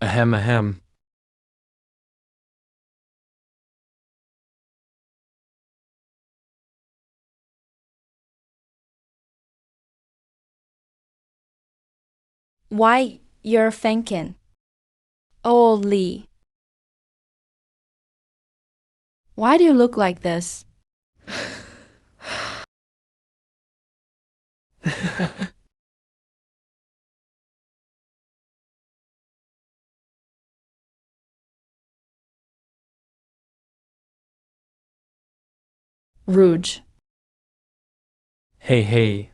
Ahem, ahem. Why, you're Fankin. Oh, Lee. Why do you look like this? Rouge. Hey, hey.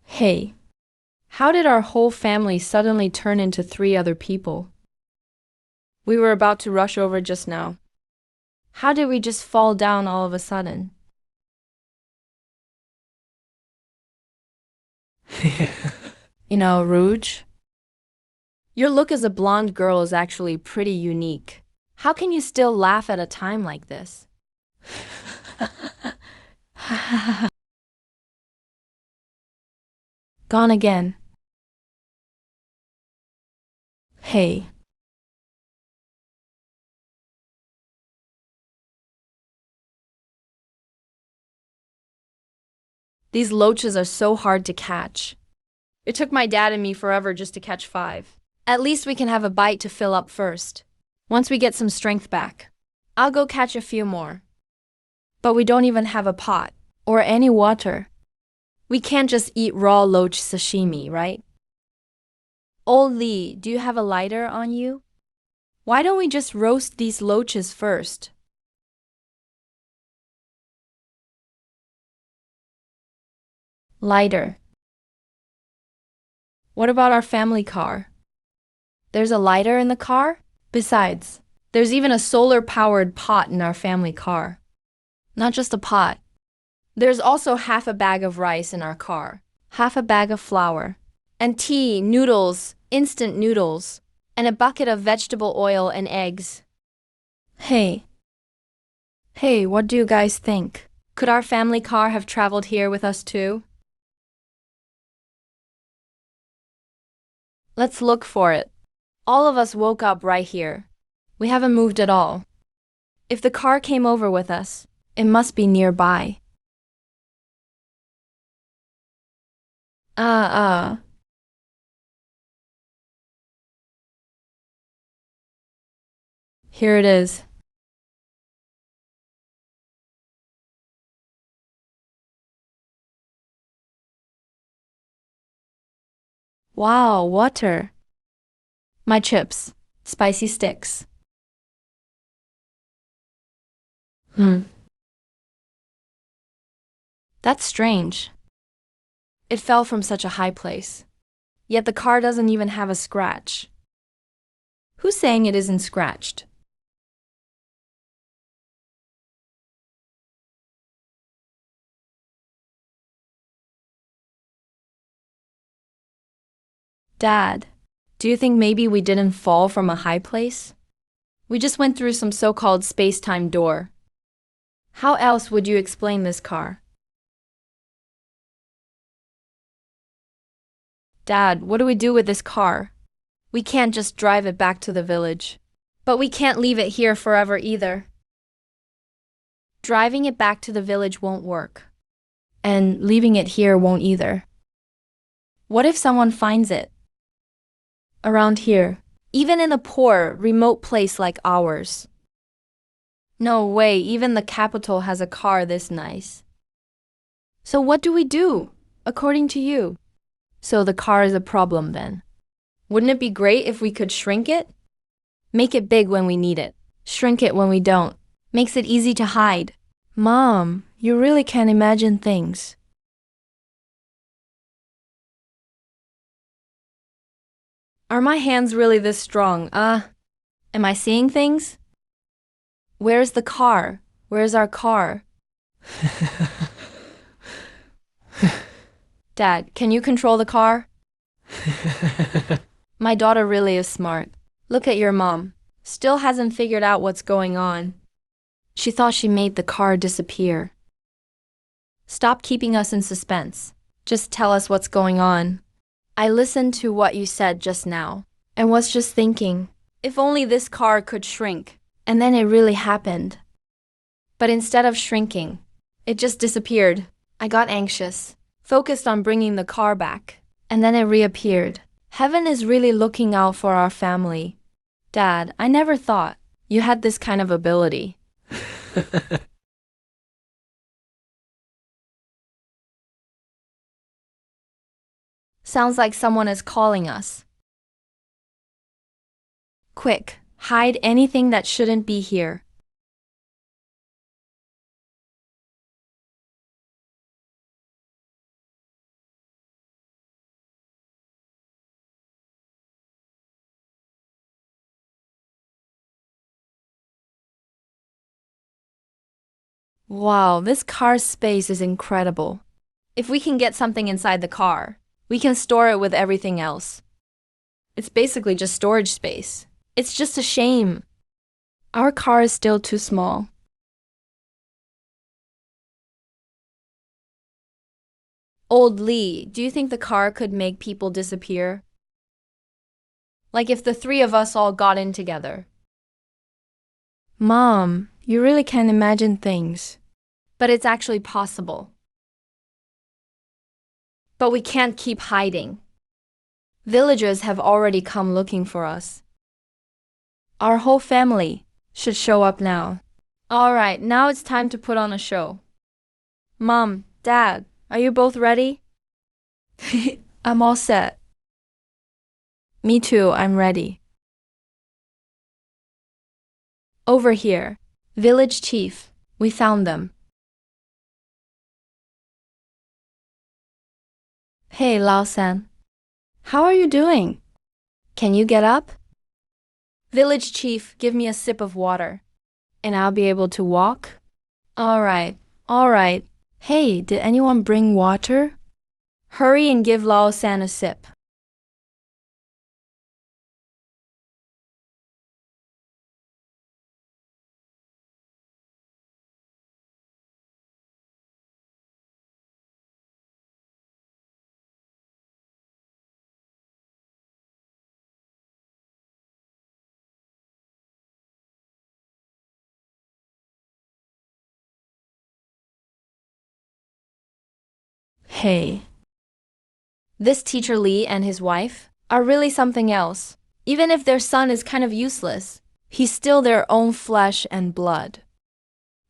Hey. How did our whole family suddenly turn into three other people? We were about to rush over just now. How did we just fall down all of a sudden? Rouge, your look as a blonde girl is actually pretty unique. How can you still laugh at a time like this? Gone again. Hey. These loaches are so hard to catch. It took my dad and me forever just to catch 5. At least we can have a bite to fill up first. Once we get some strength back, I'll go catch a few more. But we don't even have a pot or any water. We can't just eat raw loach sashimi, right? Old Lee, do you have a lighter on you? Why don't we just roast these loaches first? Lighter. What about our family car? There's a lighter in the car? Besides, there's even a solar-powered pot in our family car. Not just a pot. There's also half a bag of rice in our car, half a bag of flour, and tea, noodles, instant noodles, and a bucket of vegetable oil and eggs. Hey, what do you guys think? Could our family car have traveled here with us too? Let's look for it. All of us woke up right here. We haven't moved at all. If the car came over with us, it must be nearby. Here it is. Wow, water. My chips, spicy sticks. That's strange. It fell from such a high place. Yet the car doesn't even have a scratch. Who's saying it isn't scratched? Dad, do you think maybe we didn't fall from a high place? We just went through some so-called space-time door. How else would you explain this car? Dad, what do we do with this car? We can't just drive it back to the village. But we can't leave it here forever either. Driving it back to the village won't work. And leaving it here won't either. What if someone finds it? Around here, even in a poor, remote place like ours. No way, even the capital has a car this nice. So what do we do, according to you? So the car is a problem then. Wouldn't it be great if we could shrink it? Make it big when we need it. Shrink it when we don't. Makes it easy to hide. Mom, you really can imagine things. Are my hands really this strong? Am I seeing things? Where's the car? Where's our car? Dad, can you control the car? My daughter really is smart. Look at your mom. Still hasn't figured out what's going on. She thought she made the car disappear. Stop keeping us in suspense. Just tell us what's going on. I listened to what you said just now, and was just thinking, if only this car could shrink. And then it really happened. But instead of shrinking, it just disappeared. I got anxious, focused on bringing the car back, and then it reappeared. Heaven is really looking out for our family. Dad, I never thought you had this kind of ability. Sounds like someone is calling us. Quick, hide anything that shouldn't be here. Wow, this car's space is incredible. If we can get something inside the car, we can store it with everything else. It's basically just storage space. It's just a shame. Our car is still too small. Old Lee, do you think the car could make people disappear? Like if the three of us all got in together. Mom, you really can imagine things. But it's actually possible. But we can't keep hiding. Villagers have already come looking for us. Our whole family should show up now. All right, now it's time to put on a show. Mom, Dad, are you both ready? I'm all set. Me too, I'm ready. Over here, village chief, we found them. Hey, Lao-san. How are you doing? Can you get up? Village chief, give me a sip of water. And I'll be able to walk? All right. Hey, did anyone bring water? Hurry and give Lao-san a sip. Hey. This teacher Lee and his wife are really something else. Even if their son is kind of useless, he's still their own flesh and blood.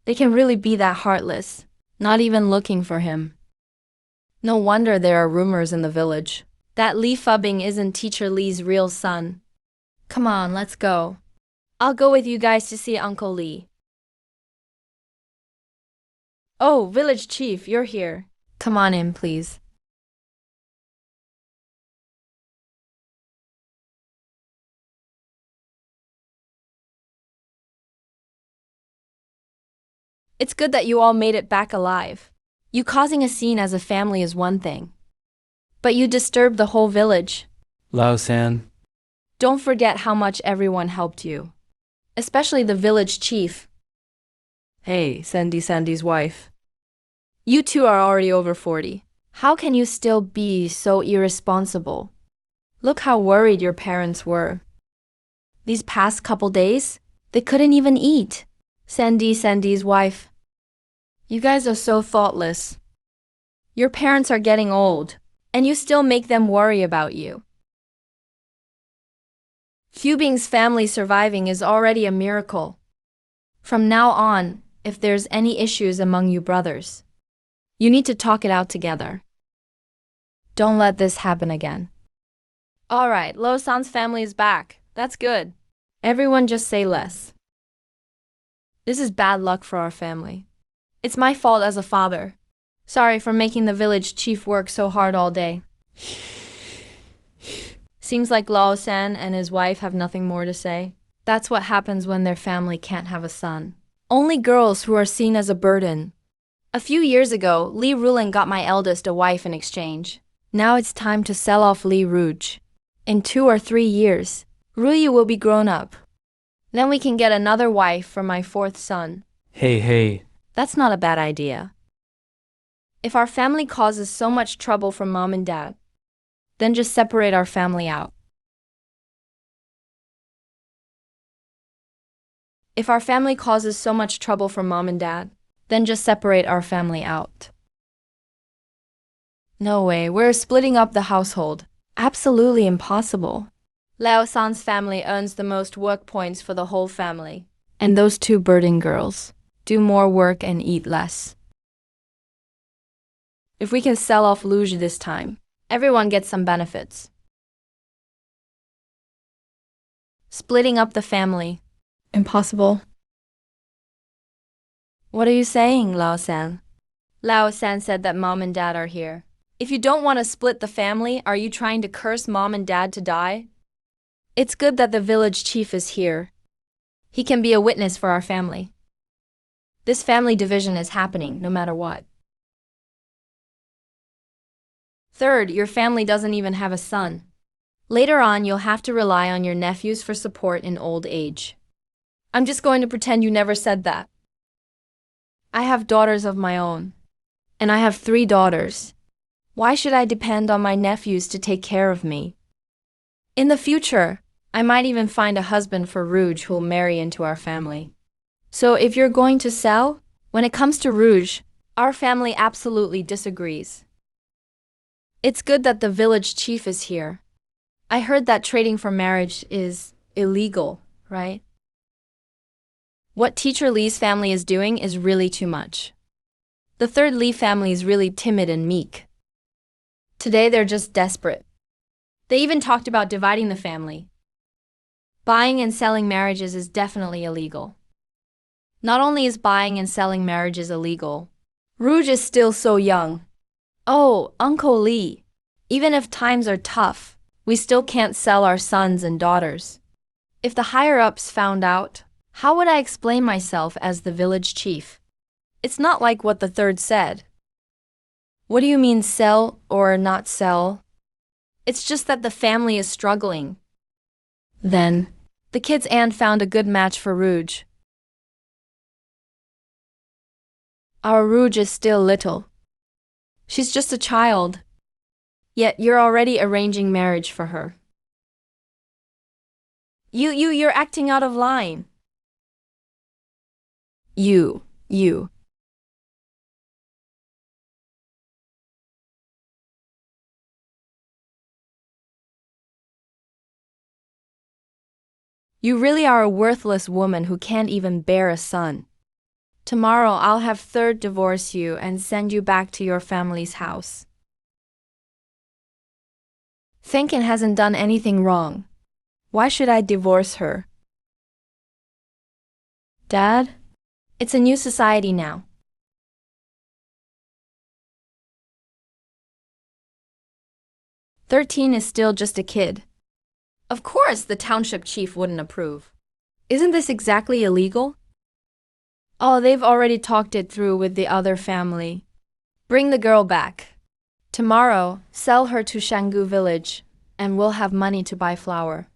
They can really be that heartless, not even looking for him. No wonder there are rumors in the village that Lee Fubbing isn't teacher Lee's real son. Come on, let's go. I'll go with you guys to see Uncle Lee. Oh, village chief, you're here. Come on in, please. It's good that you all made it back alive. You causing a scene as a family is one thing, but you disturbed the whole village. Lao-san. Don't forget how much everyone helped you, especially the village chief. Hey, Sandy's wife. You two are already over 40. How can you still be so irresponsible? Look how worried your parents were. These past couple days, they couldn't even eat. Sandy's wife. You guys are so thoughtless. Your parents are getting old, and you still make them worry about you. Fubing's family surviving is already a miracle. From now on, if there's any issues among you brothers, you need to talk it out together. Don't let this happen again. All right, Lo-san's family is back. That's good. Everyone just say less. This is bad luck for our family. It's my fault as a father. Sorry for making the village chief work so hard all day. Seems like Lao-san and his wife have nothing more to say. That's what happens when their family can't have a son. Only girls who are seen as a burden. A few years ago, Lee Rulin got my eldest a wife in exchange. Now it's time to sell off Lee Rouge. In 2 or 3 years, Ruyu will be grown up. Then we can get another wife for my 4th son. Hey. That's not a bad idea. If our family causes so much trouble for mom and dad, then just separate our family out. If our family causes so much trouble for mom and dad, then just separate our family out. No way, we're splitting up the household. Absolutely impossible. Lao-san's family earns the most work points for the whole family. And those two burden girls do more work and eat less. If we can sell off Luge this time, everyone gets some benefits. Splitting up the family. Impossible. What are you saying, Lao-san? Lao-san said that mom and dad are here. If you don't want to split the family, are you trying to curse mom and dad to die? It's good that the village chief is here. He can be a witness for our family. This family division is happening no matter what. Third, your family doesn't even have a son. Later on, you'll have to rely on your nephews for support in old age. I'm just going to pretend you never said that. I have daughters of my own. And I have 3 daughters. Why should I depend on my nephews to take care of me? In the future, I might even find a husband for Rouge who'll marry into our family. So if you're going to sell, when it comes to Rouge, our family absolutely disagrees. It's good that the village chief is here. I heard that trading for marriage is illegal, right? What teacher Lee's family is doing is really too much. The third Lee family is really timid and meek. Today they're just desperate. They even talked about dividing the family. Buying and selling marriages is definitely illegal. Not only is buying and selling marriages illegal, Rouge is still so young. Oh, Uncle Lee, even if times are tough, we still can't sell our sons and daughters. If the higher-ups found out, how would I explain myself as the village chief? It's not like what the third said. What do you mean sell or not sell? It's just that the family is struggling. Then, the kid's aunt found a good match for Rouge. Our Rouge is still little. She's just a child. Yet you're already arranging marriage for her. You're acting out of line. You. You really are a worthless woman who can't even bear a son. Tomorrow I'll have third divorce you and send you back to your family's house. Finken hasn't done anything wrong. Why should I divorce her? Dad? It's a new society now. 13 is still just a kid. Of course the township chief wouldn't approve. Isn't this exactly illegal? Oh, they've already talked it through with the other family. Bring the girl back. Tomorrow, sell her to Shangu village, and we'll have money to buy flour.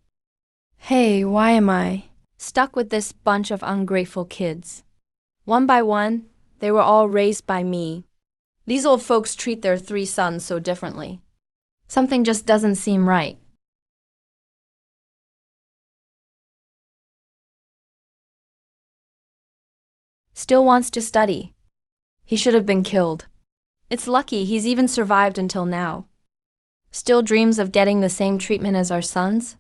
Hey, why am I stuck with this bunch of ungrateful kids? One by one, they were all raised by me. These old folks treat their 3 sons so differently. Something just doesn't seem right. Still wants to study. He should have been killed. It's lucky he's even survived until now. Still dreams of getting the same treatment as our sons?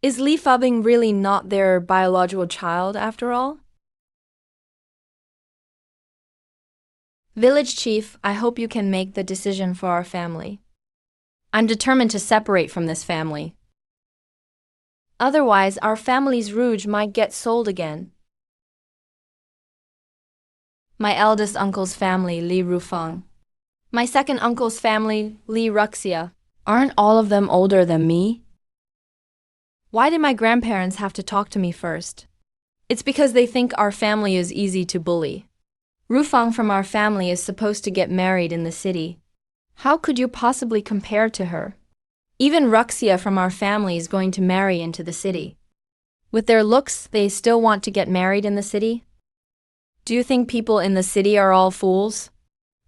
Is Li Fubing really not their biological child after all? Village chief, I hope you can make the decision for our family. I'm determined to separate from this family. Otherwise, our family's Rouge might get sold again. My eldest uncle's family, Li Rufang. My second uncle's family, Li Ruxia. Aren't all of them older than me? Why did my grandparents have to talk to me first? It's because they think our family is easy to bully. Rufang from our family is supposed to get married in the city. How could you possibly compare to her? Even Ruxia from our family is going to marry into the city. With their looks, they still want to get married in the city? Do you think people in the city are all fools?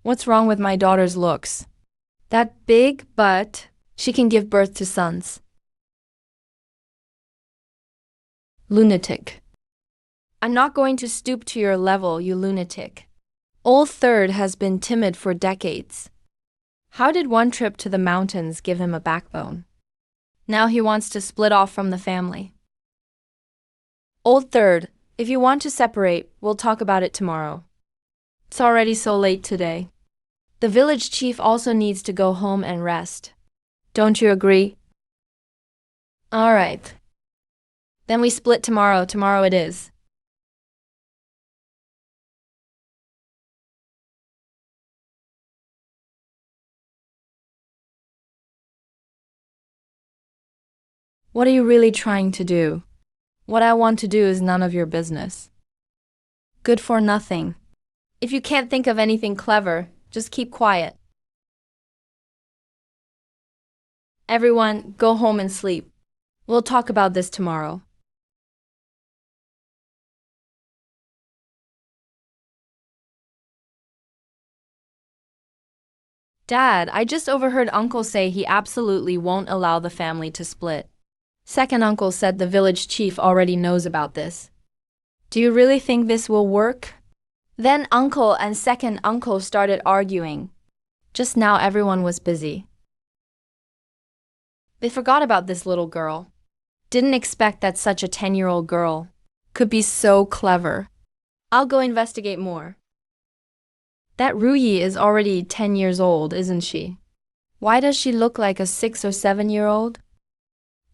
What's wrong with my daughter's looks? That big butt, she can give birth to sons. Lunatic. I'm not going to stoop to your level, you lunatic. Old Third has been timid for decades. How did one trip to the mountains give him a backbone? Now he wants to split off from the family. Old Third, if you want to separate, we'll talk about it tomorrow. It's already so late today. The village chief also needs to go home and rest. Don't you agree? All right. Then we split tomorrow. Tomorrow it is. What are you really trying to do? What I want to do is none of your business. Good for nothing. If you can't think of anything clever, just keep quiet. Everyone, go home and sleep. We'll talk about this tomorrow. Dad, I just overheard Uncle say he absolutely won't allow the family to split. Second uncle said the village chief already knows about this. Do you really think this will work? Then uncle and second uncle started arguing. Just now everyone was busy. They forgot about this little girl. Didn't expect that such a 10-year-old girl could be so clever. I'll go investigate more. That Ruyi is already 10 years old, isn't she? Why does she look like a 6 or 7-year-old?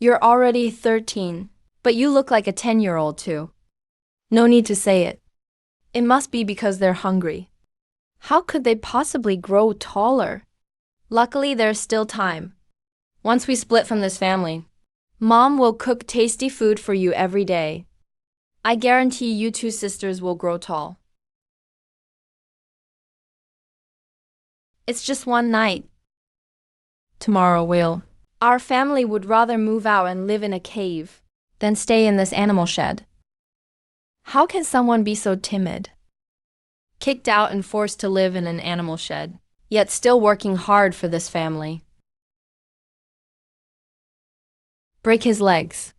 You're already 13, but you look like a 10-year-old too. No need to say it. It must be because they're hungry. How could they possibly grow taller? Luckily, there's still time. Once we split from this family, Mom will cook tasty food for you every day. I guarantee you two sisters will grow tall. It's just one night. Tomorrow we'll. Our family would rather move out and live in a cave than stay in this animal shed. How can someone be so timid? Kicked out and forced to live in an animal shed, yet still working hard for this family. Break his legs.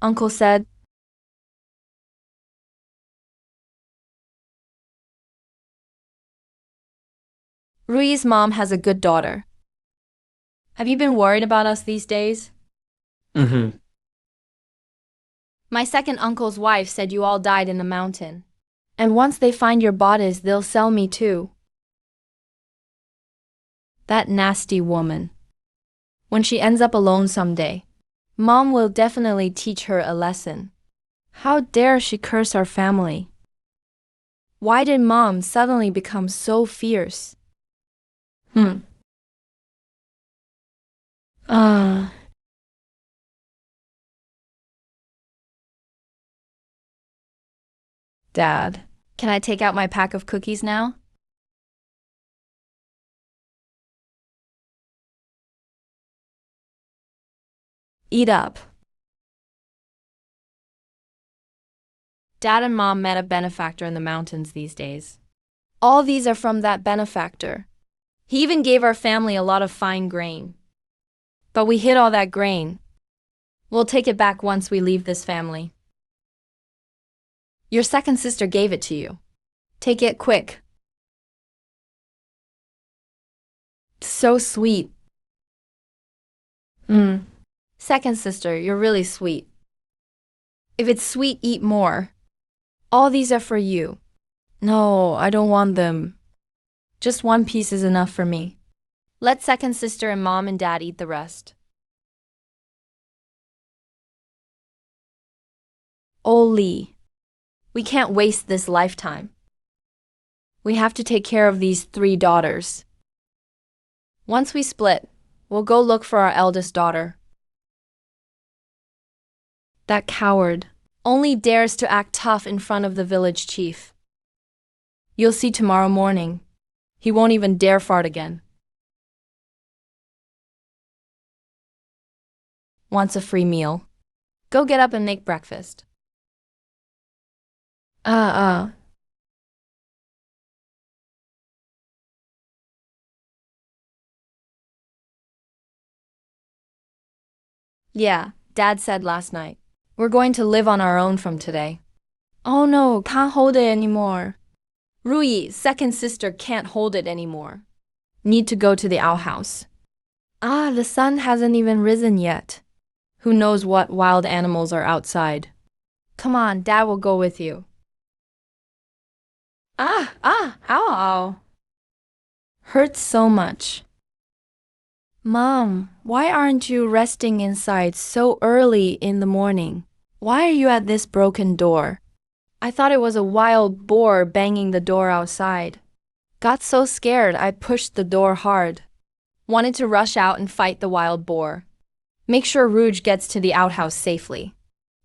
Uncle said, Rui's mom has a good daughter. Have you been worried about us these days? Mm-hmm. My second uncle's wife said you all died in the mountain. And once they find your bodies, they'll sell me too. That nasty woman. When she ends up alone someday, Mom will definitely teach her a lesson. How dare she curse our family? Why did Mom suddenly become so fierce? Dad, can I take out my pack of cookies now? Eat up. Dad and Mom met a benefactor in the mountains these days. All these are from that benefactor. He even gave our family a lot of fine grain. But we hid all that grain. We'll take it back once we leave this family. Your second sister gave it to you. Take it quick. So sweet. Second sister, you're really sweet. If it's sweet, eat more. All these are for you. No, I don't want them. Just one piece is enough for me. Let second sister and Mom and Dad eat the rest. Oh, Lee. We can't waste this lifetime. We have to take care of these 3 daughters. Once we split, we'll go look for our eldest daughter. That coward only dares to act tough in front of the village chief. You'll see tomorrow morning. He won't even dare fart again. Wants a free meal. Go get up and make breakfast. Yeah, Dad said last night. We're going to live on our own from today. Oh no, can't hold it anymore. Rui, second sister, can't hold it anymore. Need to go to the outhouse. Ah, the sun hasn't even risen yet. Who knows what wild animals are outside. Come on, Dad will go with you. Ow, ow. Hurts so much. Mom, why aren't you resting inside so early in the morning? Why are you at this broken door? I thought it was a wild boar banging the door outside. Got so scared I pushed the door hard. Wanted to rush out and fight the wild boar. Make sure Rouge gets to the outhouse safely.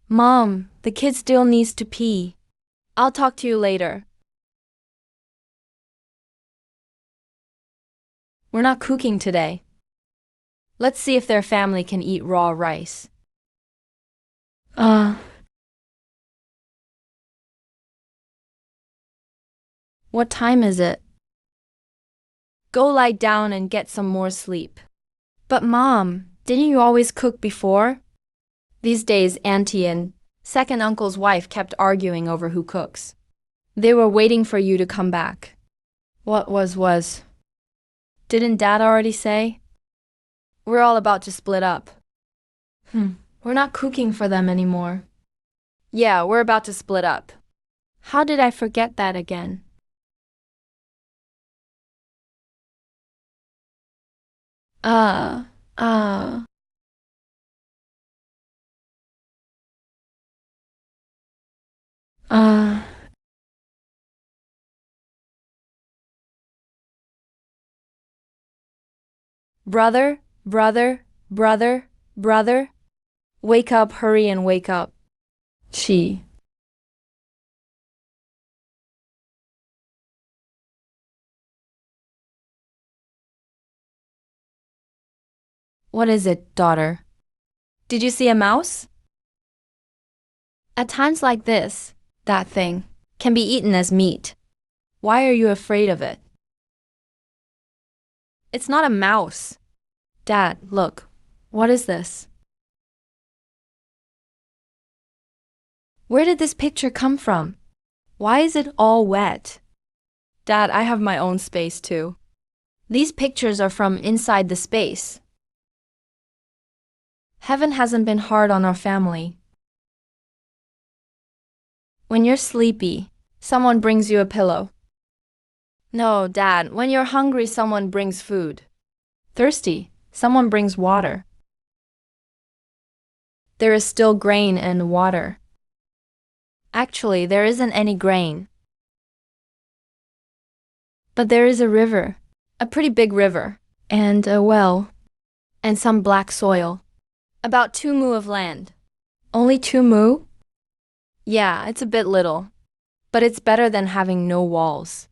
Mom, the kid still needs to pee. I'll talk to you later. We're not cooking today. Let's see if their family can eat raw rice. What time is it? Go lie down and get some more sleep. But Mom, didn't you always cook before? These days, Auntie and second uncle's wife kept arguing over who cooks. They were waiting for you to come back. What was? Didn't Dad already say? We're all about to split up. We're not cooking for them anymore. Yeah, we're about to split up. How did I forget that again? Uh, uh. Uh. Brother, brother, brother, brother. Wake up, hurry and wake up. She. What is it, daughter? Did you see a mouse? At times like this, that thing can be eaten as meat. Why are you afraid of it? It's not a mouse. Dad, look. What is this? Where did this picture come from? Why is it all wet? Dad, I have my own space too. These pictures are from inside the space. Heaven hasn't been hard on our family. When you're sleepy, someone brings you a pillow. No, Dad, when you're hungry, someone brings food. Thirsty, someone brings water. There is still grain and water. Actually, there isn't any grain. But there is a river, a pretty big river, and a well, and some black soil. About 2 mu of land. Only 2 mu? Yeah, it's a bit little, but it's better than having no walls.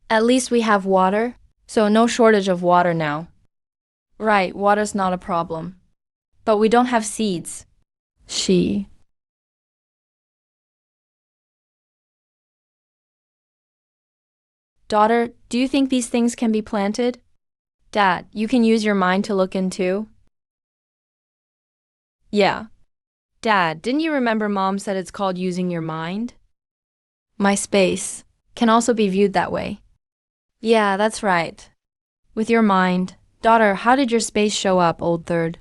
At least we have water, so no shortage of water now. Right, water's not a problem. But we don't have seeds. She. Daughter, do you think these things can be planted? Dad, you can use your mind to look into. Yeah. Dad, didn't you remember Mom said it's called using your mind? My space can also be viewed that way. Yeah, that's right. With your mind. Daughter, how did your space show up, old third?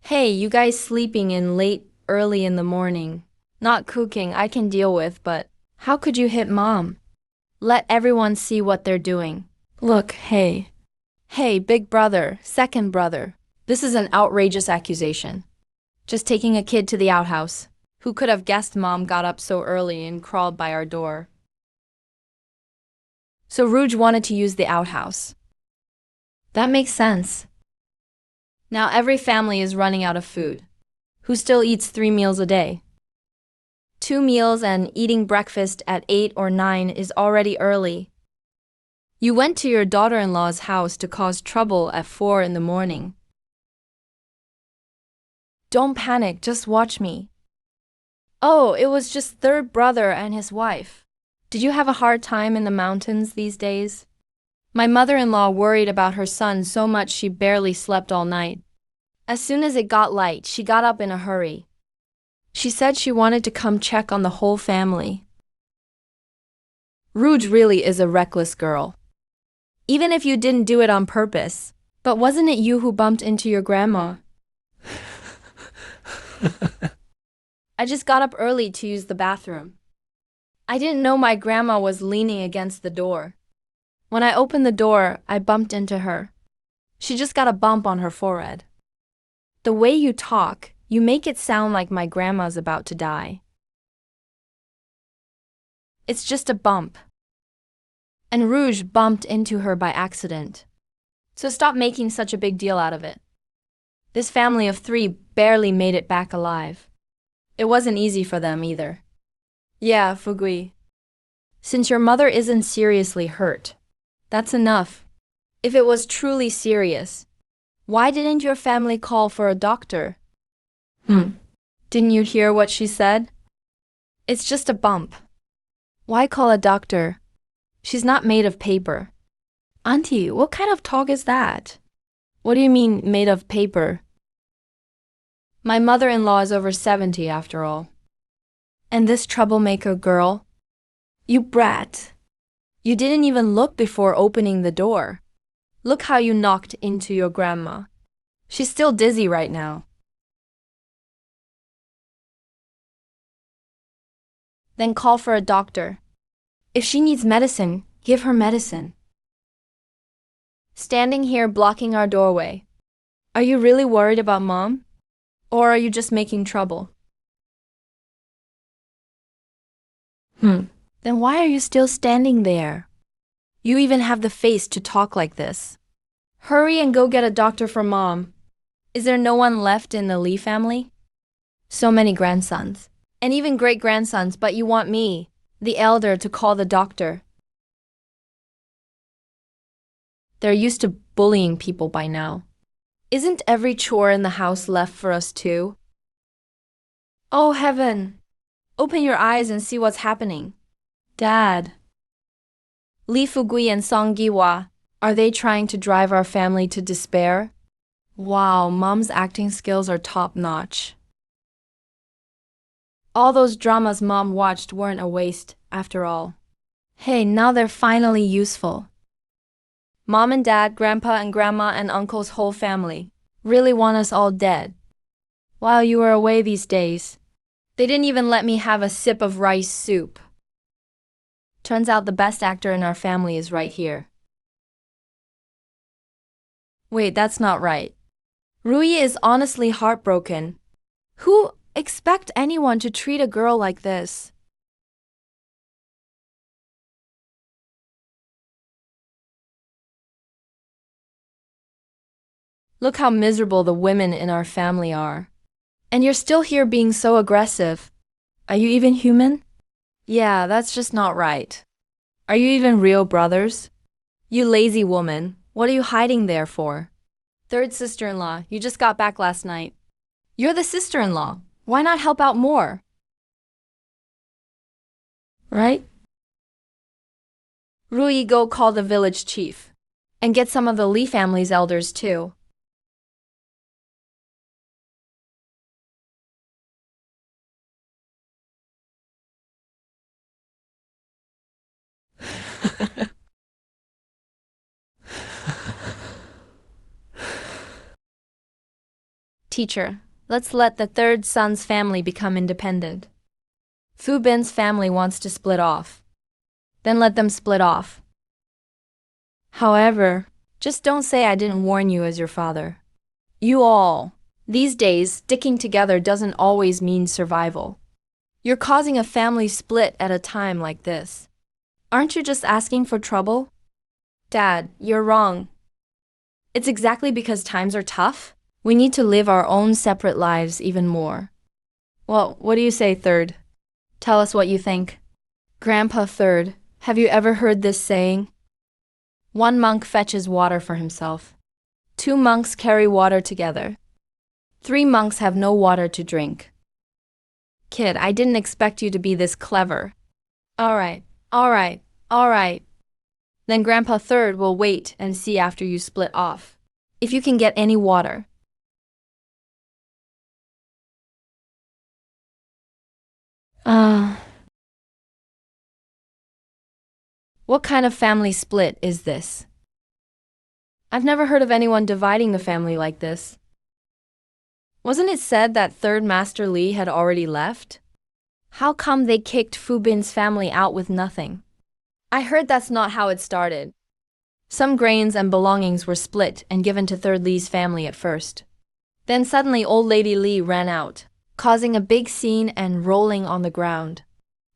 Hey, you guys sleeping in late, early in the morning. Not cooking, I can deal with, but how could you hit Mom? Let everyone see what they're doing. Look, hey. Hey, big brother, second brother. This is an outrageous accusation. Just taking a kid to the outhouse. Who could have guessed Mom got up so early and crawled by our door? So Rouge wanted to use the outhouse. That makes sense. Now every family is running out of food. Who still eats 3 meals a day? 2 meals and eating breakfast at 8 or 9 is already early. You went to your daughter-in-law's house to cause trouble at 4 in the morning. Don't panic, just watch me. Oh, it was just third brother and his wife. Did you have a hard time in the mountains these days? My mother-in-law worried about her son so much she barely slept all night. As soon as it got light, she got up in a hurry. She said she wanted to come check on the whole family. Rouge really is a reckless girl. Even if you didn't do it on purpose. But wasn't it you who bumped into your grandma? I just got up early to use the bathroom. I didn't know my grandma was leaning against the door. When I opened the door, I bumped into her. She just got a bump on her forehead. The way you talk, you make it sound like my grandma's about to die. It's just a bump. And Rouge bumped into her by accident. So stop making such a big deal out of it. This family of 3 barely made it back alive. It wasn't easy for them either. Yeah, Fugui. Since your mother isn't seriously hurt, that's enough. If it was truly serious, why didn't your family call for a doctor? Didn't you hear what she said? It's just a bump. Why call a doctor? She's not made of paper. Auntie, what kind of talk is that? What do you mean, made of paper? My mother-in-law is over 70 after all. And this troublemaker girl? You brat. You didn't even look before opening the door. Look how you knocked into your grandma. She's still dizzy right now. Then call for a doctor. If she needs medicine, give her medicine. Standing here blocking our doorway. Are you really worried about Mom? Or are you just making trouble? Then why are you still standing there? You even have the face to talk like this. Hurry and go get a doctor for Mom. Is there no one left in the Lee family? So many grandsons. And even great-grandsons, but you want me, the elder, to call the doctor. They're used to bullying people by now. Isn't every chore in the house left for us too? Oh heaven! Open your eyes and see what's happening. Dad. Li Fugui and Song Giwa, are they trying to drive our family to despair? Wow, Mom's acting skills are top-notch. All those dramas Mom watched weren't a waste, after all. Hey, now they're finally useful. Mom and Dad, Grandpa and Grandma and Uncle's whole family really want us all dead. While you were away these days, they didn't even let me have a sip of rice soup. Turns out the best actor in our family is right here. Wait, that's not right. Rui is honestly heartbroken. Who expect anyone to treat a girl like this? Look how miserable the women in our family are. And you're still here being so aggressive. Are you even human? Yeah, that's just not right. Are you even real brothers? You lazy woman, what are you hiding there for? Third sister-in-law, you just got back last night. You're the sister-in-law. Why not help out more? Right? Rui, go call the village chief. And get some of the Lee family's elders too. Teacher, let's let the third son's family become independent. Fu Bin's family wants to split off. Then let them split off. However, just don't say I didn't warn you as your father. You all. These days, sticking together doesn't always mean survival. You're causing a family split at a time like this. Aren't you just asking for trouble? Dad, you're wrong. It's exactly because times are tough. We need to live our own separate lives even more. Well, what do you say, Third? Tell us what you think. Grandpa Third, have you ever heard this saying? One monk fetches water for himself. 2 monks carry water together. 3 monks have no water to drink. Kid, I didn't expect you to be this clever. All right. Then Grandpa Third will wait and see after you split off. If you can get any water. Uh, what kind of family split is this? I've never heard of anyone dividing the family like this. Wasn't it said that third Master Li had already left? How come they kicked Fu Bin's family out with nothing? I heard that's not how it started. Some grains and belongings were split and given to third Li's family at first. Then suddenly old lady Li ran out, causing a big scene and rolling on the ground.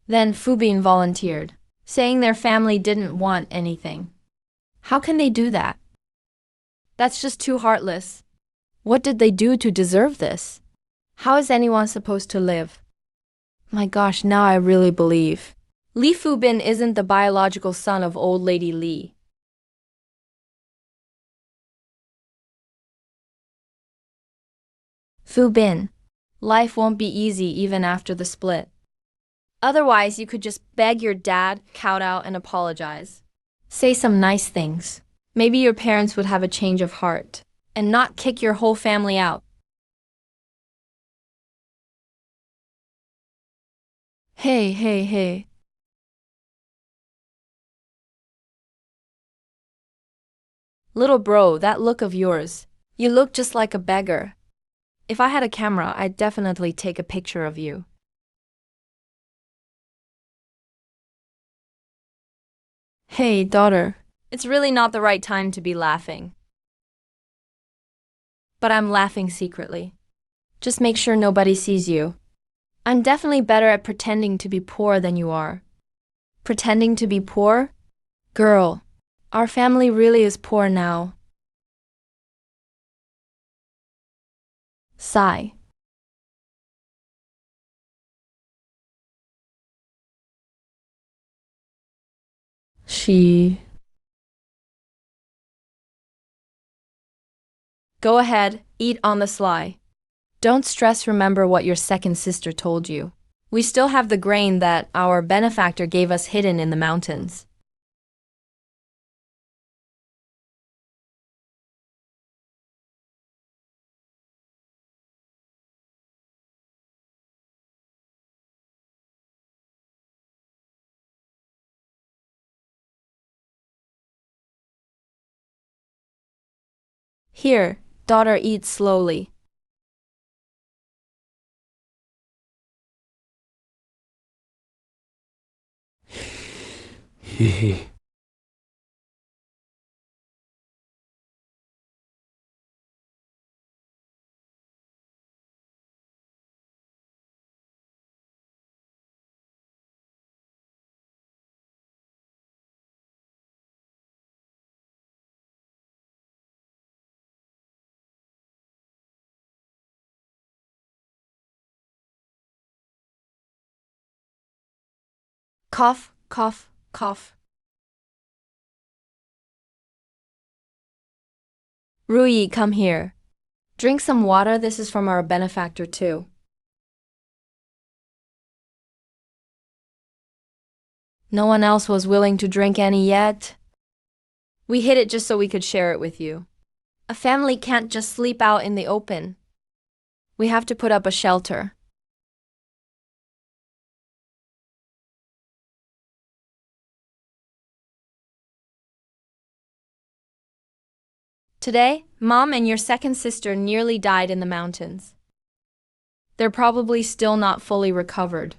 Then Fu Bin volunteered, saying their family didn't want anything. How can they do that? That's just too heartless. What did they do to deserve this? How is anyone supposed to live? My gosh, now I really believe. Li Fu Bin isn't the biological son of old lady Li. Fu Bin, life won't be easy even after the split. Otherwise, you could just beg your dad, kowtow, and apologize. Say some nice things. Maybe your parents would have a change of heart and not kick your whole family out. Hey. Little bro, that look of yours. You look just like a beggar. If I had a camera, I'd definitely take a picture of you. Hey, daughter. It's really not the right time to be laughing. But I'm laughing secretly. Just make sure nobody sees you. I'm definitely better at pretending to be poor than you are. Pretending to be poor? Girl, our family really is poor now. Sigh. She. Go ahead, eat on the sly. Don't stress, remember what your second sister told you. We still have the grain that our benefactor gave us hidden in the mountains. Here, daughter, eat slowly. Hee. Cough, cough, cough. Ruyi, come here. Drink some water, this is from our benefactor too. No one else was willing to drink any yet. We hid it just so we could share it with you. A family can't just sleep out in the open. We have to put up a shelter. Today, Mom and your second sister nearly died in the mountains. They're probably still not fully recovered.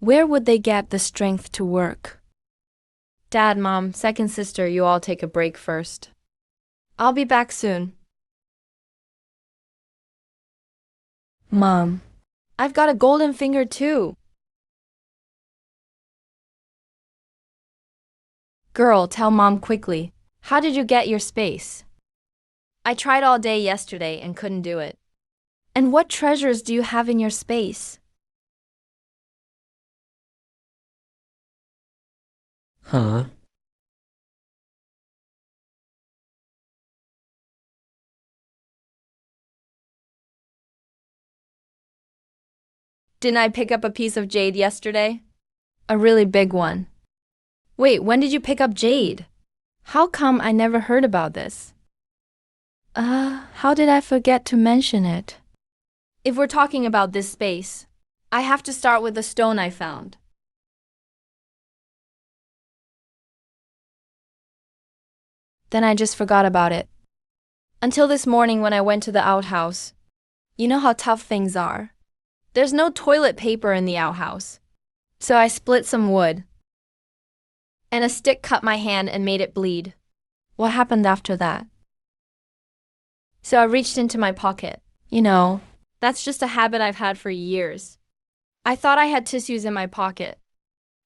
Where would they get the strength to work? Dad, Mom, second sister, you all take a break first. I'll be back soon. Mom, I've got a golden finger too. Girl, tell Mom quickly. How did you get your space? I tried all day yesterday and couldn't do it. And what treasures do you have in your space? Huh? Didn't I pick up a piece of jade yesterday? A really big one. Wait, when did you pick up jade? How come I never heard about this? How did I forget to mention it? If we're talking about this space, I have to start with the stone I found. Then I just forgot about it. Until this morning when I went to the outhouse. You know how tough things are. There's no toilet paper in the outhouse. So I split some wood. And a stick cut my hand and made it bleed. What happened after that? So I reached into my pocket. You know, that's just a habit I've had for years. I thought I had tissues in my pocket.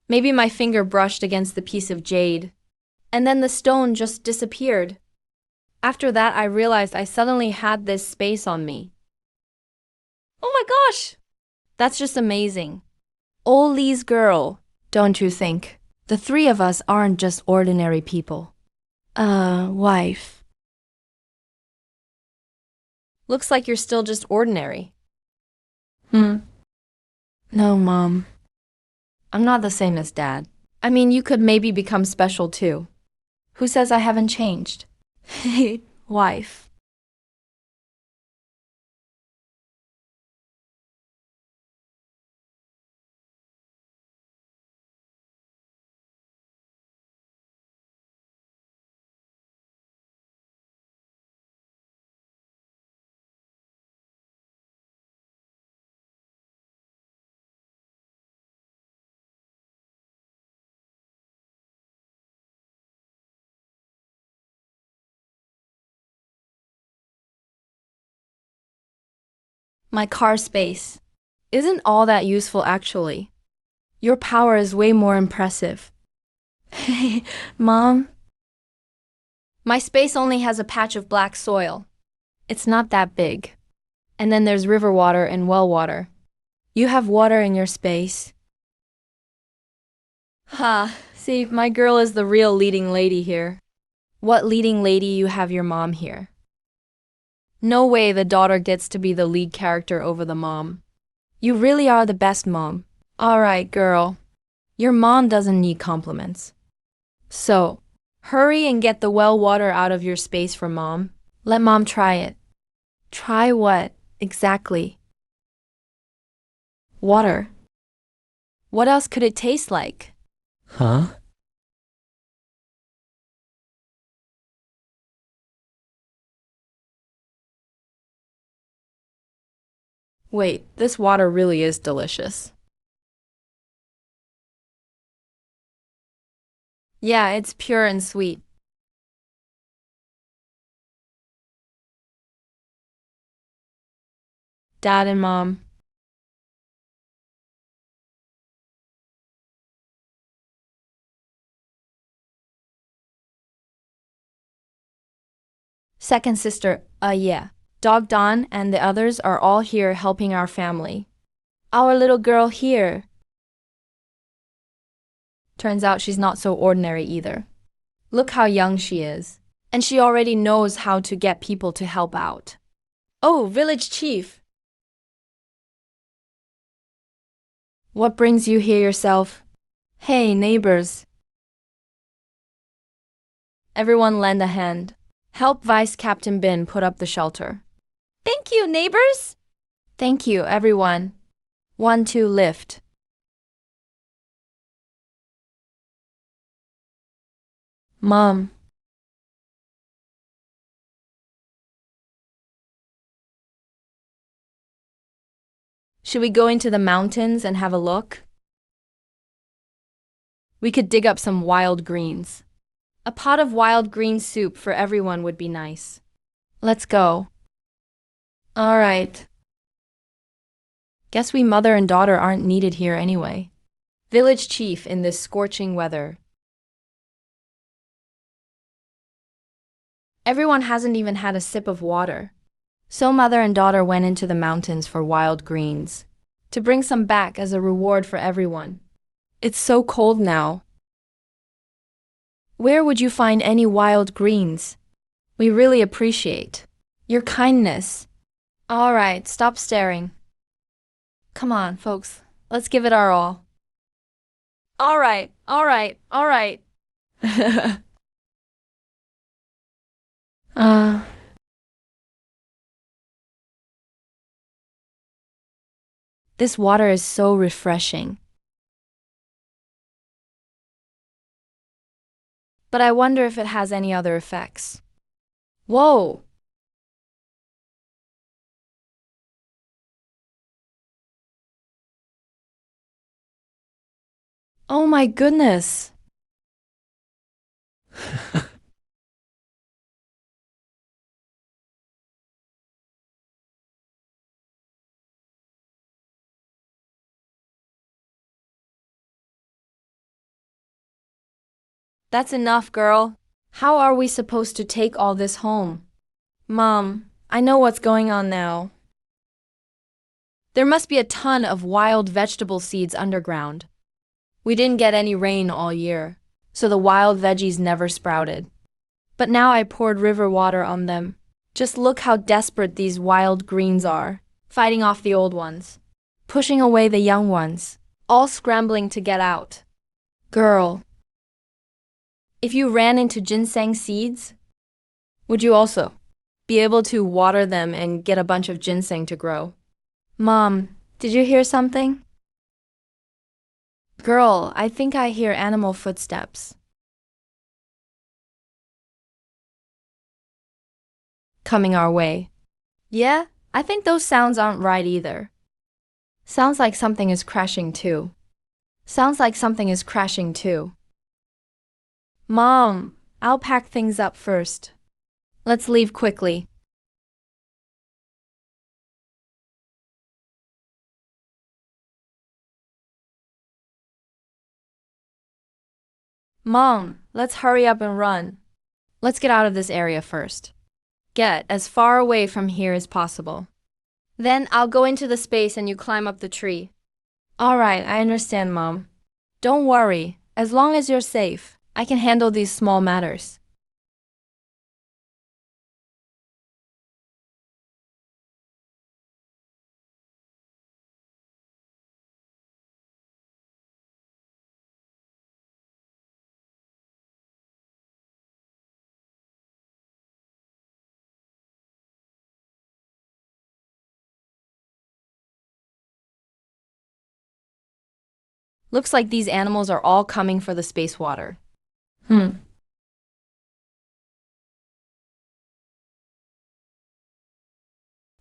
Maybe my finger brushed against the piece of jade. And then the stone just disappeared. After that, I realized I suddenly had this space on me. Oh my gosh! That's just amazing. Ollie's girl, don't you think? The three of us aren't just ordinary people. Wife. Looks like you're still just ordinary. No, Mom. I'm not the same as Dad. I mean, you could maybe become special too. Who says I haven't changed? Wife. My car space isn't all that useful actually. Your power is way more impressive. Mom? My space only has a patch of black soil. It's not that big. And then there's river water and well water. You have water in your space. Ha, see, my girl is the real leading lady here. What leading lady you have your mom here? No way the daughter gets to be the lead character over the mom. You really are the best mom. Alright, girl. Your mom doesn't need compliments. So, hurry and get the well water out of your space for mom. Let mom try it. Try what, exactly? Water. What else could it taste like? Huh? Wait, this water really is delicious. Yeah, it's pure and sweet. Dad and Mom. Second sister, yeah. Dog Don and the others are all here helping our family. Our little girl here. Turns out she's not so ordinary either. Look how young she is. And she already knows how to get people to help out. Oh, village chief. What brings you here yourself? Hey, neighbors. Everyone lend a hand. Help Vice Captain Bin put up the shelter. Thank you, neighbors. Thank you, everyone. 1, 2, lift. Mom. Should we go into the mountains and have a look? We could dig up some wild greens. A pot of wild green soup for everyone would be nice. Let's go. All right. Guess we mother and daughter aren't needed here anyway. Village chief in this scorching weather. Everyone hasn't even had a sip of water. So mother and daughter went into the mountains for wild greens, to bring some back as a reward for everyone. It's so cold now. Where would you find any wild greens? We really appreciate your kindness. All right, stop staring. Come on, folks, let's give it our all. All right, all right, all right. uh, This water is so refreshing. But I wonder if it has any other effects. Whoa! Oh my goodness! That's enough, girl. How are we supposed to take all this home? Mom, I know what's going on now. There must be a ton of wild vegetable seeds underground. We didn't get any rain all year, so the wild veggies never sprouted. But now I poured river water on them. Just look how desperate these wild greens are, fighting off the old ones, pushing away the young ones, all scrambling to get out. Girl, if you ran into ginseng seeds, would you also be able to water them and get a bunch of ginseng to grow? Mom, did you hear something? Girl, I think I hear animal footsteps. Coming our way. Yeah, I think those sounds aren't right either. Sounds like something is crashing too. Sounds like something is crashing too. Mom, I'll pack things up first. Let's leave quickly. Mom, let's hurry up and run. Let's get out of this area first. Get as far away from here as possible. Then I'll go into the space and you climb up the tree. All right, I understand, Mom. Don't worry, as long as you're safe, I can handle these small matters. Looks like these animals are all coming for the space water.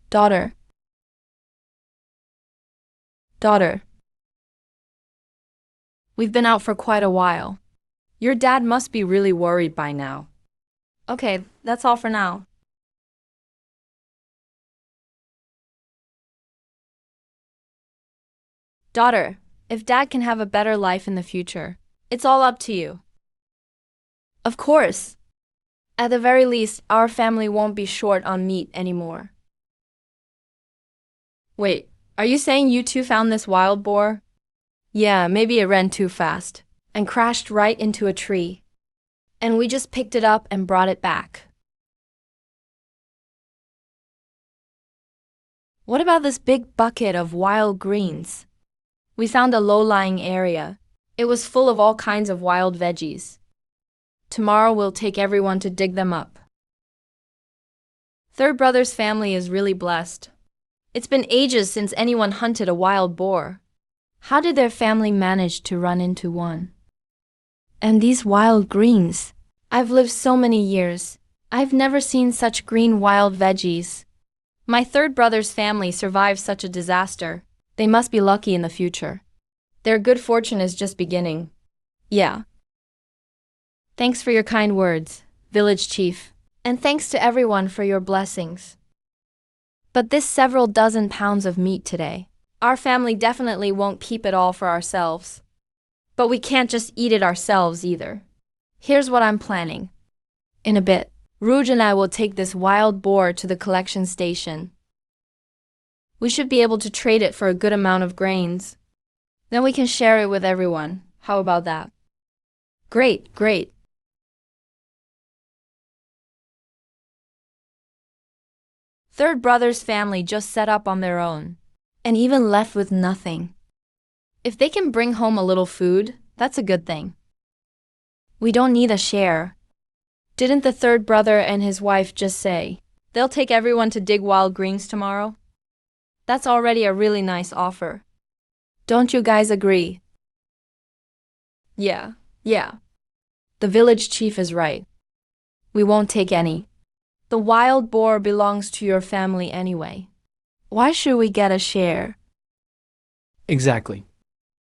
Daughter. Daughter. We've been out for quite a while. Your dad must be really worried by now. Okay, that's all for now. Daughter, if Dad can have a better life in the future, it's all up to you. Of course. At the very least, our family won't be short on meat anymore. Wait, are you saying you two found this wild boar? Yeah, maybe it ran too fast and crashed right into a tree. And we just picked it up and brought it back. What about this big bucket of wild greens? We found a low-lying area. It was full of all kinds of wild veggies. Tomorrow we'll take everyone to dig them up. Third brother's family is really blessed. It's been ages since anyone hunted a wild boar. How did their family manage to run into one? And these wild greens. I've lived so many years. I've never seen such green wild veggies. My third brother's family survived such a disaster. They must be lucky in the future. Their good fortune is just beginning. Yeah. Thanks for your kind words, village chief. And thanks to everyone for your blessings. But this several dozen pounds of meat today, our family definitely won't keep it all for ourselves. But we can't just eat it ourselves either. Here's what I'm planning. In a bit, Rouge and I will take this wild boar to the collection station. We should be able to trade it for a good amount of grains. Then we can share it with everyone. How about that? Great, great. Third brother's family just set up on their own, and even left with nothing. If they can bring home a little food, that's a good thing. We don't need a share. Didn't the third brother and his wife just say they'll take everyone to dig wild greens tomorrow? That's already a really nice offer. Don't you guys agree? Yeah, yeah. The village chief is right. We won't take any. The wild boar belongs to your family anyway. Why should we get a share? Exactly.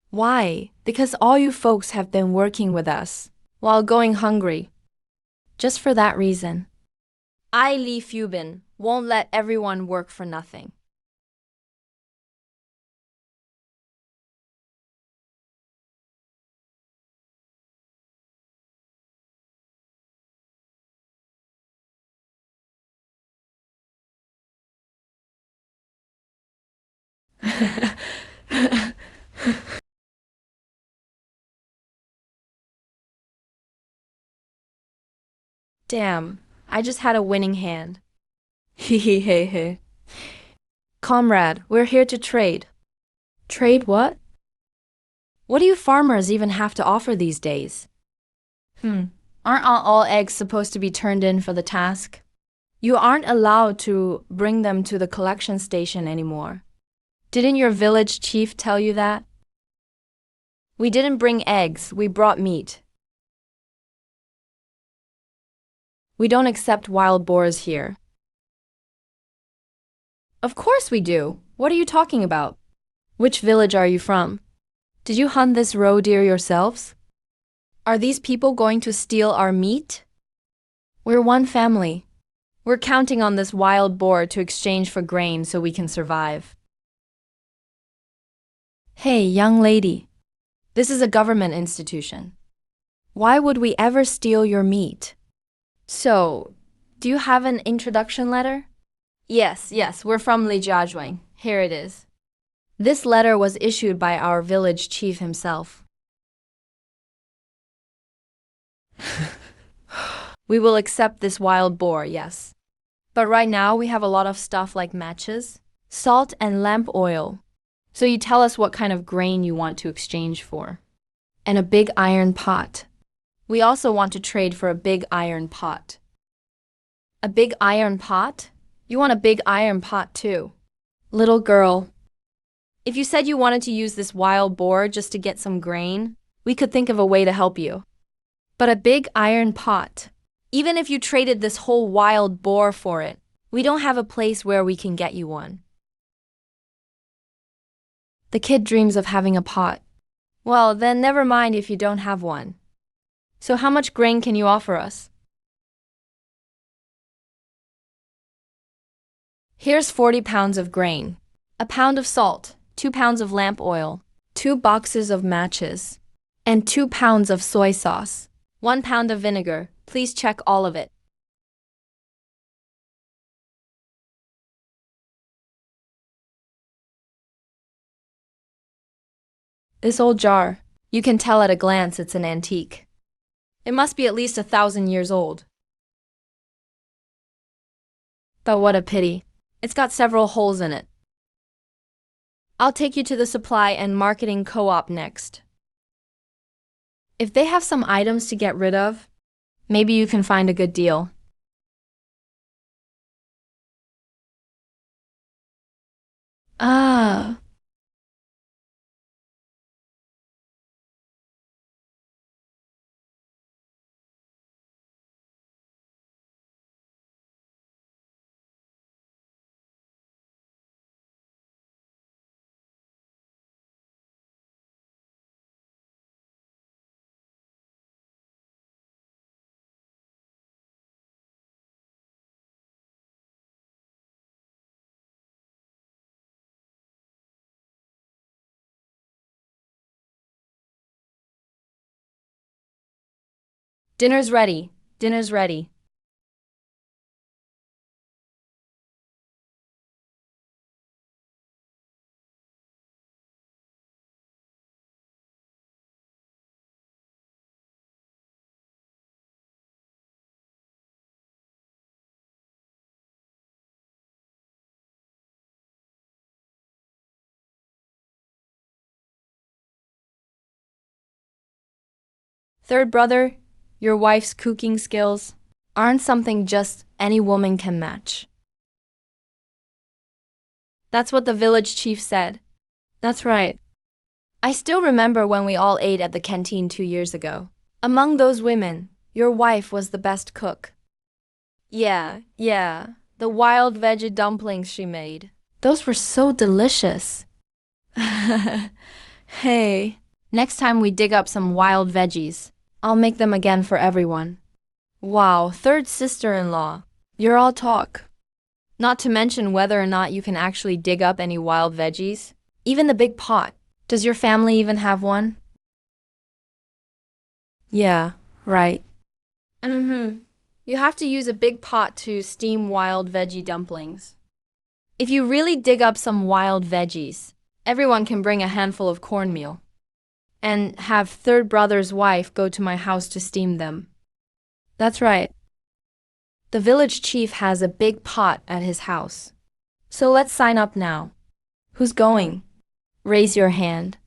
Why? Because all you folks have been working with us while going hungry. Just for that reason. I, Li Fubin, won't let everyone work for nothing. Damn, I just had a winning hand. Hehehehe. Comrade, we're here to trade. Trade what? What do you farmers even have to offer these days? Aren't all eggs supposed to be turned in for the task? You aren't allowed to bring them to the collection station anymore. Didn't your village chief tell you that? We didn't bring eggs, we brought meat. We don't accept wild boars here. Of course we do. What are you talking about? Which village are you from? Did you hunt this roe deer yourselves? Are these people going to steal our meat? We're one family. We're counting on this wild boar to exchange for grain so we can survive. Hey, young lady. This is a government institution. Why would we ever steal your meat? So, do you have an introduction letter? Yes, we're from Lijiazhuang. Here it is. This letter was issued by our village chief himself. We will accept this wild boar, yes. But right now we have a lot of stuff like matches, salt, and lamp oil. So you tell us what kind of grain you want to exchange for. And a big iron pot. We also want to trade for a big iron pot. A big iron pot? You want a big iron pot too. Little girl, if you said you wanted to use this wild boar just to get some grain, we could think of a way to help you. But a big iron pot, even if you traded this whole wild boar for it, we don't have a place where we can get you one. The kid dreams of having a pot. Well, then never mind if you don't have one. So how much grain can you offer us? Here's 40 pounds of grain, a pound of salt, 2 pounds of lamp oil, 2 boxes of matches, and 2 pounds of soy sauce, 1 pound of vinegar. Please check all of it. This old jar, you can tell at a glance it's an antique. It must be at least 1,000 years old. But what a pity. It's got several holes in it. I'll take you to the supply and marketing co-op next. If they have some items to get rid of, maybe you can find a good deal. Ah. Dinner's ready. Dinner's ready. Third brother, your wife's cooking skills aren't something just any woman can match. That's what the village chief said. That's right. I still remember when we all ate at the canteen 2 years ago. Among those women, your wife was the best cook. Yeah. The wild veggie dumplings she made. Those were so delicious. Hey, next time we dig up some wild veggies, I'll make them again for everyone. Wow, third sister-in-law. You're all talk. Not to mention whether or not you can actually dig up any wild veggies. Even the big pot. Does your family even have one? Yeah, right. You have to use a big pot to steam wild veggie dumplings. If you really dig up some wild veggies, everyone can bring a handful of cornmeal and have third brother's wife go to my house to steam them. That's right. The village chief has a big pot at his house. So let's sign up now. Who's going? Raise your hand.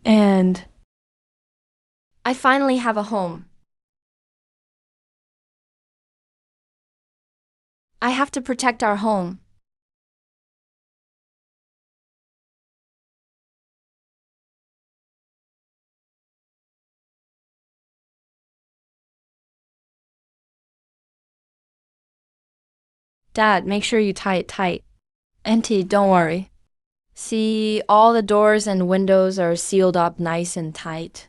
And I finally have a home. I have to protect our home. Dad, make sure you tie it tight. Auntie, don't worry. See, all the doors and windows are sealed up nice and tight.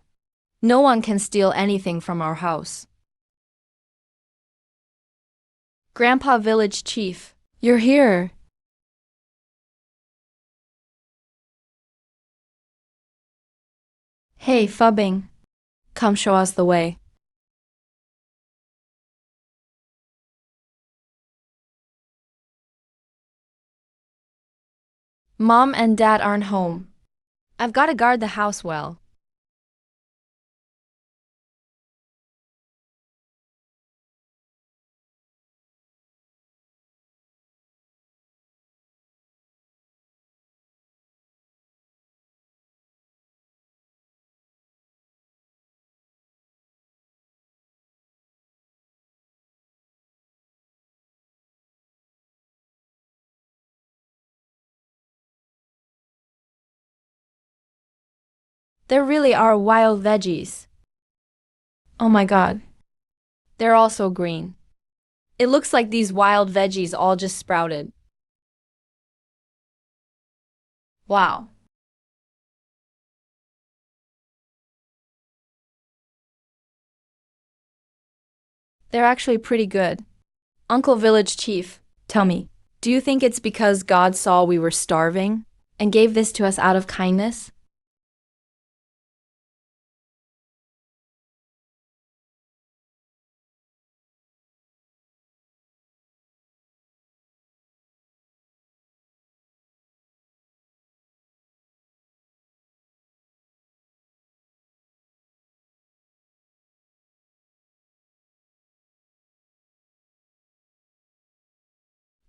No one can steal anything from our house. Grandpa Village Chief, you're here. Hey, Fubbing. Come show us the way. Mom and Dad aren't home. I've got to guard the house well. There really are wild veggies. Oh my god. They're all so green. It looks like these wild veggies all just sprouted. Wow. They're actually pretty good. Uncle Village Chief, tell me, do you think it's because God saw we were starving and gave this to us out of kindness?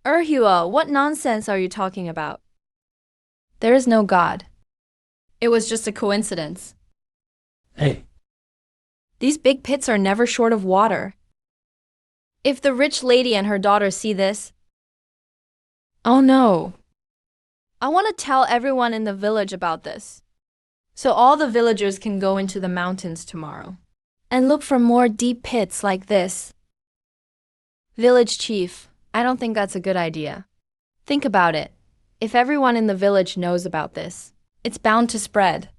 Erhua, what nonsense are you talking about? There is no God. It was just a coincidence. Hey, These big pits are never short of water. If the rich lady and her daughter see this, oh no. I want to tell everyone in the village about this. So all the villagers can go into the mountains tomorrow and look for more deep pits like this. Village chief, I don't think that's a good idea. Think about it. If everyone in the village knows about this, it's bound to spread.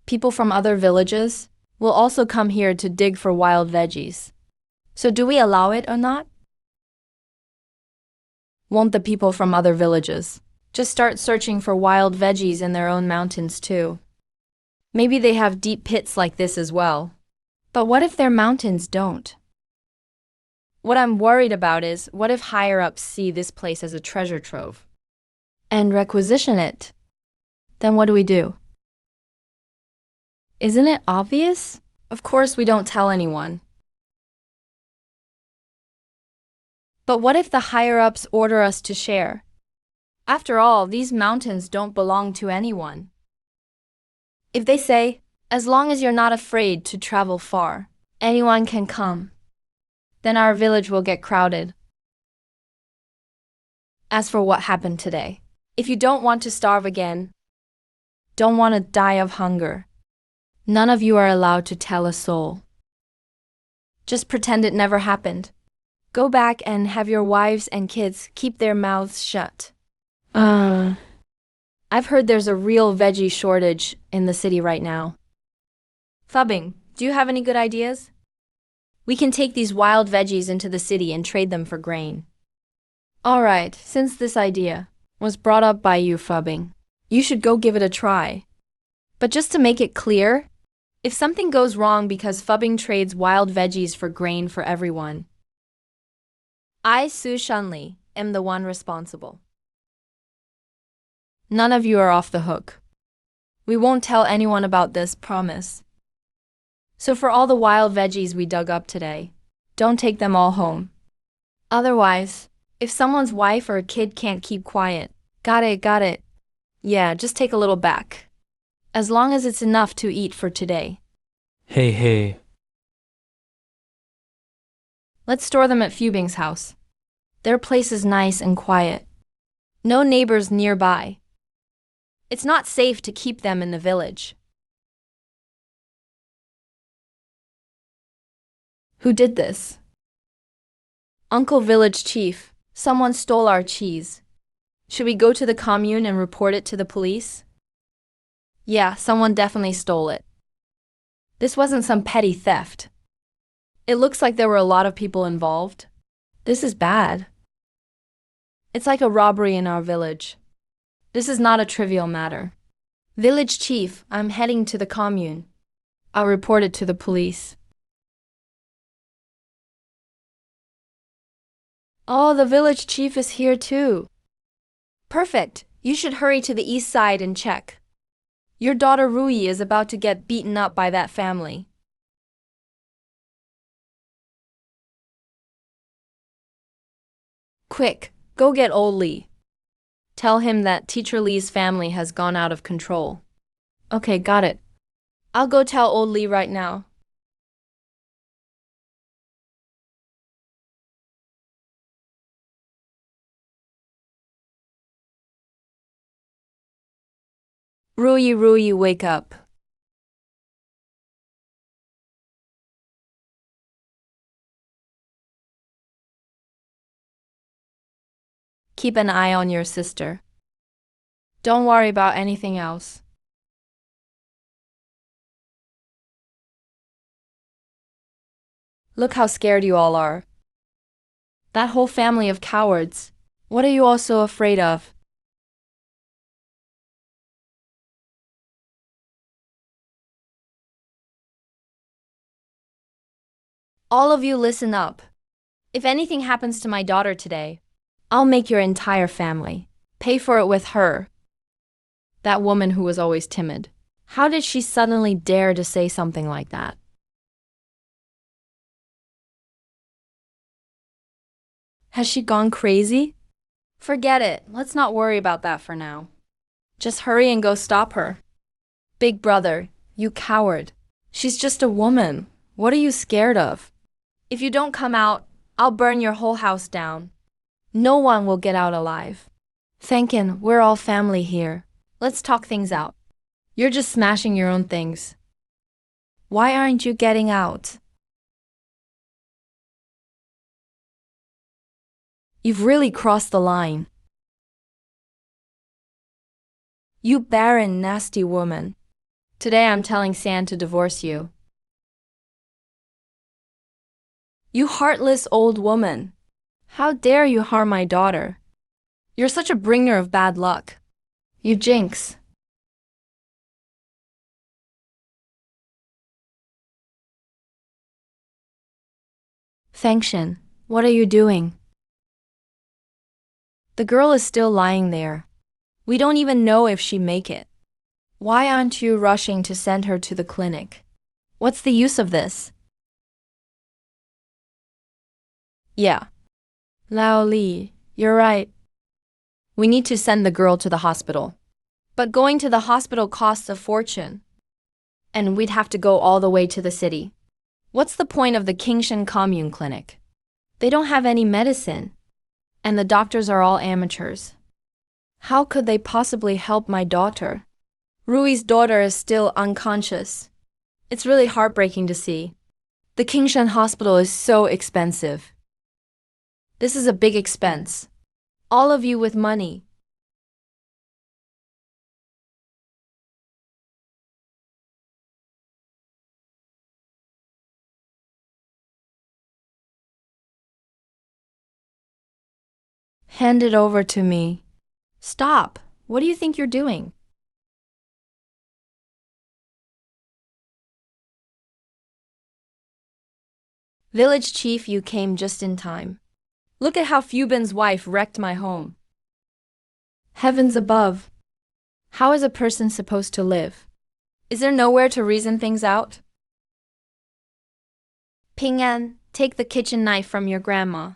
People from other villages will also come here to dig for wild veggies. So do we allow it or not? Won't the people from other villages just start searching for wild veggies in their own mountains too? Maybe they have deep pits like this as well. But what if their mountains don't? What I'm worried about is, what if higher-ups see this place as a treasure trove and requisition it? Then what do we do? Isn't it obvious? Of course we don't tell anyone. But what if the higher-ups order us to share? After all, these mountains don't belong to anyone. If they say, as long as you're not afraid to travel far, anyone can come, then our village will get crowded. As for what happened today, if you don't want to starve again, don't want to die of hunger, none of you are allowed to tell a soul. Just pretend it never happened. Go back and have your wives and kids keep their mouths shut. I've heard there's a real veggie shortage in the city right now. Fubbing, do you have any good ideas? We can take these wild veggies into the city and trade them for grain. Alright, since this idea was brought up by you, Fubbing, you should go give it a try. But just to make it clear, if something goes wrong because Fubbing trades wild veggies for grain for everyone, I, Su Shunli, am the one responsible. None of you are off the hook. We won't tell anyone about this, promise. So for all the wild veggies we dug up today, don't take them all home. Otherwise, if someone's wife or a kid can't keep quiet, got it. Yeah, just take a little back. As long as it's enough to eat for today. Hey. Let's store them at Fubing's house. Their place is nice and quiet. No neighbors nearby. It's not safe to keep them in the village. Who did this? Uncle Village Chief, someone stole our cheese. Should we go to the commune and report it to the police? Yeah, someone definitely stole it. This wasn't some petty theft. It looks like there were a lot of people involved. This is bad. It's like a robbery in our village. This is not a trivial matter. Village Chief, I'm heading to the commune. I'll report it to the police. Oh, the village chief is here too. Perfect. You should hurry to the east side and check. Your daughter Rui is about to get beaten up by that family. Quick, go get old Lee. Tell him that Teacher Lee's family has gone out of control. Okay, got it. I'll go tell old Lee right now. Rui, wake up. Keep an eye on your sister. Don't worry about anything else. Look how scared you all are. That whole family of cowards. What are you all so afraid of? All of you listen up. If anything happens to my daughter today, I'll make your entire family pay for it with her. That woman who was always timid. How did she suddenly dare to say something like that? Has she gone crazy? Forget it. Let's not worry about that for now. Just hurry and go stop her. Big brother, you coward. She's just a woman. What are you scared of? If you don't come out, I'll burn your whole house down. No one will get out alive. Thankin, we're all family here. Let's talk things out. You're just smashing your own things. Why aren't you getting out? You've really crossed the line. You barren, nasty woman. Today I'm telling San to divorce you. You heartless old woman. How dare you harm my daughter? You're such a bringer of bad luck. You jinx. Fangshan, what are you doing? The girl is still lying there. We don't even know if she make it. Why aren't you rushing to send her to the clinic? What's the use of this? Yeah. Lao Li, you're right. We need to send the girl to the hospital. But going to the hospital costs a fortune. And we'd have to go all the way to the city. What's the point of the Kingshan Commune Clinic? They don't have any medicine. And the doctors are all amateurs. How could they possibly help my daughter? Rui's daughter is still unconscious. It's really heartbreaking to see. The Kingshan Hospital is so expensive. This is a big expense. All of you with money. Hand it over to me. Stop. What do you think you're doing? Village chief, you came just in time. Look at how Fubin's wife wrecked my home. Heavens above. How is a person supposed to live? Is there nowhere to reason things out? Ping An, take the kitchen knife from your grandma.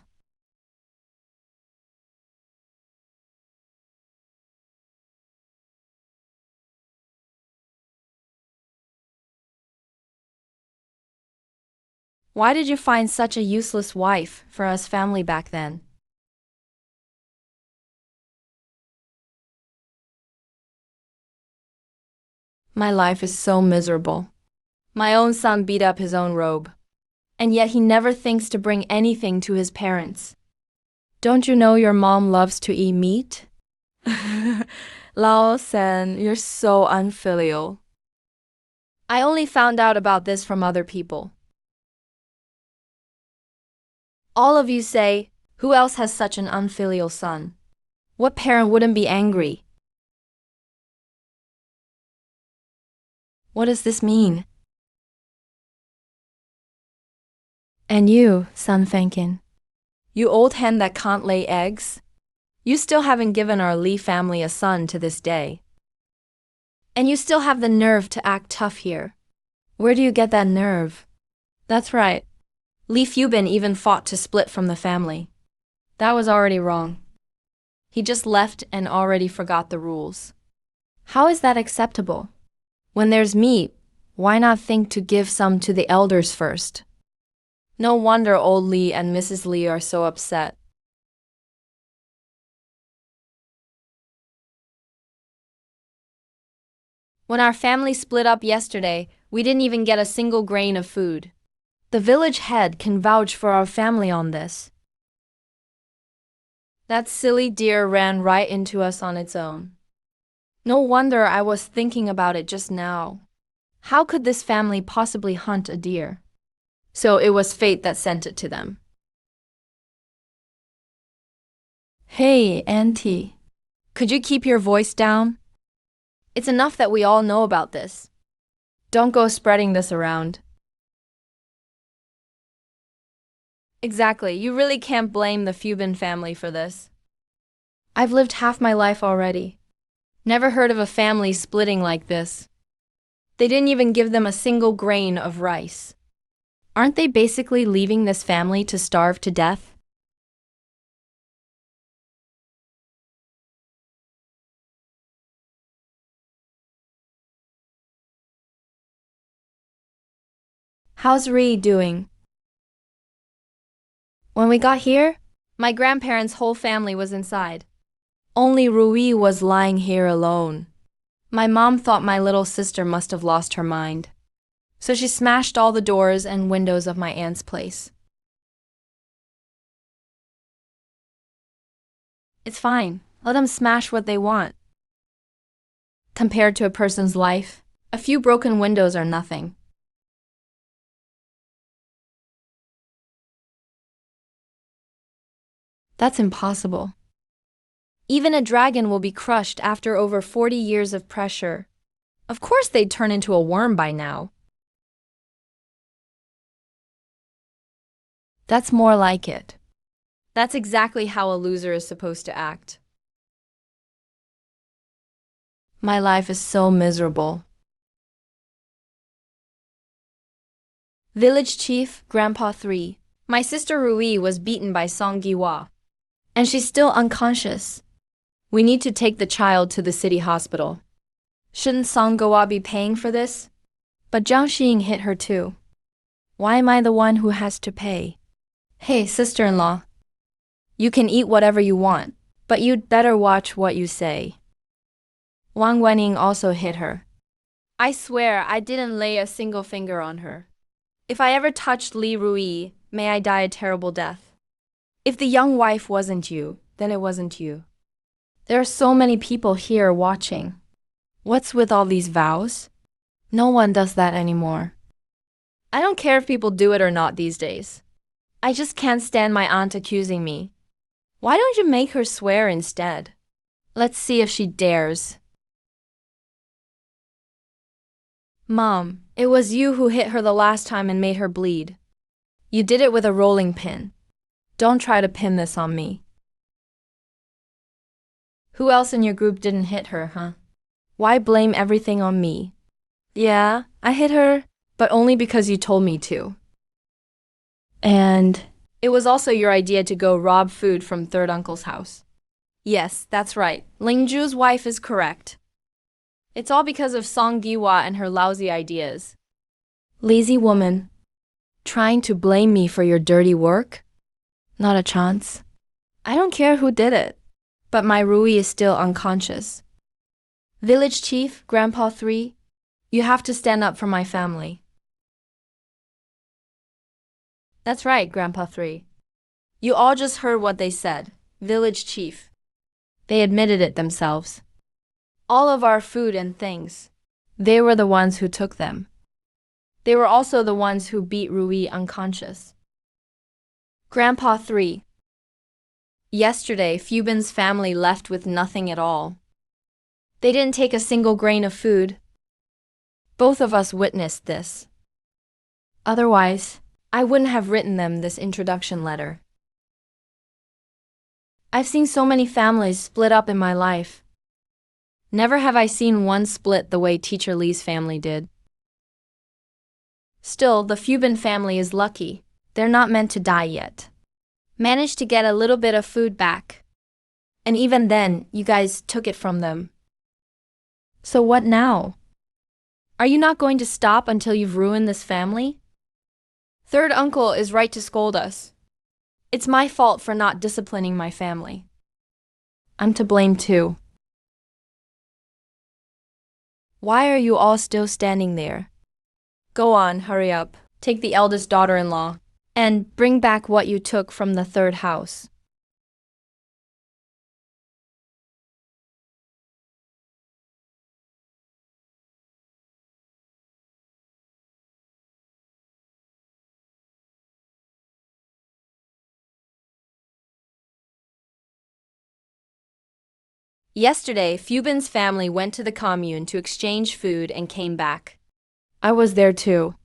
Why did you find such a useless wife for us family back then? My life is so miserable. My own son beat up his own robe. And yet he never thinks to bring anything to his parents. Don't you know your mom loves to eat meat? Lao Sen, you're so unfilial. I only found out about this from other people. All of you say, who else has such an unfilial son? What parent wouldn't be angry? What does this mean? And you, Sun Fankin, you old hen that can't lay eggs, you still haven't given our Li family a son to this day. And you still have the nerve to act tough here. Where do you get that nerve? That's right. Li Fubin even fought to split from the family. That was already wrong. He just left and already forgot the rules. How is that acceptable? When there's meat, why not think to give some to the elders first? No wonder old Li and Mrs. Li are so upset. When our family split up yesterday, we didn't even get a single grain of food. The village head can vouch for our family on this. That silly deer ran right into us on its own. No wonder I was thinking about it just now. How could this family possibly hunt a deer? So it was fate that sent it to them. Hey, Auntie. Could you keep your voice down? It's enough that we all know about this. Don't go spreading this around. Exactly, you really can't blame the Fubin family for this. I've lived half my life already. Never heard of a family splitting like this. They didn't even give them a single grain of rice. Aren't they basically leaving this family to starve to death? How's Ri doing? When we got here, my grandparents' whole family was inside. Only Rui was lying here alone. My mom thought my little sister must have lost her mind. So she smashed all the doors and windows of my aunt's place. It's fine. Let them smash what they want. Compared to a person's life, a few broken windows are nothing. That's impossible. Even a dragon will be crushed after over 40 years of pressure. Of course they'd turn into a worm by now. That's more like it. That's exactly how a loser is supposed to act. My life is so miserable. Village Chief, Grandpa 3. My sister Rui was beaten by Song Giwa. And she's still unconscious. We need to take the child to the city hospital. Shouldn't Sanggawa be paying for this? But Jiang Xing hit her too. Why am I the one who has to pay? Hey, sister-in-law. You can eat whatever you want, but you'd better watch what you say. Wang Wening also hit her. I swear I didn't lay a single finger on her. If I ever touched Li Rui, may I die a terrible death. If the young wife wasn't you, then it wasn't you. There are so many people here watching. What's with all these vows? No one does that anymore. I don't care if people do it or not these days. I just can't stand my aunt accusing me. Why don't you make her swear instead? Let's see if she dares. Mom, it was you who hit her the last time and made her bleed. You did it with a rolling pin. Don't try to pin this on me. Who else in your group didn't hit her, huh? Why blame everything on me? Yeah, I hit her, but only because you told me to. And it was also your idea to go rob food from third uncle's house. Yes, that's right. Ling Zhu's wife is correct. It's all because of Song Giwa and her lousy ideas. Lazy woman. Trying to blame me for your dirty work? Not a chance. I don't care who did it, but my Rui is still unconscious. Village Chief, Grandpa 3, you have to stand up for my family. That's right, Grandpa 3. You all just heard what they said. Village Chief. They admitted it themselves. All of our food and things. They were the ones who took them. They were also the ones who beat Rui unconscious. Grandpa 3. Yesterday, Fubin's family left with nothing at all. They didn't take a single grain of food. Both of us witnessed this. Otherwise, I wouldn't have written them this introduction letter. I've seen so many families split up in my life. Never have I seen one split the way Teacher Lee's family did. Still, the Fubin family is lucky. They're not meant to die yet. Managed to get a little bit of food back. And even then, you guys took it from them. So what now? Are you not going to stop until you've ruined this family? Third uncle is right to scold us. It's my fault for not disciplining my family. I'm to blame too. Why are you all still standing there? Go on, hurry up. Take the eldest daughter-in-law and bring back what you took from the third house. Yesterday, Fubin's family went to the commune to exchange food and came back. I was there too.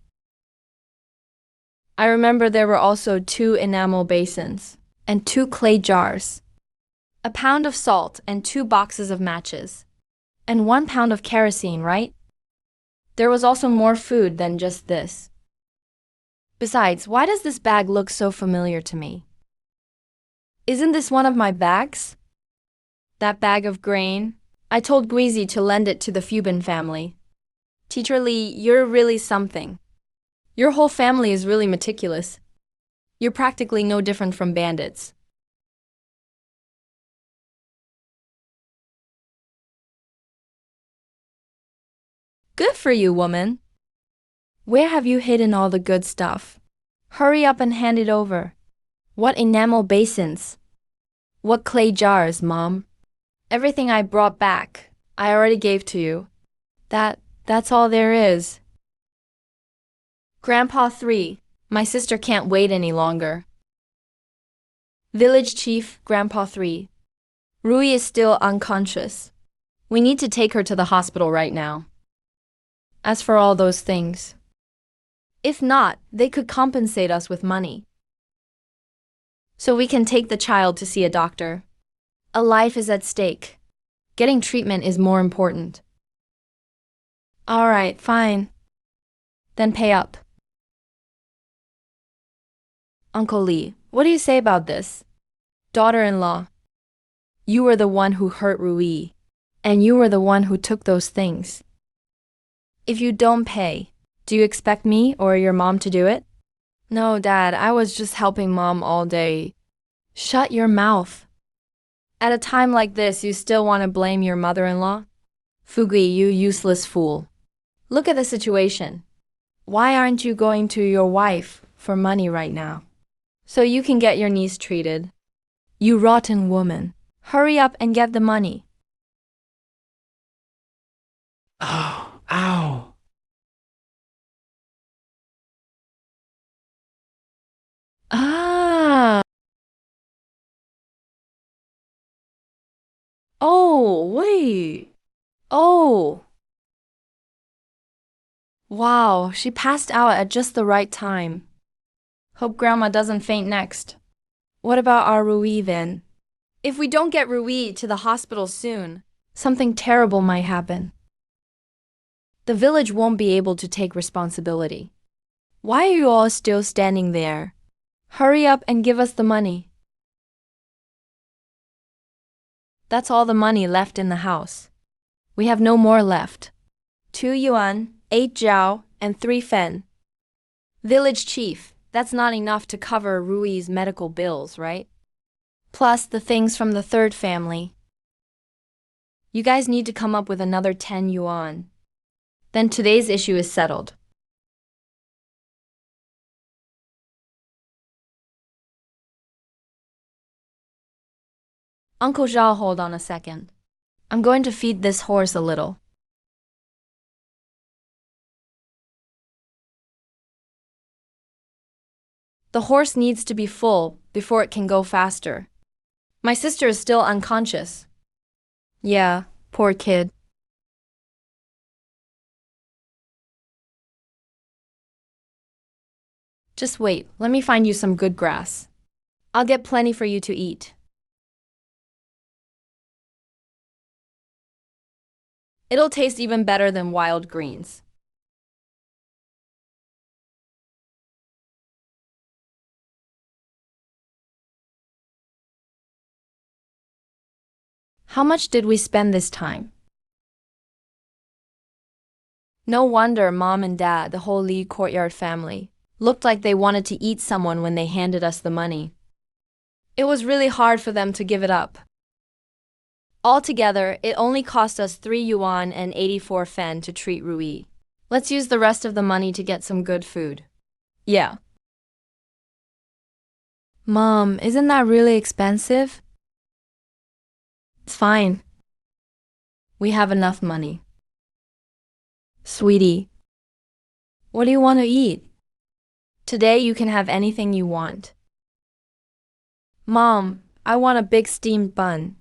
I remember there were also 2 enamel basins and 2 clay jars, a pound of salt and 2 boxes of matches, and 1 pound of kerosene, right? There was also more food than just this. Besides, why does this bag look so familiar to me? Isn't this one of my bags? That bag of grain? I told Guizi to lend it to the Fubin family. Teacher Lee, you're really something. Your whole family is really meticulous. You're practically no different from bandits. Good for you, woman. Where have you hidden all the good stuff? Hurry up and hand it over. What enamel basins? What clay jars, Mom? Everything I brought back, I already gave to you. That's all there is. Grandpa 3, my sister can't wait any longer. Village Chief, Grandpa 3. Rui is still unconscious. We need to take her to the hospital right now. As for all those things, if not, they could compensate us with money. So we can take the child to see a doctor. A life is at stake. Getting treatment is more important. All right, fine. Then pay up. Uncle Lee, what do you say about this? Daughter-in-law, you were the one who hurt Rui, and you were the one who took those things. If you don't pay, do you expect me or your mom to do it? No, Dad, I was just helping Mom all day. Shut your mouth. At a time like this, you still want to blame your mother-in-law? Fugui, you useless fool. Look at the situation. Why aren't you going to your wife for money right now? So you can get your niece treated. You rotten woman. Hurry up and get the money. Oh, ow. Ah. Oh, wait. Oh. Wow, she passed out at just the right time. Hope Grandma doesn't faint next. What about our Rui then? If we don't get Rui to the hospital soon, something terrible might happen. The village won't be able to take responsibility. Why are you all still standing there? Hurry up and give us the money. That's all the money left in the house. We have no more left. 2 yuan, 8 jiao, and 3 fen. Village chief, that's not enough to cover Rui's medical bills, right? Plus the things from the third family. You guys need to come up with another 10 yuan. Then today's issue is settled. Uncle Zhao, hold on a second. I'm going to feed this horse a little. The horse needs to be full before it can go faster. My sister is still unconscious. Yeah, poor kid. Just wait, let me find you some good grass. I'll get plenty for you to eat. It'll taste even better than wild greens. How much did we spend this time? No wonder Mom and Dad, the whole Lee Courtyard family, looked like they wanted to eat someone when they handed us the money. It was really hard for them to give it up. Altogether, it only cost us 3 yuan and 84 fen to treat Rui. Let's use the rest of the money to get some good food. Yeah. Mom, isn't that really expensive? It's fine. We have enough money. Sweetie, what do you want to eat? Today you can have anything you want. Mom, I want a big steamed bun.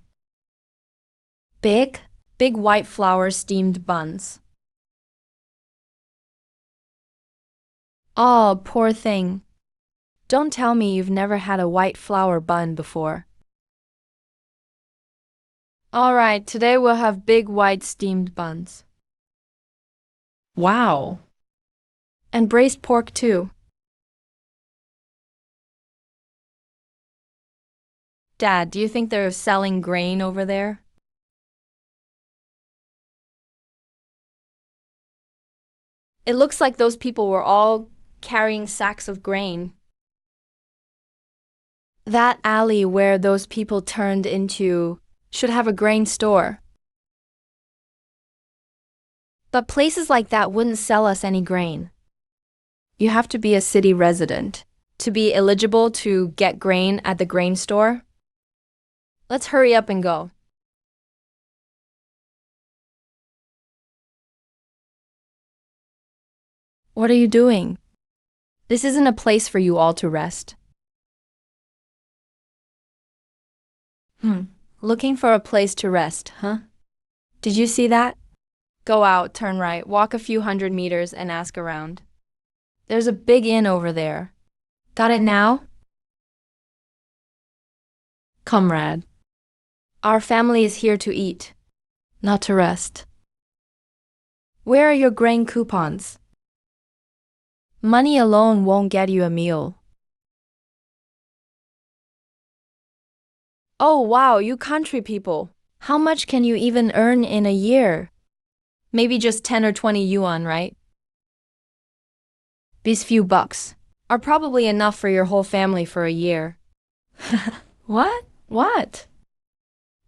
Big? Big white flour steamed buns. Oh, poor thing. Don't tell me you've never had a white flour bun before. All right, today we'll have big white steamed buns. Wow. And braised pork too. Dad, do you think they're selling grain over there? It looks like those people were all carrying sacks of grain. That alley where those people turned into should have a grain store. But places like that wouldn't sell us any grain. You have to be a city resident to be eligible to get grain at the grain store. Let's hurry up and go. What are you doing? This isn't a place for you all to rest. Looking for a place to rest, huh? Did you see that? Go out, turn right, walk a few hundred meters and ask around. There's a big inn over there. Got it now? Comrade, our family is here to eat, not to rest. Where are your grain coupons? Money alone won't get you a meal. Oh wow, you country people. How much can you even earn in a year? Maybe just 10 or 20 yuan, right? These few bucks are probably enough for your whole family for a year. What? What?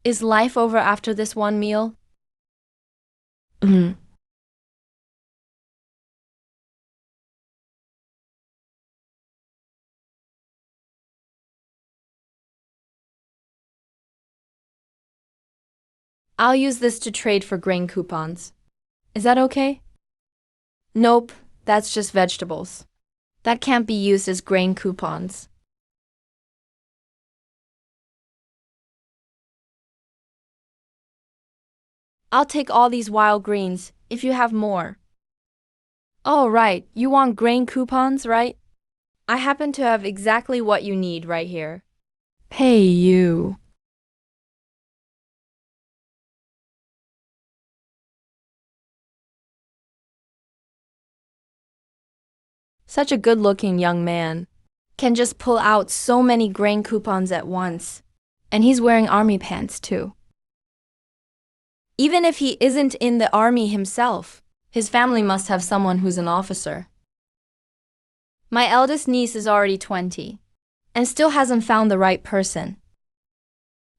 Is life over after this one meal? Mhm. I'll use this to trade for grain coupons. Is that okay? Nope, that's just vegetables. That can't be used as grain coupons. I'll take all these wild greens, if you have more. Oh, right, you want grain coupons, right? I happen to have exactly what you need right here. Hey, you. Such a good-looking young man. Can just pull out so many grain coupons at once. And he's wearing army pants, too. Even if he isn't in the army himself, his family must have someone who's an officer. My eldest niece is already 20 and still hasn't found the right person.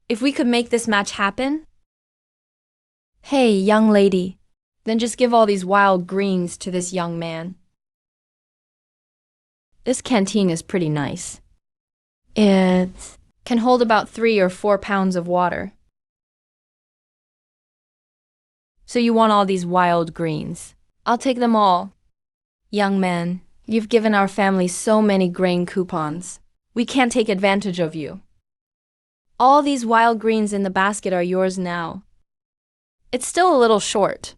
If we could make this match happen? Hey, young lady, then just give all these wild greens to this young man. This canteen is pretty nice. It can hold about 3 or 4 pounds of water. So you want all these wild greens. I'll take them all. Young man, you've given our family so many grain coupons. We can't take advantage of you. All these wild greens in the basket are yours now. It's still a little short.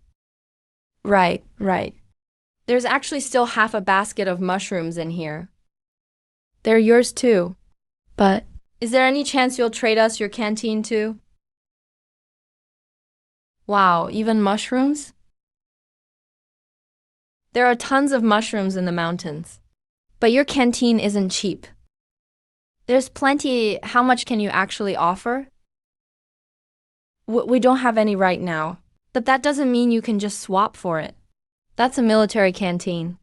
Right, right. There's actually still half a basket of mushrooms in here. They're yours too. But is there any chance you'll trade us your canteen too? Wow, even mushrooms? There are tons of mushrooms in the mountains. But your canteen isn't cheap. There's plenty. How much can you actually offer? We don't have any right now. But that doesn't mean you can just swap for it. That's a military canteen.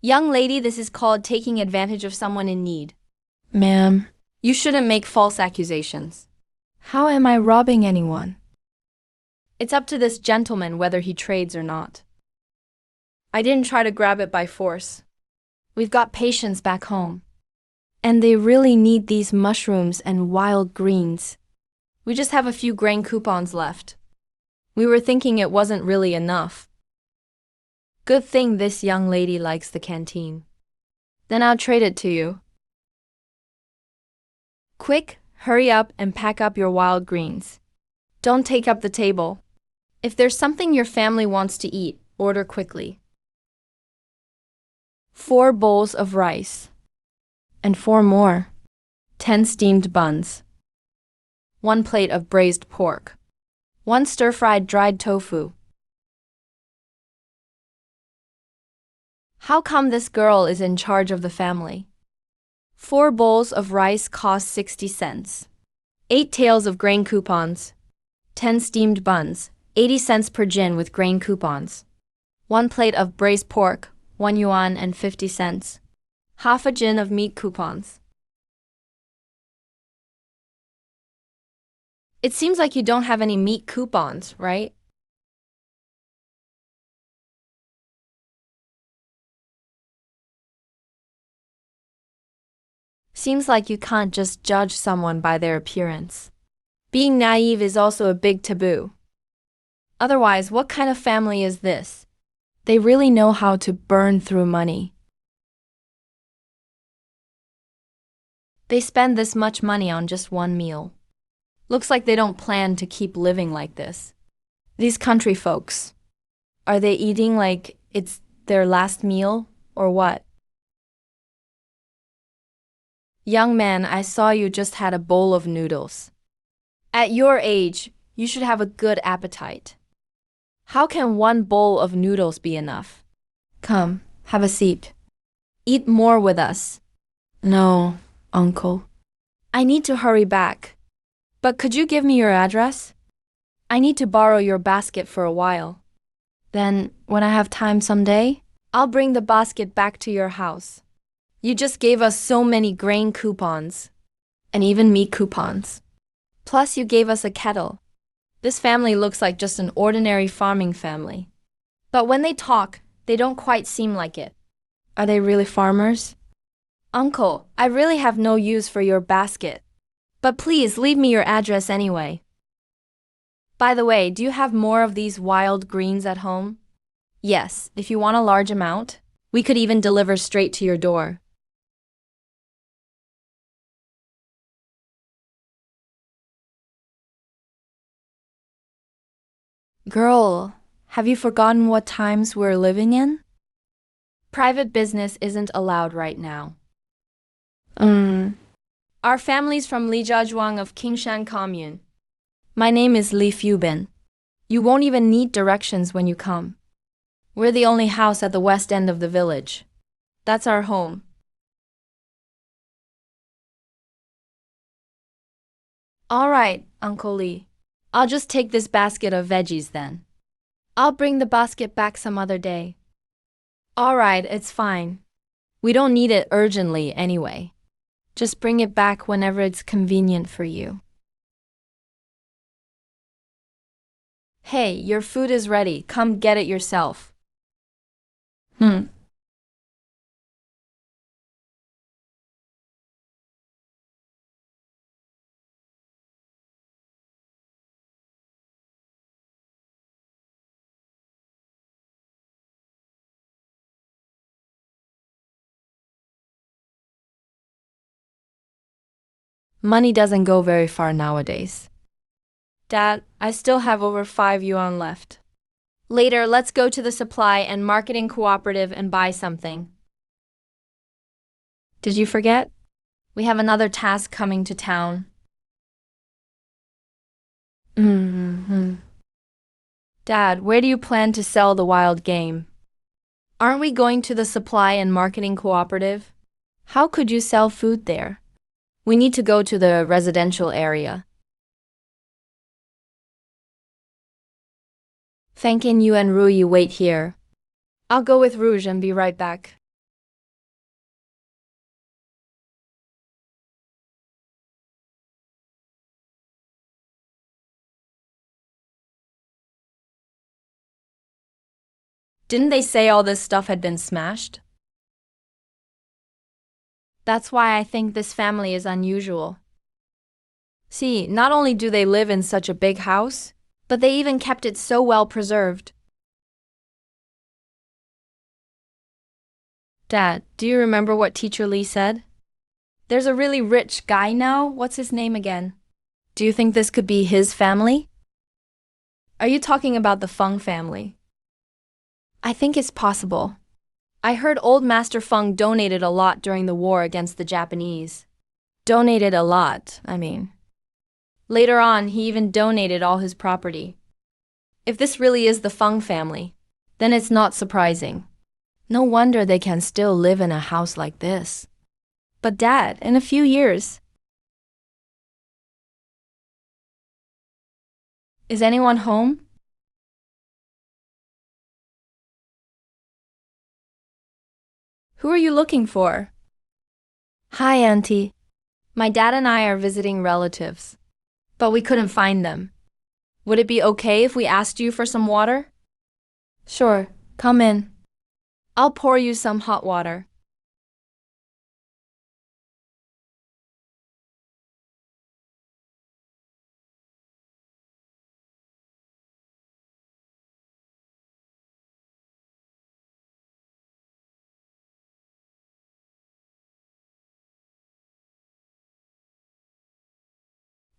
Young lady, this is called taking advantage of someone in need. Ma'am, you shouldn't make false accusations. How am I robbing anyone? It's up to this gentleman whether he trades or not. I didn't try to grab it by force. We've got patients back home. And they really need these mushrooms and wild greens. We just have a few grain coupons left. We were thinking it wasn't really enough. Good thing this young lady likes the canteen. Then I'll trade it to you. Quick, hurry up and pack up your wild greens. Don't take up the table. If there's something your family wants to eat, order quickly. 4 bowls of rice. And 4 more. 10 steamed buns. 1 plate of braised pork. 1 stir-fried dried tofu. How come this girl is in charge of the family? 4 bowls of rice cost 60 cents. 8 tails of grain coupons. 10 steamed buns, 80 cents per jin with grain coupons. 1 plate of braised pork, 1 yuan and 50 cents. Half a jin of meat coupons. It seems like you don't have any meat coupons, right? Seems like you can't just judge someone by their appearance. Being naive is also a big taboo. Otherwise, what kind of family is this? They really know how to burn through money. They spend this much money on just one meal. Looks like they don't plan to keep living like this. These country folks, are they eating like it's their last meal or what? Young man, I saw you just had a bowl of noodles. At your age, you should have a good appetite. How can 1 bowl of noodles be enough? Come, have a seat. Eat more with us. No, uncle. I need to hurry back. But could you give me your address? I need to borrow your basket for a while. Then, when I have time someday, I'll bring the basket back to your house. You just gave us so many grain coupons, and even meat coupons. Plus, you gave us a kettle. This family looks like just an ordinary farming family. But when they talk, they don't quite seem like it. Are they really farmers? Uncle, I really have no use for your basket. But please leave me your address anyway. By the way, do you have more of these wild greens at home? Yes, if you want a large amount, we could even deliver straight to your door. Girl, have you forgotten what times we're living in? Private business isn't allowed right now. Our family's from Lijiazhuang of Kingshan Commune. My name is Li Fubin. You won't even need directions when you come. We're the only house at the west end of the village. That's our home. All right, Uncle Li. I'll just take this basket of veggies then. I'll bring the basket back some other day. All right, it's fine. We don't need it urgently anyway. Just bring it back whenever it's convenient for you. Hey, your food is ready. Come get it yourself. Money doesn't go very far nowadays. Dad, I still have over 5 yuan left. Later, let's go to the supply and marketing cooperative and buy something. Did you forget? We have another task coming to town. Dad, where do you plan to sell the wild game? Aren't we going to the supply and marketing cooperative? How could you sell food there? We need to go to the residential area. Thanking you and Ruyi wait here. I'll go with Rouge and be right back. Didn't they say all this stuff had been smashed? That's why I think this family is unusual. See, not only do they live in such a big house, but they even kept it so well preserved. Dad, do you remember what Teacher Lee said? There's a really rich guy now. What's his name again? Do you think this could be his family? Are you talking about the Feng family? I think it's possible. I heard old Master Feng donated a lot during the war against the Japanese. Donated a lot, I mean. Later on, he even donated all his property. If this really is the Feng family, then it's not surprising. No wonder they can still live in a house like this. But Dad, in a few years... Is anyone home? Who are you looking for? Hi, Auntie. My dad and I are visiting relatives, but we couldn't find them. Would it be okay if we asked you for some water? Sure, come in. I'll pour you some hot water.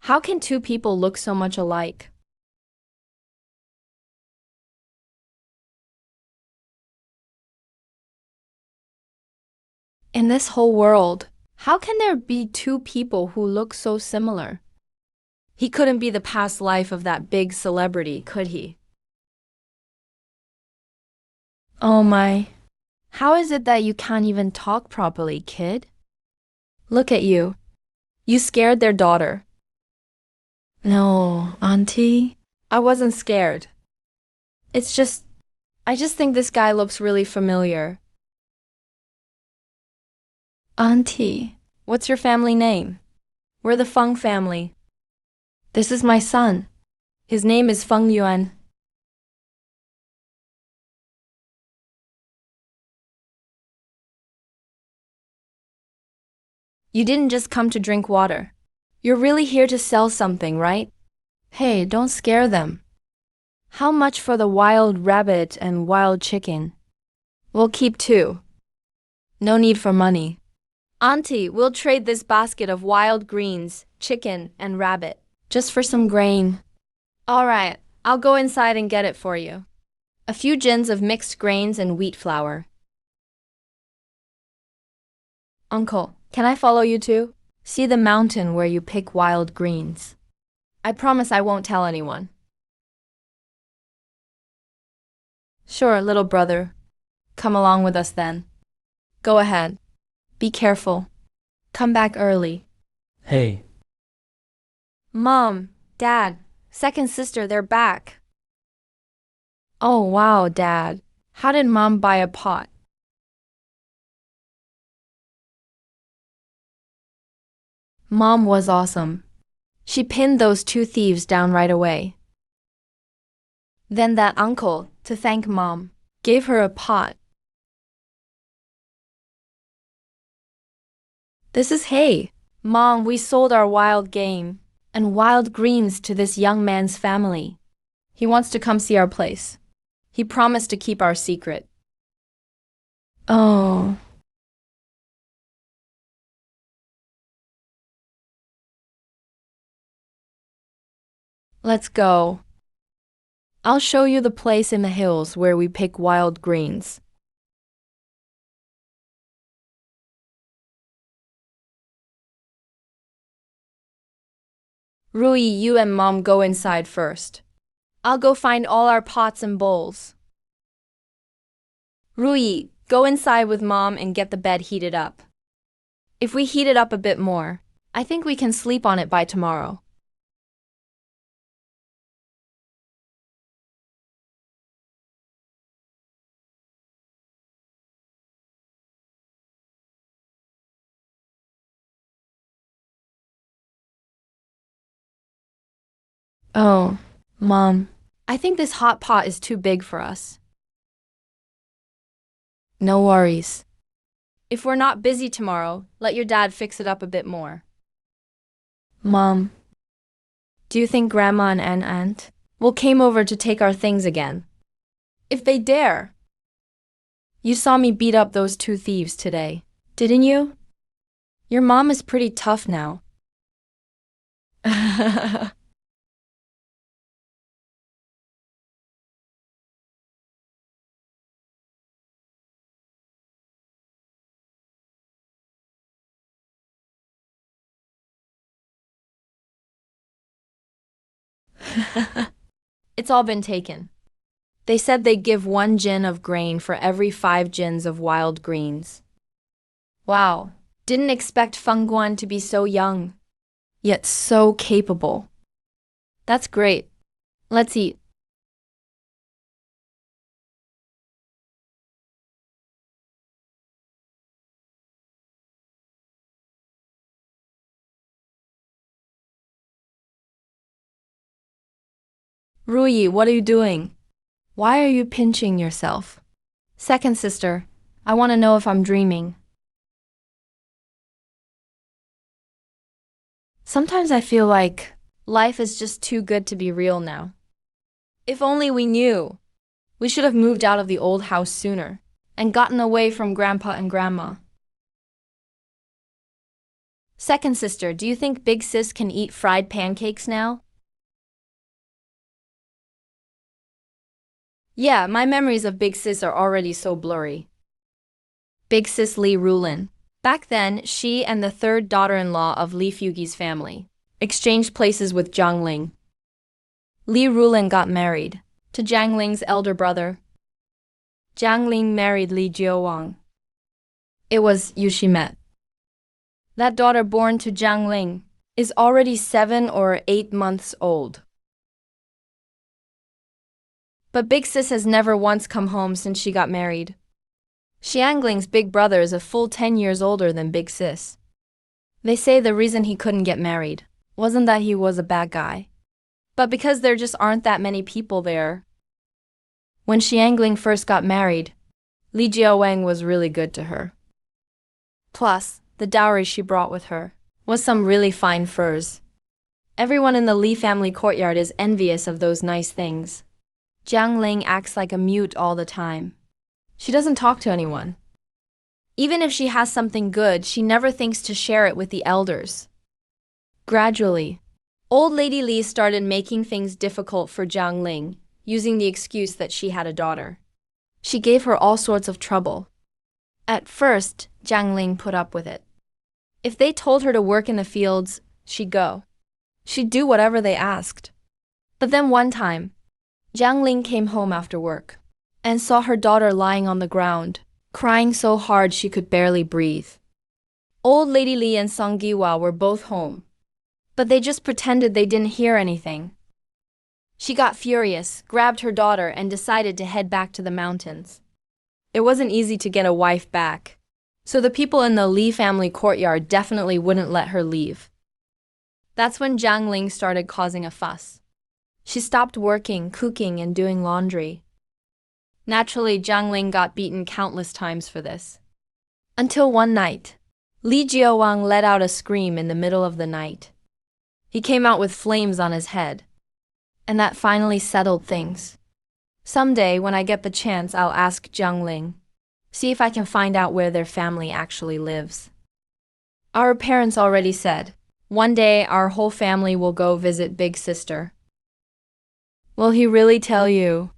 How can two people look so much alike? In this whole world, how can there be two people who look so similar? He couldn't be the past life of that big celebrity, could he? Oh my. How is it that you can't even talk properly, kid? Look at you. You scared their daughter. No, Auntie. I wasn't scared. It's just, I just think this guy looks really familiar. Auntie, what's your family name? We're the Feng family. This is my son. His name is Feng Yuan. You didn't just come to drink water. You're really here to sell something, right? Hey, don't scare them. How much for the wild rabbit and wild chicken? We'll keep two. No need for money. Auntie, we'll trade this basket of wild greens, chicken, and rabbit, just for some grain. All right, I'll go inside and get it for you. A few gins of mixed grains and wheat flour. Uncle, can I follow you too? See the mountain where you pick wild greens. I promise I won't tell anyone. Sure, little brother. Come along with us then. Go ahead. Be careful. Come back early. Hey, Mom, Dad, second sister, they're back. Oh, wow, Dad. How did Mom buy a pot? Mom was awesome. She pinned those two thieves down right away. Then that uncle, to thank Mom, gave her a pot. This is hay. Mom, we sold our wild game and wild greens to this young man's family. He wants to come see our place. He promised to keep our secret. Oh. Let's go. I'll show you the place in the hills where we pick wild greens. Rui, you and Mom go inside first. I'll go find all our pots and bowls. Rui, go inside with Mom and get the bed heated up. If we heat it up a bit more, I think we can sleep on it by tomorrow. Oh, Mom, I think this hot pot is too big for us. No worries. If we're not busy tomorrow, let your dad fix it up a bit more. Mom, do you think Grandma and Aunt will came over to take our things again? If they dare. You saw me beat up those two thieves today, didn't you? Your mom is pretty tough now. It's all been taken. They said they'd give 1 gin of grain for every 5 gins of wild greens. Wow, didn't expect Feng Guan to be so young, yet so capable. That's great. Let's eat. Rui, what are you doing? Why are you pinching yourself? Second sister, I want to know if I'm dreaming. Sometimes I feel like life is just too good to be real now. If only we knew. We should have moved out of the old house sooner and gotten away from Grandpa and Grandma. Second sister, do you think Big Sis can eat fried pancakes now? Yeah, my memories of Big Sis are already so blurry. Big Sis Li Rulin. Back then, she and the third daughter-in-law of Li Fugi's family exchanged places with Jiang Ling. Li Rulin got married to Jiang Ling's elder brother. Jiang Ling married Li Jiawang. It was you she met. That daughter born to Jiang Ling is already 7 or 8 months old. But Big Sis has never once come home since she got married. Xiangling's big brother is a full 10 years older than Big Sis. They say the reason he couldn't get married wasn't that he was a bad guy, but because there just aren't that many people there. When Xiangling first got married, Li Jiawang was really good to her. Plus, the dowry she brought with her was some really fine furs. Everyone in the Li family courtyard is envious of those nice things. Jiang Ling acts like a mute all the time. She doesn't talk to anyone. Even if she has something good, she never thinks to share it with the elders. Gradually, old Lady Li started making things difficult for Jiang Ling, using the excuse that she had a daughter. She gave her all sorts of trouble. At first, Jiang Ling put up with it. If they told her to work in the fields, she'd go. She'd do whatever they asked. But then one time, Jiang Ling came home after work and saw her daughter lying on the ground, crying so hard she could barely breathe. Old Lady Li and Song Giwa were both home, but they just pretended they didn't hear anything. She got furious, grabbed her daughter, and decided to head back to the mountains. It wasn't easy to get a wife back, so the people in the Li family courtyard definitely wouldn't let her leave. That's when Jiang Ling started causing a fuss. She stopped working, cooking, and doing laundry. Naturally, Jiang Ling got beaten countless times for this. Until one night, Li Jiawang let out a scream in the middle of the night. He came out with flames on his head, and that finally settled things. Someday, when I get the chance, I'll ask Jiang Ling, see if I can find out where their family actually lives. Our parents already said, one day our whole family will go visit Big Sister. Will he really tell you?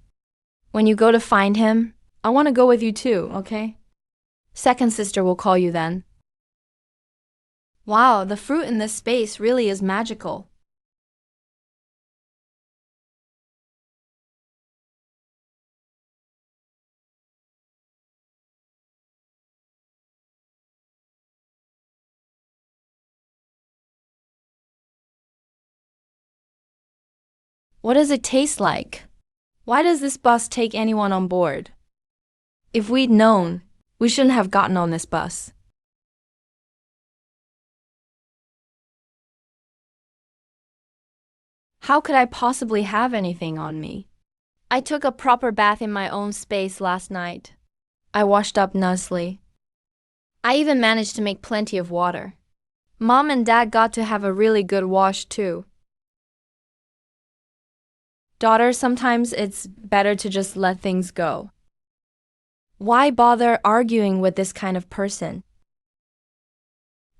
When you go to find him, I want to go with you too, okay? Second sister will call you then. Wow, the fruit in this space really is magical. What does it taste like? Why does this bus take anyone on board? If we'd known, we shouldn't have gotten on this bus. How could I possibly have anything on me? I took a proper bath in my own space last night. I washed up nicely. I even managed to make plenty of water. Mom and Dad got to have a really good wash too. Daughter, sometimes it's better to just let things go. Why bother arguing with this kind of person?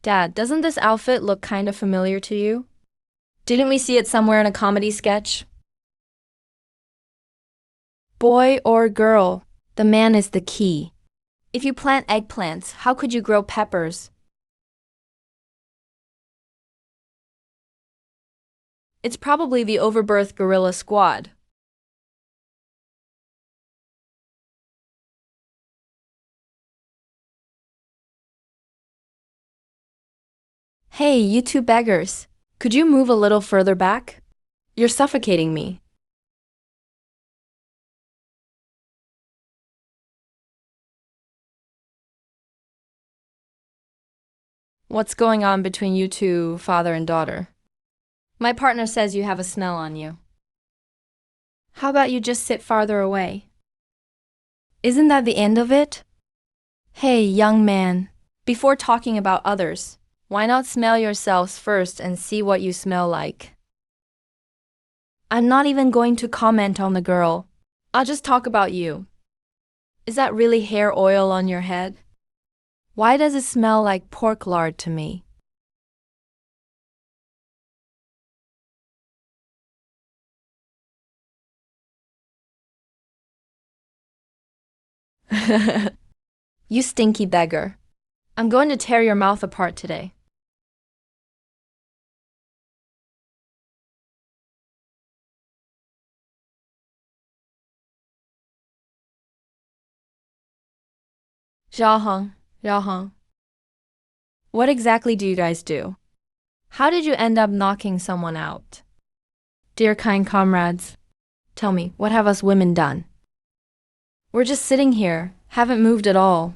Dad, doesn't this outfit look kind of familiar to you? Didn't we see it somewhere in a comedy sketch? Boy or girl, the man is the key. If you plant eggplants, how could you grow peppers? It's probably the overbirth gorilla squad. Hey, you two beggars. Could you move a little further back? You're suffocating me. What's going on between you two, father and daughter? My partner says you have a smell on you. How about you just sit farther away? Isn't that the end of it? Hey, young man, before talking about others, why not smell yourselves first and see what you smell like? I'm not even going to comment on the girl. I'll just talk about you. Is that really hair oil on your head? Why does it smell like pork lard to me? You stinky beggar. I'm going to tear your mouth apart today. Xiaoheng, Xiaoheng. What exactly do you guys do? How did you end up knocking someone out? Dear kind comrades, tell me, what have us women done? We're just sitting here, haven't moved at all.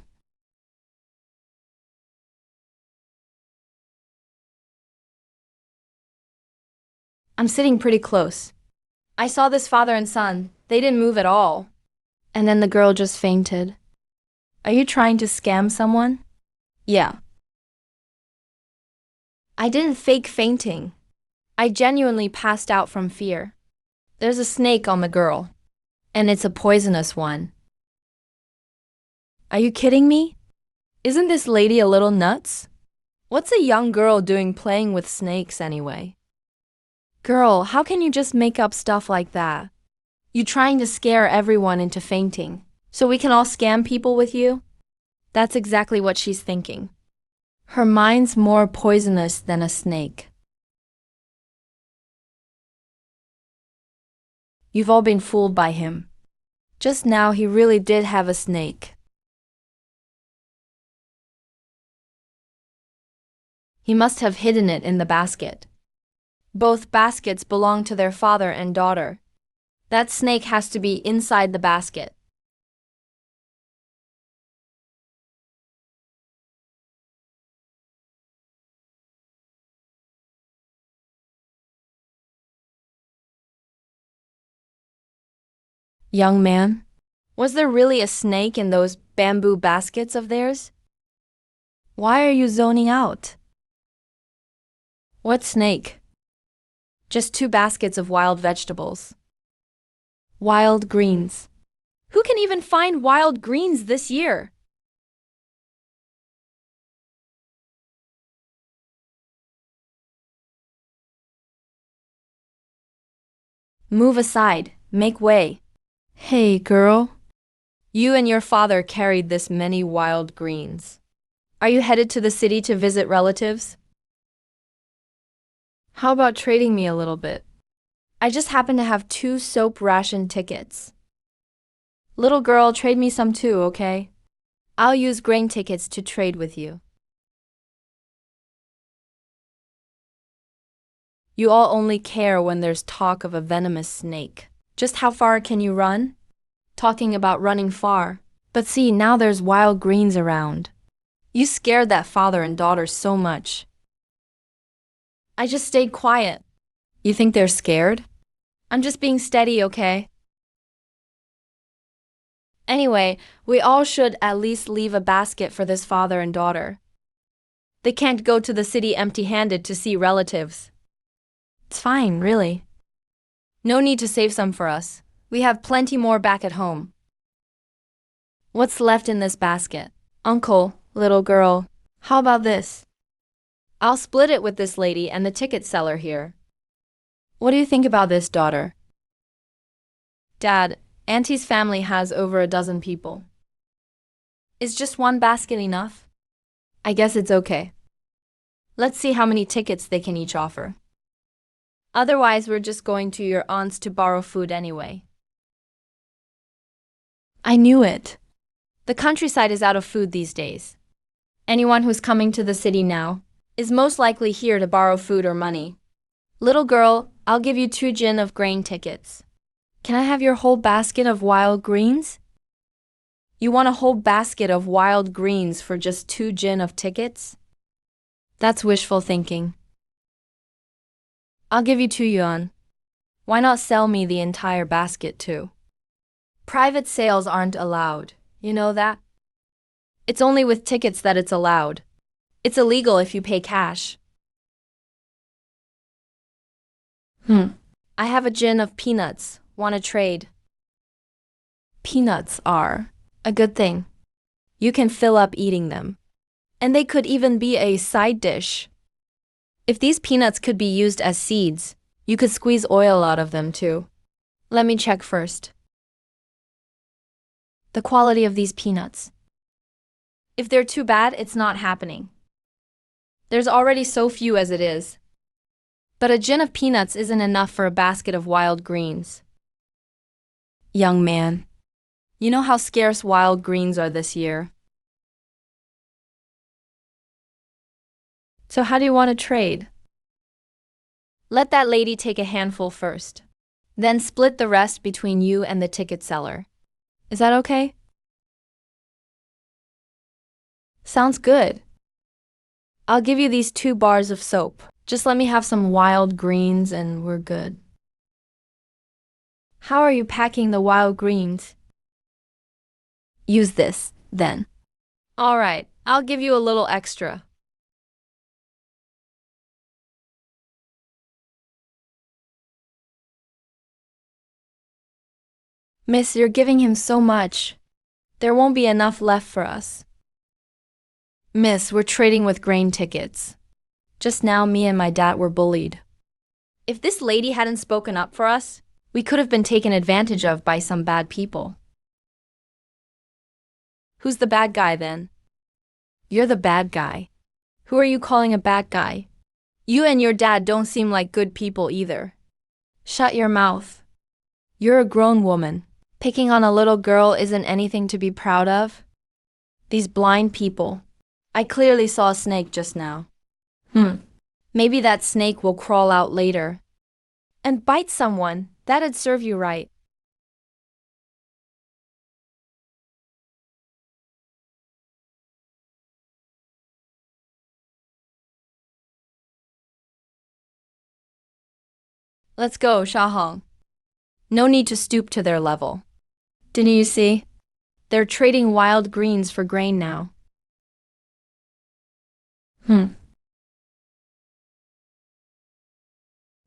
I'm sitting pretty close. I saw this father and son. They didn't move at all. And then the girl just fainted. Are you trying to scam someone? Yeah. I didn't fake fainting. I genuinely passed out from fear. There's a snake on the girl, and it's a poisonous one. Are you kidding me? Isn't this lady a little nuts? What's a young girl doing playing with snakes anyway? Girl, how can you just make up stuff like that? You trying to scare everyone into fainting, so we can all scam people with you? That's exactly what she's thinking. Her mind's more poisonous than a snake. You've all been fooled by him. Just now he really did have a snake. He must have hidden it in the basket. Both baskets belong to their father and daughter. That snake has to be inside the basket. Young man, was there really a snake in those bamboo baskets of theirs? Why are you zoning out? What snake? Just 2 baskets of wild vegetables. Wild greens. Who can even find wild greens this year? Move aside, make way. Hey, girl. You and your father carried this many wild greens. Are you headed to the city to visit relatives? How about trading me a little bit? I just happen to have 2 soap ration tickets. Little girl, trade me some too, okay? I'll use grain tickets to trade with you. You all only care when there's talk of a venomous snake. Just how far can you run? Talking about running far. But see, now there's wild greens around. You scared that father and daughter so much. I just stayed quiet. You think they're scared? I'm just being steady, okay? Anyway, we all should at least leave a basket for this father and daughter. They can't go to the city empty-handed to see relatives. It's fine, really. No need to save some for us. We have plenty more back at home. What's left in this basket? Uncle, little girl, how about this? I'll split it with this lady and the ticket seller here. What do you think about this, daughter? Dad, Auntie's family has over a dozen people. Is just 1 basket enough? I guess it's okay. Let's see how many tickets they can each offer. Otherwise, we're just going to your aunt's to borrow food anyway. I knew it. The countryside is out of food these days. Anyone who's coming to the city now is most likely here to borrow food or money. Little girl, I'll give you 2 jin of grain tickets. Can I have your whole basket of wild greens? You want a whole basket of wild greens for just 2 jin of tickets? That's wishful thinking. I'll give you 2 yuan. Why not sell me the entire basket too? Private sales aren't allowed, you know that? It's only with tickets that it's allowed. It's illegal if you pay cash. I have a jin of peanuts. Want to trade? Peanuts are a good thing. You can fill up eating them. And they could even be a side dish. If these peanuts could be used as seeds, you could squeeze oil out of them too. Let me check first. The quality of these peanuts. If they're too bad, it's not happening. There's already so few as it is. But a jin of peanuts isn't enough for a basket of wild greens. Young man, you know how scarce wild greens are this year. So how do you want to trade? Let that lady take a handful first. Then split the rest between you and the ticket seller. Is that okay? Sounds good. I'll give you these 2 bars of soap. Just let me have some wild greens and we're good. How are you packing the wild greens? Use this, then. All right, I'll give you a little extra. Miss, you're giving him so much. There won't be enough left for us. Miss, we're trading with grain tickets. Just now, me and my dad were bullied. If this lady hadn't spoken up for us, we could have been taken advantage of by some bad people. Who's the bad guy then? You're the bad guy. Who are you calling a bad guy? You and your dad don't seem like good people either. Shut your mouth. You're a grown woman. Picking on a little girl isn't anything to be proud of. These blind people. I clearly saw a snake just now. Maybe that snake will crawl out later. And bite someone. That'd serve you right. Let's go, Shahong. No need to stoop to their level. Didn't you see? They're trading wild greens for grain now.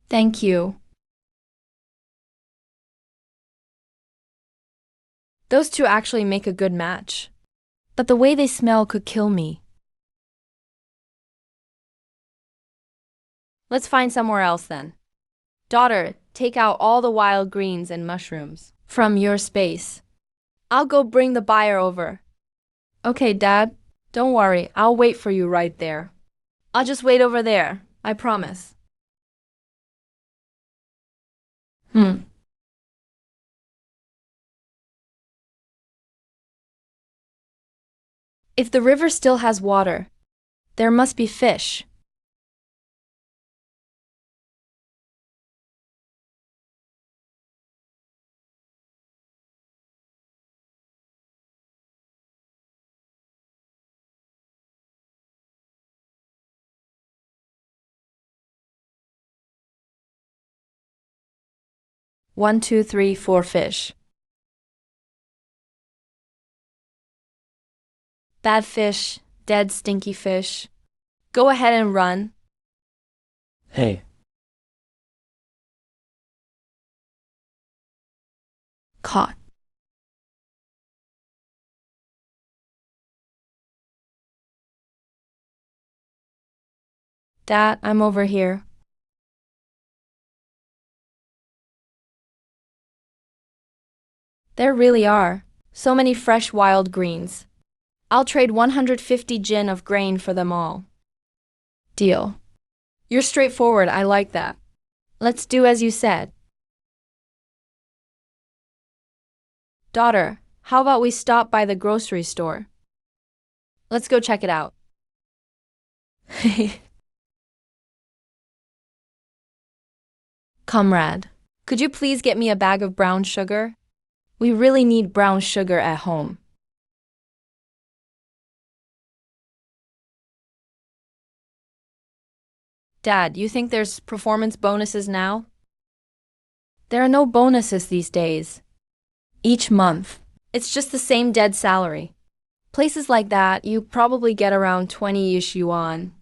Thank you. Those two actually make a good match. But the way they smell could kill me. Let's find somewhere else then. Daughter, take out all the wild greens and mushrooms from your space. I'll go bring the buyer over. Okay, Dad. Don't worry, I'll wait for you right there. I'll just wait over there, I promise. If the river still has water, there must be fish. One, two, three, 4 fish. Bad fish, dead stinky fish. Go ahead and run. Hey, Caught. Dad, I'm over here. There really are so many fresh wild greens. I'll trade 150 jin of grain for them all. Deal. You're straightforward, I like that. Let's do as you said. Daughter, how about we stop by the grocery store? Let's go check it out. Comrade, could you please get me a bag of brown sugar? We really need brown sugar at home. Dad, you think there's performance bonuses now? There are no bonuses these days. Each month, it's just the same dead salary. Places like that, you probably get around 20-ish yuan.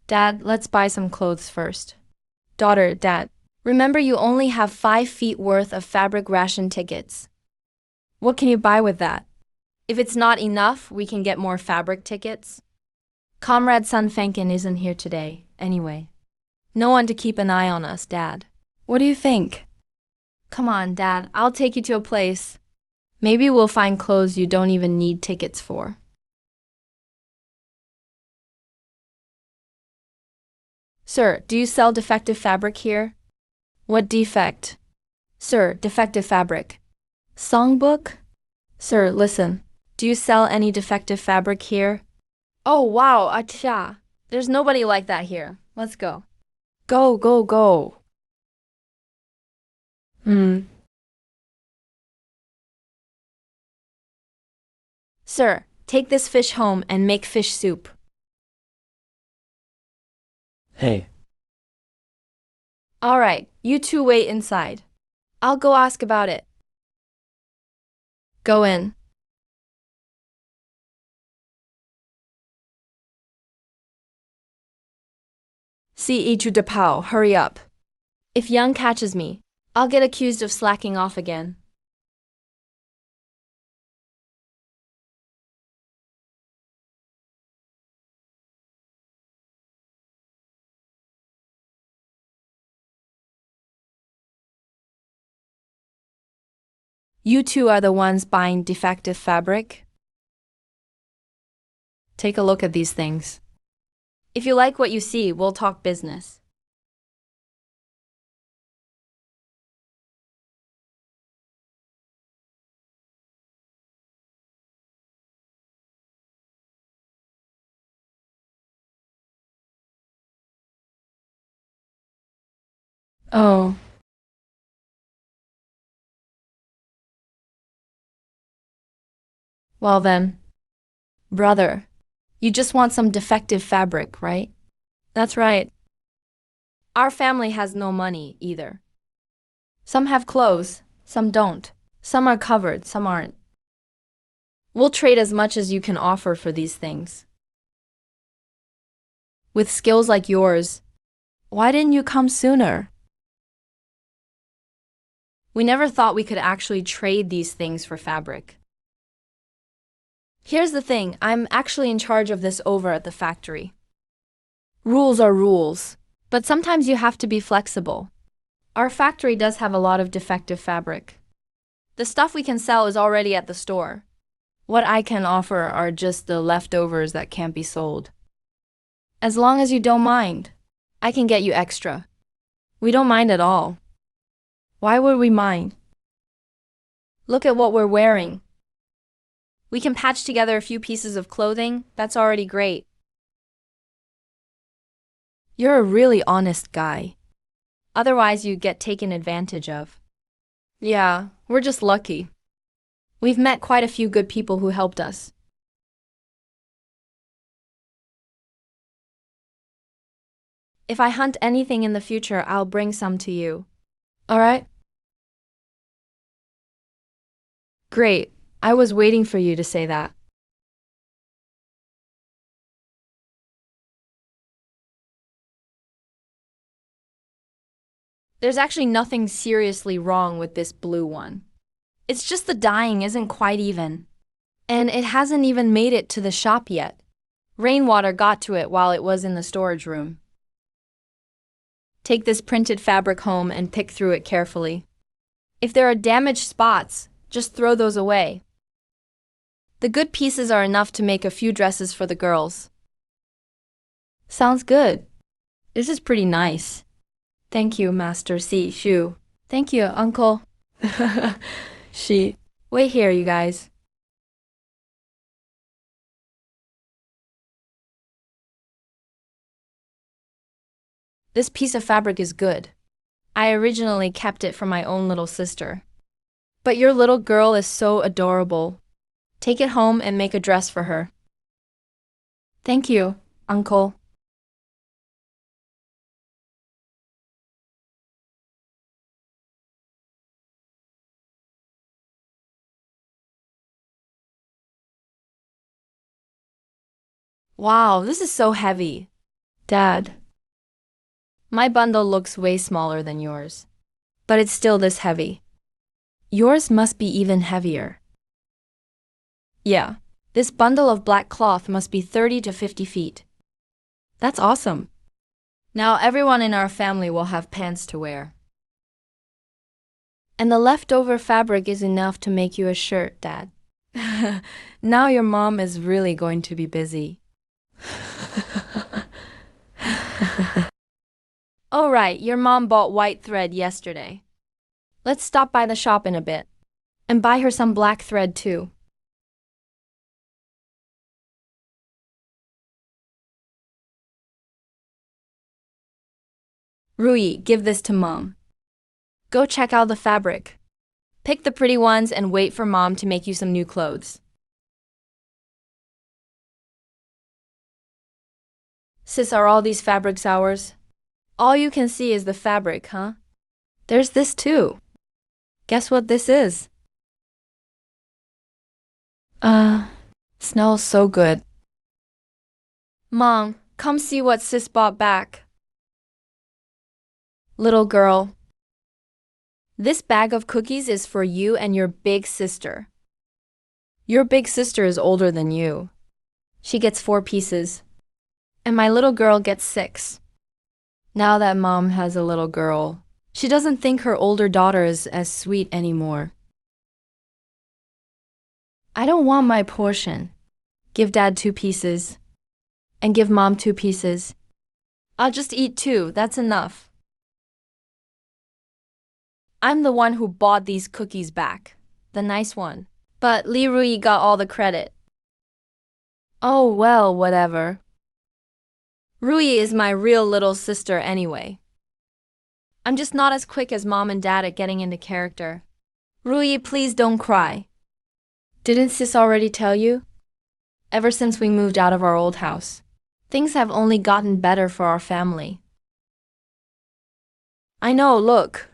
Dad, let's buy some clothes first. Daughter, Dad, remember you only have 5 feet worth of fabric ration tickets. What can you buy with that? If it's not enough, we can get more fabric tickets. Comrade Sun Fenkin isn't here today, anyway. No one to keep an eye on us, Dad. What do you think? Come on, Dad, I'll take you to a place. Maybe we'll find clothes you don't even need tickets for. Sir, do you sell defective fabric here? What defect? Sir, defective fabric. Songbook? Sir, listen. Do you sell any defective fabric here? Oh, wow, acha. There's nobody like that here. Let's go. Go, go, go. Sir, take this fish home and make fish soup. Hey, All right, you two wait inside. I'll go ask about it. Go in. See Ichu Depao, hurry up. If Young catches me, I'll get accused of slacking off again. You two are the ones buying defective fabric? Take a look at these things. If you like what you see, we'll talk business. Oh. Well then, brother, you just want some defective fabric, right? That's right. Our family has no money either. Some have clothes, some don't. Some are covered, some aren't. We'll trade as much as you can offer for these things. With skills like yours, why didn't you come sooner? We never thought we could actually trade these things for fabric. Here's the thing, I'm actually in charge of this over at the factory. Rules are rules, but sometimes you have to be flexible. Our factory does have a lot of defective fabric. The stuff we can sell is already at the store. What I can offer are just the leftovers that can't be sold. As long as you don't mind, I can get you extra. We don't mind at all. Why would we mind? Look at what we're wearing. We can patch together a few pieces of clothing, that's already great. You're a really honest guy. Otherwise, you'd get taken advantage of. Yeah, we're just lucky. We've met quite a few good people who helped us. If I hunt anything in the future, I'll bring some to you. All right? Great. I was waiting for you to say that. There's actually nothing seriously wrong with this blue one. It's just the dyeing isn't quite even. And it hasn't even made it to the shop yet. Rainwater got to it while it was in the storage room. Take this printed fabric home and pick through it carefully. If there are damaged spots, just throw those away. The good pieces are enough to make a few dresses for the girls. Sounds good. This is pretty nice. Thank you, Master Si Shu. Thank you, Uncle. She. Wait here, you guys. This piece of fabric is good. I originally kept it for my own little sister. But your little girl is so adorable. Take it home and make a dress for her. Thank you, Uncle. Wow, this is so heavy. Dad. My bundle looks way smaller than yours. But it's still this heavy. Yours must be even heavier. Yeah, this bundle of black cloth must be 30 to 50 feet. That's awesome. Now everyone in our family will have pants to wear. And the leftover fabric is enough to make you a shirt, Dad. Now your mom is really going to be busy. Oh right, your mom bought white thread yesterday. Let's stop by the shop in a bit. And buy her some black thread too. Rui, give this to Mom. Go check out the fabric. Pick the pretty ones and wait for Mom to make you some new clothes. Sis, are all these fabrics ours? All you can see is the fabric, huh? There's this too. Guess what this is? Smells so good. Mom, come see what Sis bought back. Little girl, this bag of cookies is for you and your big sister. Your big sister is older than you. She gets 4 pieces. And my little girl gets 6. Now that Mom has a little girl, she doesn't think her older daughter is as sweet anymore. I don't want my portion. Give Dad 2 pieces. And give Mom 2 pieces. I'll just eat 2, that's enough. I'm the one who bought these cookies back. The nice one. But Li Rui got all the credit. Oh well, whatever. Rui is my real little sister anyway. I'm just not as quick as Mom and Dad at getting into character. Rui, please don't cry. Didn't Sis already tell you? Ever since we moved out of our old house, things have only gotten better for our family. I know, look.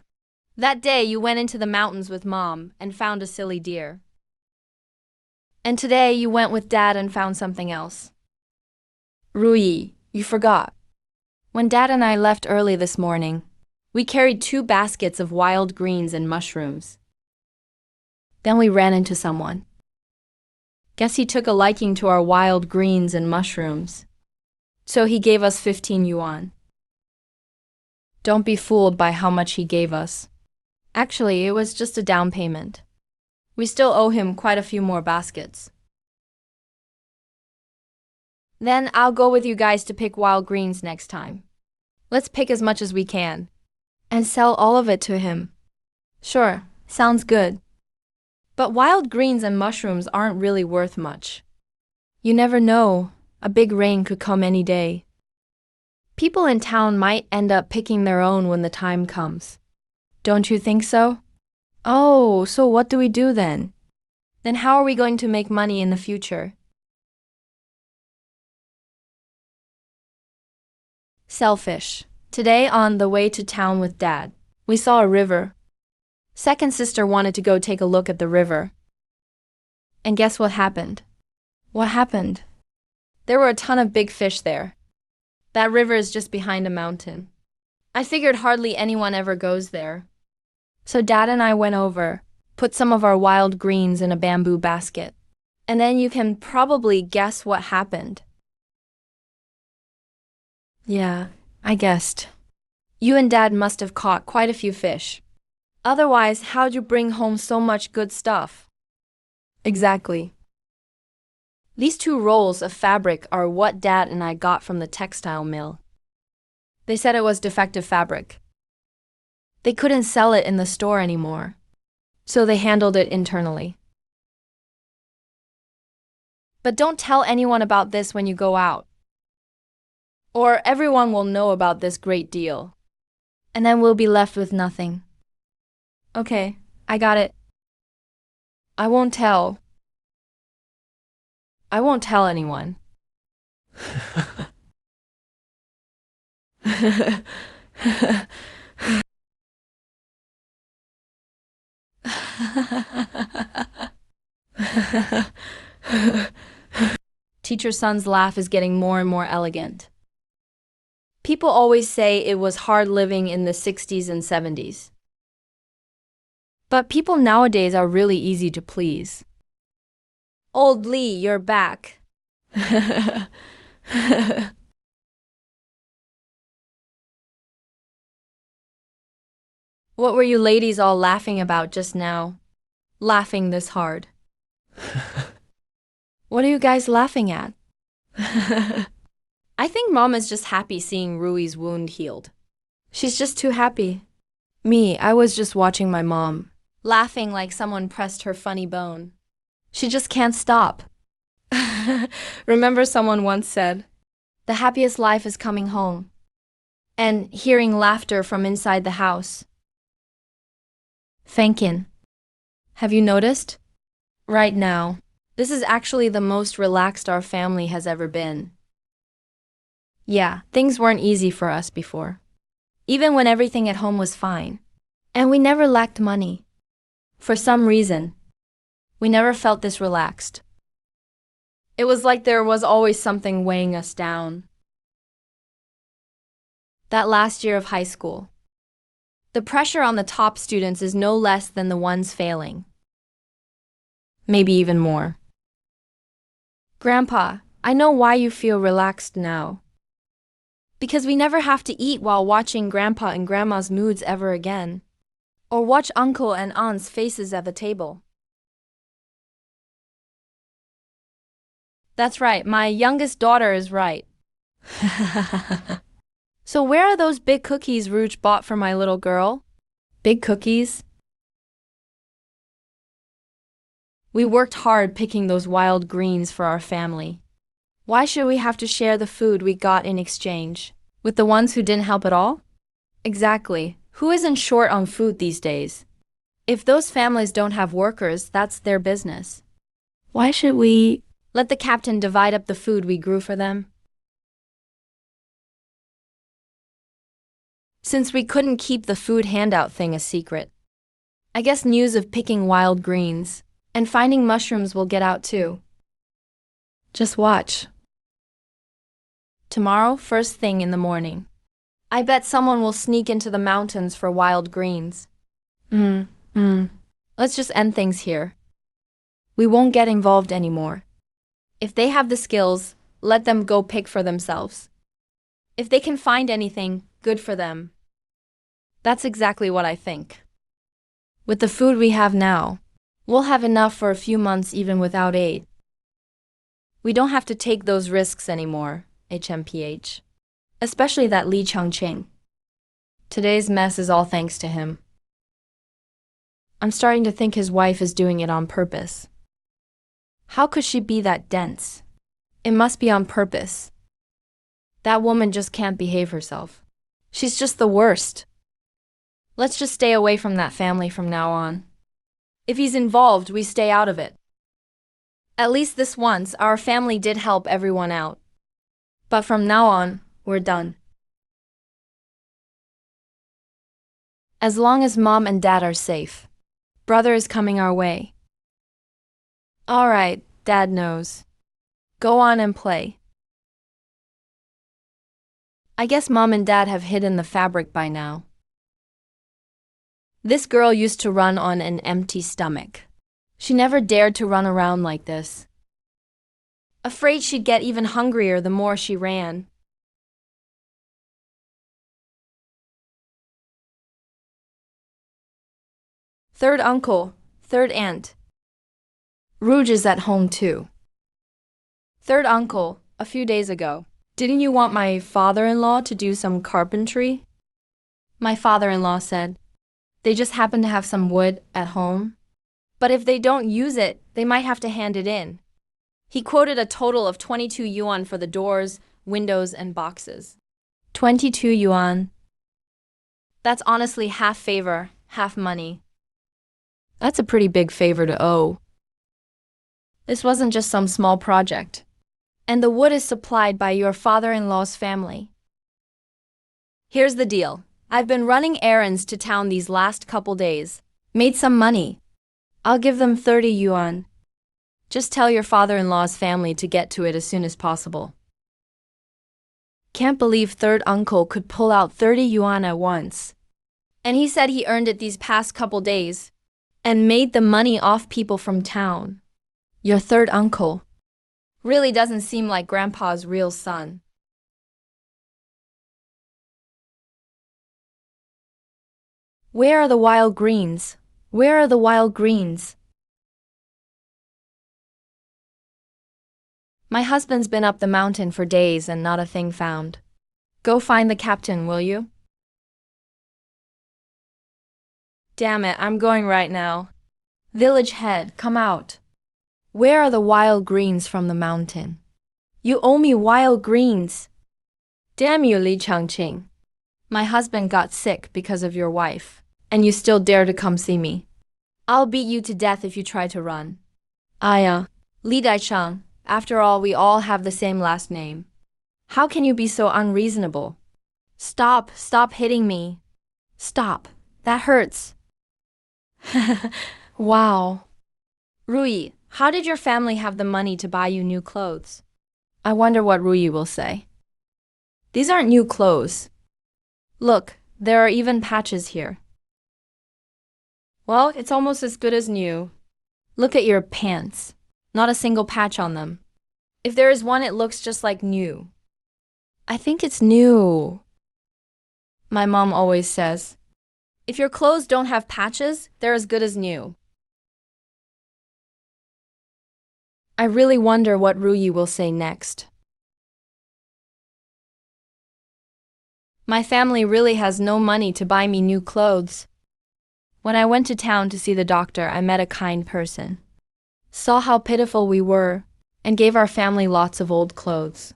That day you went into the mountains with Mom and found a silly deer. And today you went with Dad and found something else. Rui, you forgot. When Dad and I left early this morning, we carried 2 baskets of wild greens and mushrooms. Then we ran into someone. Guess he took a liking to our wild greens and mushrooms. So he gave us 15 yuan. Don't be fooled by how much he gave us. Actually, it was just a down payment. We still owe him quite a few more baskets. Then I'll go with you guys to pick wild greens next time. Let's pick as much as we can. And sell all of it to him. Sure, sounds good. But wild greens and mushrooms aren't really worth much. You never know, a big rain could come any day. People in town might end up picking their own when the time comes. Don't you think so? Oh, so what do we do then? Then how are we going to make money in the future? Selfish. Today on the way to town with Dad, we saw a river. Second sister wanted to go take a look at the river. And guess what happened? What happened? There were a ton of big fish there. That river is just behind a mountain. I figured hardly anyone ever goes there. So Dad and I went over, put some of our wild greens in a bamboo basket. And then you can probably guess what happened. Yeah, I guessed. You and Dad must have caught quite a few fish. Otherwise, how'd you bring home so much good stuff? Exactly. These 2 rolls of fabric are what Dad and I got from the textile mill. They said it was defective fabric. They couldn't sell it in the store anymore, so they handled it internally. But don't tell anyone about this when you go out, or everyone will know about this great deal, and then we'll be left with nothing. Okay, I got it. I won't tell. I won't tell anyone. Teacher Sun's laugh is getting more and more elegant. People always say it was hard living in the 60s and 70s. But people nowadays are really easy to please. Old Lee, you're back. What were you ladies all laughing about just now? Laughing this hard. What are you guys laughing at? I think Mom is just happy seeing Rui's wound healed. She's just too happy. Me, I was just watching my mom, laughing like someone pressed her funny bone. She just can't stop. Remember someone once said, "The happiest life is coming home." and hearing laughter from inside the house. Famine. Have you noticed? Right now, this is actually the most relaxed our family has ever been. Yeah, things weren't easy for us before. Even when everything at home was fine. And we never lacked money. For some reason, we never felt this relaxed. It was like there was always something weighing us down. That last year of high school. The pressure on the top students is no less than the ones failing. Maybe even more. Grandpa, I know why you feel relaxed now. Because we never have to eat while watching Grandpa and Grandma's moods ever again. Or watch Uncle and Aunt's faces at the table. That's right, my youngest daughter is right. So where are those big cookies Rouge bought for my little girl? Big cookies? We worked hard picking those wild greens for our family. Why should we have to share the food we got in exchange with the ones who didn't help at all? Exactly. Who isn't short on food these days? If those families don't have workers, that's their business. Why should we let the captain divide up the food we grew for them? Since we couldn't keep the food handout thing a secret. I guess news of picking wild greens and finding mushrooms will get out too. Just watch. Tomorrow, first thing in the morning. I bet someone will sneak into the mountains for wild greens. Let's just end things here. We won't get involved anymore. If they have the skills, let them go pick for themselves. If they can find anything, good for them. That's exactly what I think. With the food we have now, we'll have enough for a few months even without aid. We don't have to take those risks anymore, HMPH. Especially that Li Changqing. Today's mess is all thanks to him. I'm starting to think his wife is doing it on purpose. How could she be that dense? It must be on purpose. That woman just can't behave herself. She's just the worst. Let's just stay away from that family from now on. If he's involved, we stay out of it. At least this once, our family did help everyone out. But from now on, we're done. As long as Mom and Dad are safe. Brother is coming our way. All right, Dad knows. Go on and play. I guess Mom and Dad have hidden the fabric by now. This girl used to run on an empty stomach. She never dared to run around like this. Afraid she'd get even hungrier the more she ran. Third uncle, third aunt. Rouge is at home too. Third uncle, a few days ago. Didn't you want my father-in-law to do some carpentry? My father-in-law said. They just happen to have some wood at home. But if they don't use it, they might have to hand it in. He quoted a total of 22 yuan for the doors, windows, and boxes. 22 yuan. That's honestly half favor, half money. That's a pretty big favor to owe. This wasn't just some small project. And the wood is supplied by your father-in-law's family. Here's the deal. I've been running errands to town these last couple days. Made some money. I'll give them 30 yuan. Just tell your father-in-law's family to get to it as soon as possible. Can't believe third uncle could pull out 30 yuan at once. And he said he earned it these past couple days. And made the money off people from town. Your third uncle really doesn't seem like Grandpa's real son. Where are the wild greens? Where are the wild greens? My husband's been up the mountain for days and not a thing found. Go find the captain, will you? Damn it, I'm going right now. Village head, come out. Where are the wild greens from the mountain? You owe me wild greens. Damn you, Li Changqing. My husband got sick because of your wife, and you still dare to come see me. I'll beat you to death if you try to run. Li Daicheng, after all, we all have the same last name. How can you be so unreasonable? Stop hitting me. Stop, that hurts. Wow. Ruyi, how did your family have the money to buy you new clothes? I wonder what Ruyi will say. These aren't new clothes. Look, there are even patches here. Well, it's almost as good as new. Look at your pants. Not a single patch on them. If there is one, it looks just like new. I think it's new. My mom always says, if your clothes don't have patches, they're as good as new. I really wonder what Ruyi will say next. My family really has no money to buy me new clothes. When I went to town to see the doctor, I met a kind person. Saw how pitiful we were, and gave our family lots of old clothes.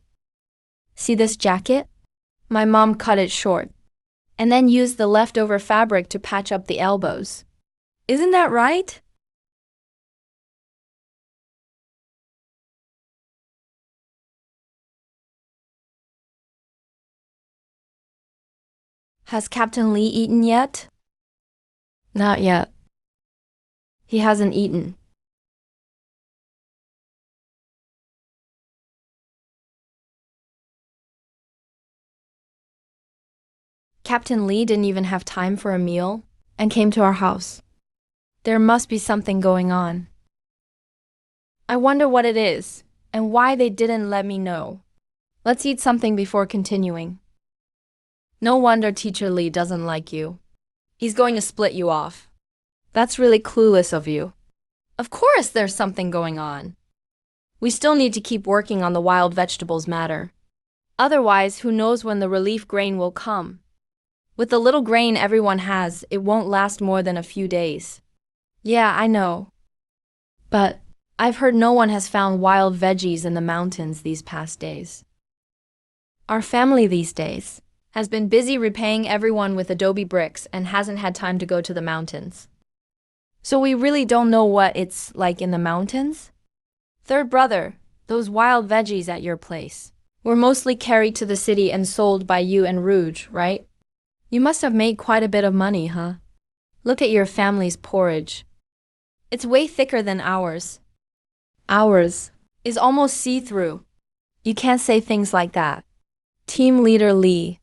See this jacket? My mom cut it short, and then used the leftover fabric to patch up the elbows. Isn't that right? Has Captain Lee eaten yet? Not yet. He hasn't eaten. Captain Lee didn't even have time for a meal and came to our house. There must be something going on. I wonder what it is and why they didn't let me know. Let's eat something before continuing. No wonder Teacher Lee doesn't like you. He's going to split you off. That's really clueless of you. Of course there's something going on. We still need to keep working on the wild vegetables matter. Otherwise, who knows when the relief grain will come. With the little grain everyone has, it won't last more than a few days. Yeah, I know. But I've heard no one has found wild veggies in the mountains these past days. Our family these days has been busy repaying everyone with adobe bricks and hasn't had time to go to the mountains. So we really don't know what it's like in the mountains? Third brother, those wild veggies at your place were mostly carried to the city and sold by you and Rouge, right? You must have made quite a bit of money, huh? Look at your family's porridge. It's way thicker than ours. Ours is almost see-through. You can't say things like that. Team leader Lee.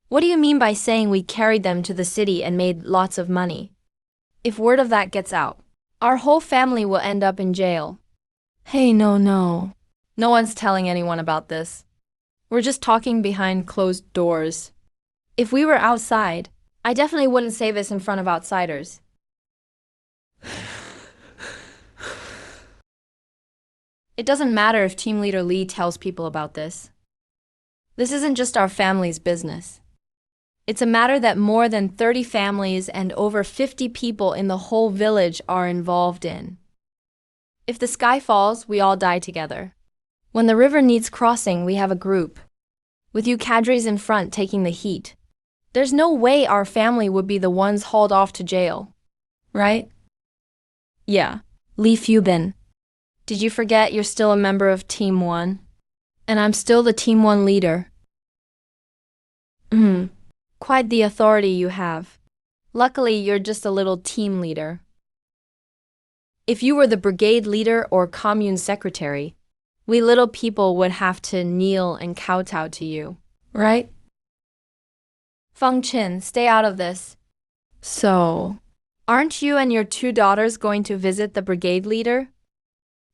What do you mean by saying we carried them to the city and made lots of money? If word of that gets out, our whole family will end up in jail. Hey, no. No one's telling anyone about this. We're just talking behind closed doors. If we were outside, I definitely wouldn't say this in front of outsiders. It doesn't matter if team leader Lee tells people about this. This isn't just our family's business. It's a matter that more than 30 families and over 50 people in the whole village are involved in. If the sky falls, we all die together. When the river needs crossing, we have a group, with you cadres in front taking the heat. There's no way our family would be the ones hauled off to jail, right? Yeah, Li Fubin. Did you forget you're still a member of Team 1? And I'm still the Team 1 leader. Quite the authority you have. Luckily, you're just a little team leader. If you were the brigade leader or commune secretary, we little people would have to kneel and kowtow to you, right? Feng Qin, stay out of this. So, aren't you and your 2 daughters going to visit the brigade leader?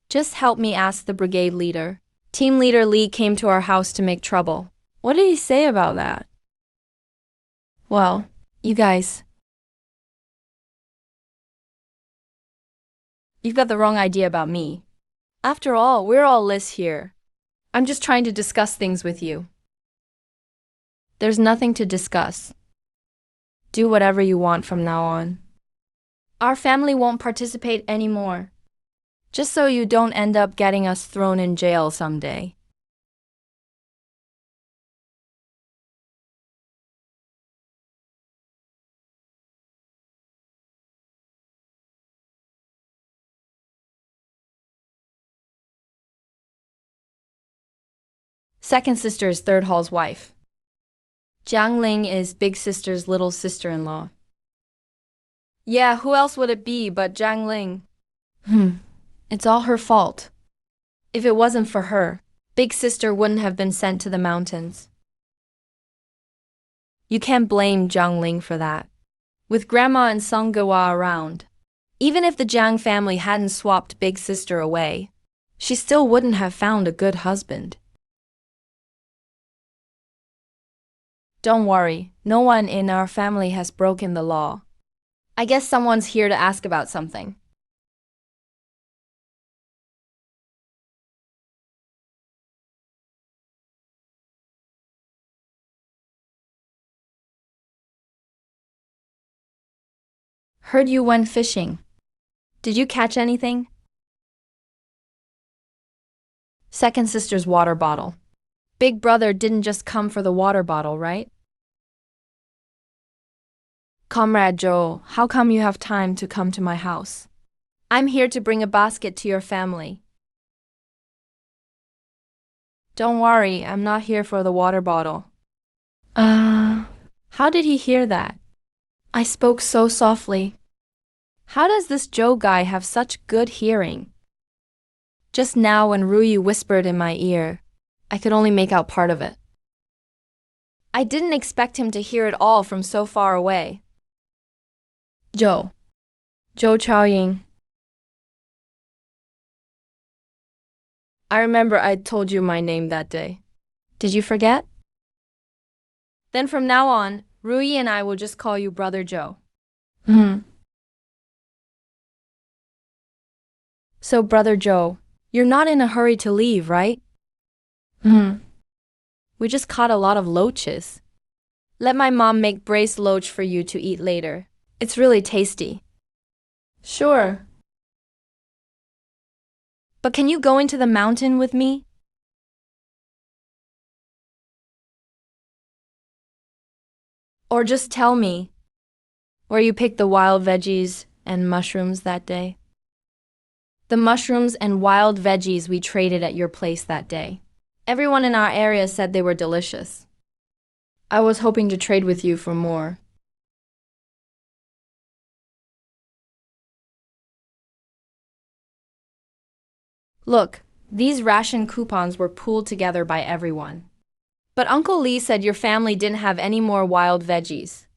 Just help me ask the brigade leader. Team leader Lee came to our house to make trouble. What did he say about that? Well, you guys, you've got the wrong idea about me. After all, we're all lists here. I'm just trying to discuss things with you. There's nothing to discuss. Do whatever you want from now on. Our family won't participate anymore. Just so you don't end up getting us thrown in jail someday. Second sister is third hall's wife. Jiang Ling is big sister's little sister-in-law. Yeah, who else would it be but Jiang Ling? It's all her fault. If it wasn't for her, big sister wouldn't have been sent to the mountains. You can't blame Jiang Ling for that. With Grandma and Songgewa around, even if the Jiang family hadn't swapped big sister away, she still wouldn't have found a good husband. Don't worry, no one in our family has broken the law. I guess someone's here to ask about something. Heard you went fishing. Did you catch anything? Second sister's water bottle. Big brother didn't just come for the water bottle, right? Comrade Joe, how come you have time to come to my house? I'm here to bring a basket to your family. Don't worry, I'm not here for the water bottle. How did he hear that? I spoke so softly. How does this Joe guy have such good hearing? Just now when Ruyi whispered in my ear, I could only make out part of it. I didn't expect him to hear it all from so far away. Joe Chaoying. I remember I told you my name that day. Did you forget? Then from now on, Ruyi and I will just call you Brother Joe. So, Brother Joe, you're not in a hurry to leave, right? We just caught a lot of loaches. Let my mom make braised loach for you to eat later. It's really tasty. Sure. But can you go into the mountain with me? Or just tell me where you picked the wild veggies and mushrooms that day. The mushrooms and wild veggies we traded at your place that day. Everyone in our area said they were delicious. I was hoping to trade with you for more. Look, these ration coupons were pooled together by everyone. But Uncle Lee said your family didn't have any more wild veggies.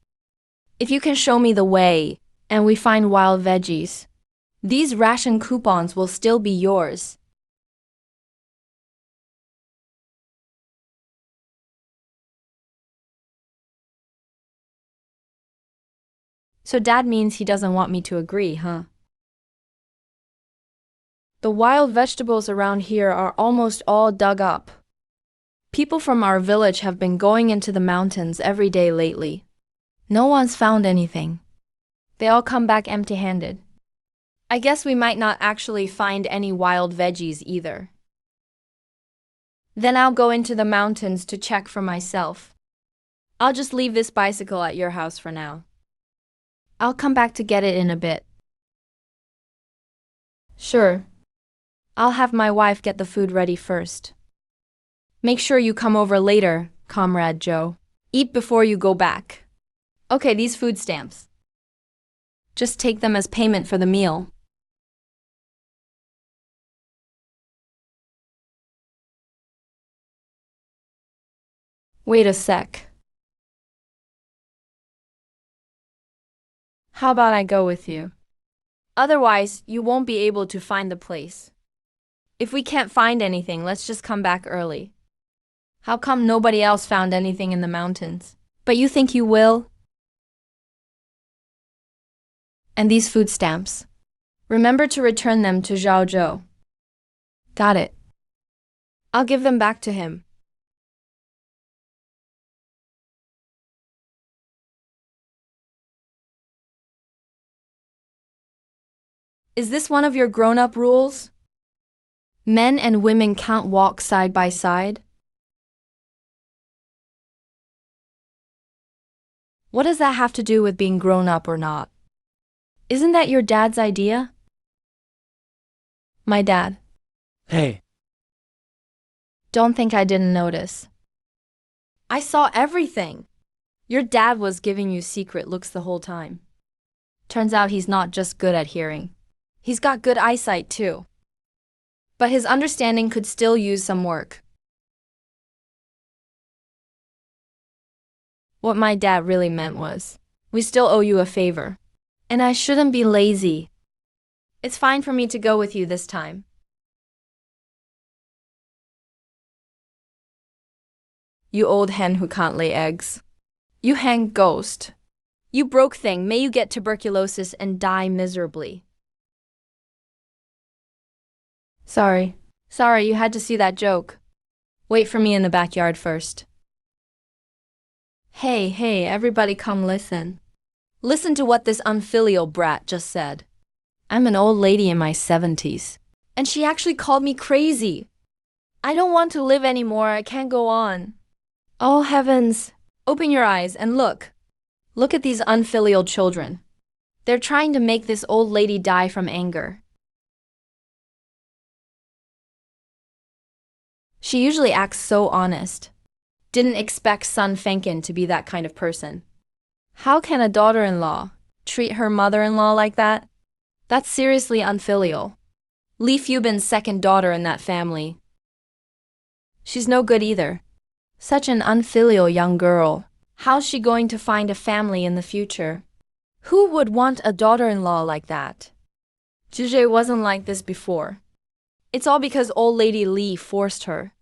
If you can show me the way, and we find wild veggies, these ration coupons will still be yours. So Dad means he doesn't want me to agree, huh? The wild vegetables around here are almost all dug up. People from our village have been going into the mountains every day lately. No one's found anything. They all come back empty-handed. I guess we might not actually find any wild veggies either. Then I'll go into the mountains to check for myself. I'll just leave this bicycle at your house for now. I'll come back to get it in a bit. Sure. I'll have my wife get the food ready first. Make sure you come over later, Comrade Joe. Eat before you go back. Okay, these food stamps. Just take them as payment for the meal. Wait a sec. How about I go with you? Otherwise, you won't be able to find the place. If we can't find anything, let's just come back early. How come nobody else found anything in the mountains? But you think you will? And these food stamps. Remember to return them to Zhao Zhou. Got it. I'll give them back to him. Is this one of your grown-up rules? Men and women can't walk side by side? What does that have to do with being grown up or not? Isn't that your dad's idea? My dad. Hey, Don't think I didn't notice. I saw everything. Your dad was giving you secret looks the whole time. Turns out he's not just good at hearing. He's got good eyesight too. But his understanding could still use some work. What my dad really meant was, we still owe you a favor. And I shouldn't be lazy. It's fine for me to go with you this time. You old hen who can't lay eggs. You hang ghost. You broke thing, may you get tuberculosis and die miserably. Sorry, you had to see that joke. Wait for me in the backyard first. Hey, everybody come listen. Listen to what this unfilial brat just said. I'm an old lady in my 70s, and she actually called me crazy. I don't want to live anymore, I can't go on. Oh heavens, open your eyes and look. Look at these unfilial children. They're trying to make this old lady die from anger. She usually acts so honest. Didn't expect son Fankin to be that kind of person. How can a daughter-in-law treat her mother-in-law like that? That's seriously unfilial. Li Fubin's second daughter in that family. She's no good either. Such an unfilial young girl. How's she going to find a family in the future? Who would want a daughter-in-law like that? Juje wasn't like this before. It's all because old lady Li forced her.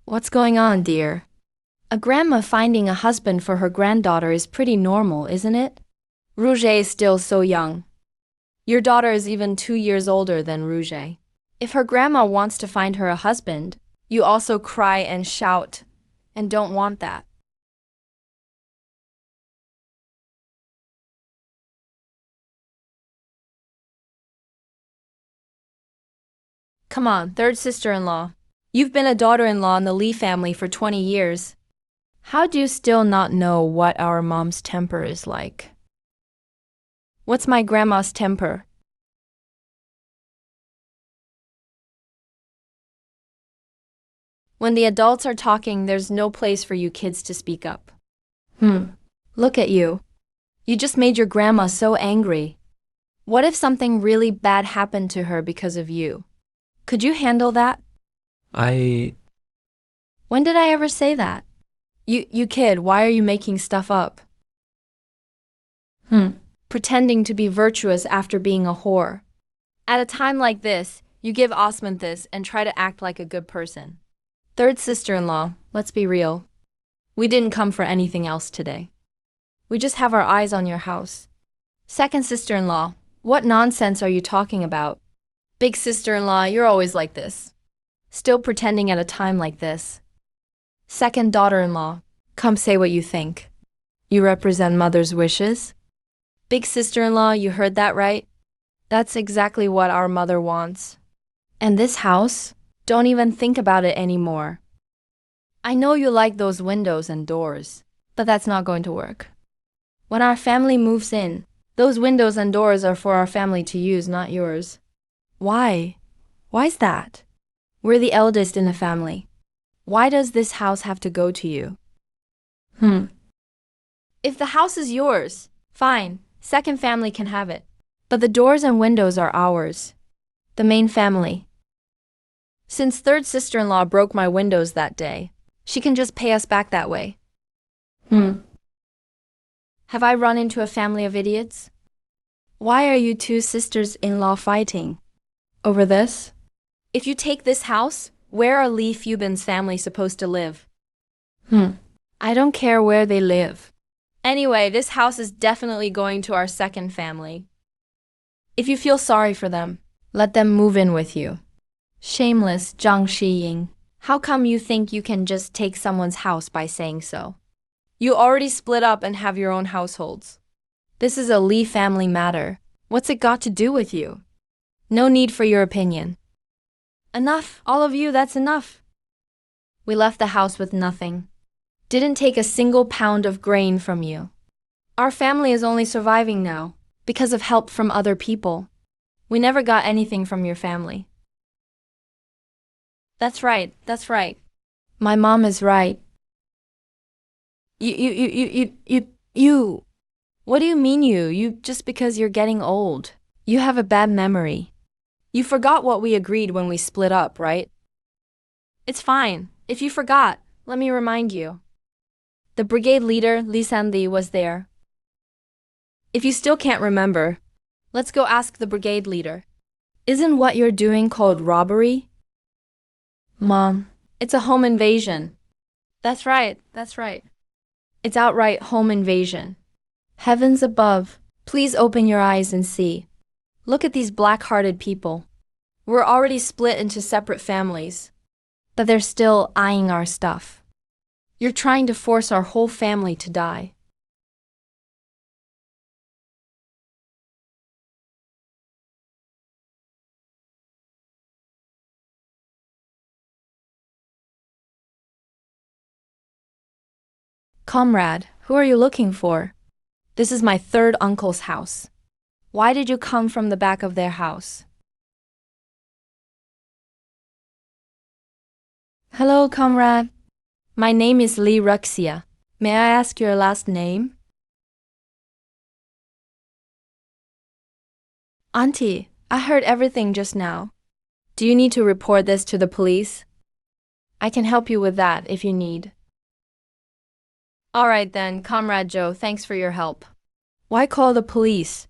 What's going on, dear? A grandma finding a husband for her granddaughter is pretty normal, isn't it? Rouge is still so young. Your daughter is even 2 years older than Rouge. If her grandma wants to find her a husband, you also cry and shout, and don't want that. Come on, third sister-in-law. You've been a daughter-in-law in the Li family for 20 years. How do you still not know what our mom's temper is like? What's my grandma's temper? When the adults are talking, there's no place for you kids to speak up. Look at you. You just made your grandma so angry. What if something really bad happened to her because of you? Could you handle that? When did I ever say that? You kid, why are you making stuff up? Pretending to be virtuous after being a whore. At a time like this, you give Osman this and try to act like a good person. Third sister-in-law, let's be real. We didn't come for anything else today. We just have our eyes on your house. Second sister-in-law, what nonsense are you talking about? Big sister-in-law, you're always like this. Still pretending at a time like this. Second daughter-in-law, come say what you think. You represent mother's wishes? Big sister-in-law, you heard that right? That's exactly what our mother wants. And this house? Don't even think about it anymore. I know you like those windows and doors, but that's not going to work. When our family moves in, those windows and doors are for our family to use, not yours. Why? Why's that? We're the eldest in the family. Why does this house have to go to you? If the house is yours, fine, second family can have it. But the doors and windows are ours. The main family. Since third sister-in-law broke my windows that day, she can just pay us back that way. Have I run into a family of idiots? Why are you two sisters-in-law fighting? Over this? If you take this house, where are Li Fubin's family supposed to live? I don't care where they live. Anyway, this house is definitely going to our second family. If you feel sorry for them, let them move in with you. Shameless Zhang Shiying. How come you think you can just take someone's house by saying so? You already split up and have your own households. This is a Li family matter. What's it got to do with you? No need for your opinion. Enough, all of you, that's enough. We left the house with nothing. Didn't take a single pound of grain from you. Our family is only surviving now because of help from other people. We never got anything from your family. That's right, that's right. My mom is right. You. What do you mean you just because you're getting old? You have a bad memory. You forgot what we agreed when we split up, right? It's fine. If you forgot, let me remind you. The brigade leader, Lee Sanli, was there. If you still can't remember, let's go ask the brigade leader. Isn't what you're doing called robbery? Mom, it's a home invasion. That's right, that's right. It's outright home invasion. Heavens above, please open your eyes and see. Look at these black-hearted people. We're already split into separate families, but they're still eyeing our stuff. You're trying to force our whole family to die. Comrade, who are you looking for? This is my third uncle's house. Why did you come from the back of their house? Hello, comrade. My name is Lee Ruxia. May I ask your last name? Auntie, I heard everything just now. Do you need to report this to the police? I can help you with that if you need. All right then, Comrade Joe, thanks for your help. Why call the police?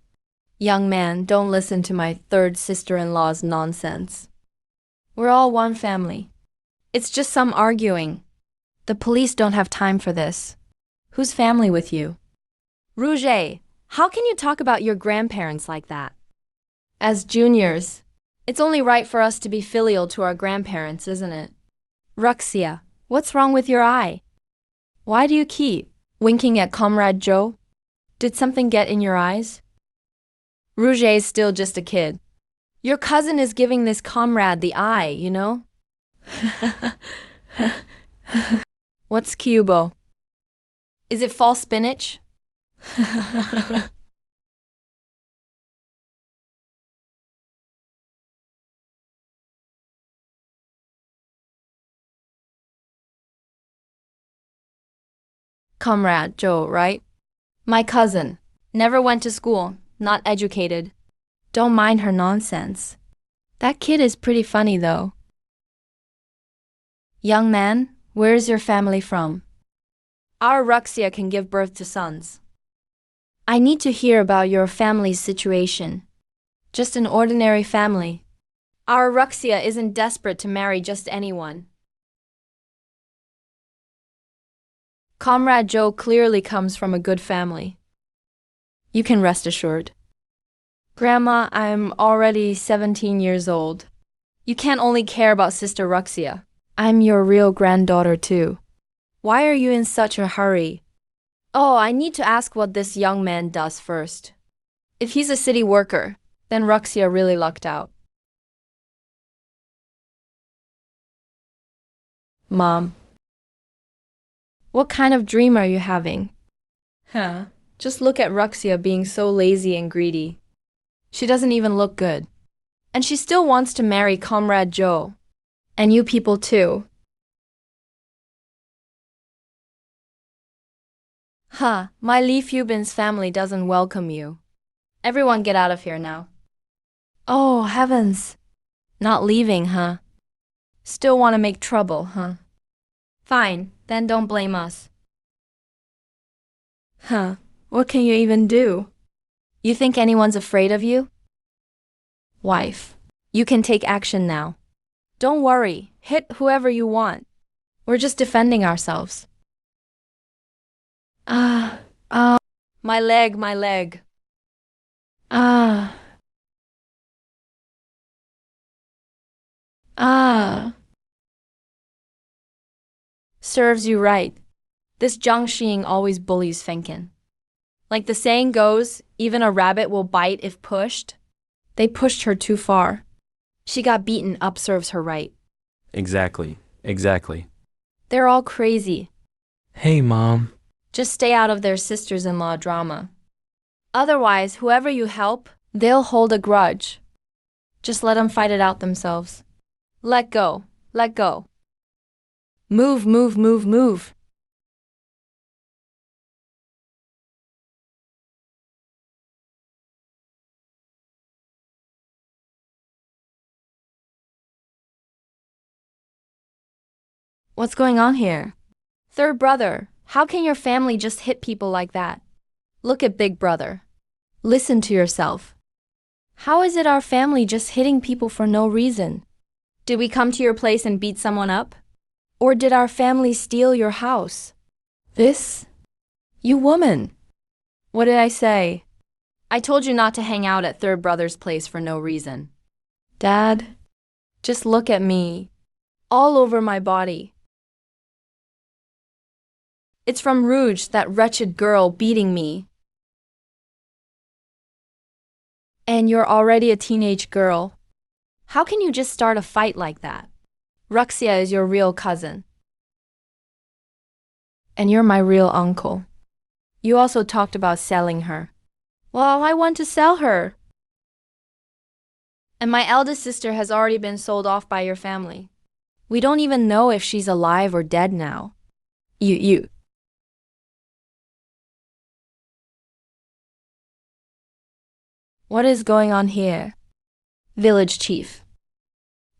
Young man, don't listen to my third sister-in-law's nonsense. We're all one family. It's just some arguing. The police don't have time for this. Whose family with you? Rouget, how can you talk about your grandparents like that? As juniors, it's only right for us to be filial to our grandparents, isn't it? Ruxia, what's wrong with your eye? Why do you keep winking at Comrade Joe? Did something get in your eyes? Rouget's still just a kid. Your cousin is giving this comrade the eye, you know? What's Cubo? Is it fall spinach? Comrade Joe, right? My cousin. Never went to school, not educated. Don't mind her nonsense. That kid is pretty funny though. Young man, where is your family from? Our Ruxia can give birth to sons. I need to hear about your family's situation. Just an ordinary family. Our Ruxia isn't desperate to marry just anyone. Comrade Joe clearly comes from a good family. You can rest assured. Grandma, I'm already 17 years old. You can't only care about Sister Ruxia. I'm your real granddaughter too. Why are you in such a hurry? Oh, I need to ask what this young man does first. If he's a city worker, then Ruxia really lucked out. Mom. What kind of dream are you having? Huh? Just look at Ruxia being so lazy and greedy. She doesn't even look good. And she still wants to marry Comrade Joe. And you people too. Huh, my Lee Fubin's family doesn't welcome you. Everyone get out of here now. Oh, heavens. Not leaving, huh? Still want to make trouble, huh? Fine, then don't blame us. Huh, what can you even do? You think anyone's afraid of you? Wife, you can take action now. Don't worry, hit whoever you want. We're just defending ourselves. My leg, my leg. Ah. Ah. Serves you right. This Zhang Xing always bullies Fenken. Like the saying goes, even a rabbit will bite if pushed. They pushed her too far. She got beaten up serves her right. Exactly. They're all crazy. Hey, Mom. Just stay out of their sisters-in-law drama. Otherwise, whoever you help, they'll hold a grudge. Just let them fight it out themselves. Let go. Let go. Move, move, move, move. What's going on here? Third brother, how can your family just hit people like that? Look at big brother. Listen to yourself. How is it our family just hitting people for no reason? Did we come to your place and beat someone up? Or did our family steal your house? This? You woman! What did I say? I told you not to hang out at third brother's place for no reason. Dad, just look at me. All over my body. It's from Rouge, that wretched girl beating me. And you're already a teenage girl. How can you just start a fight like that? Ruxia is your real cousin. And you're my real uncle. You also talked about selling her. Well, I want to sell her. And my eldest sister has already been sold off by your family. We don't even know if she's alive or dead now. You. What is going on here? Village chief.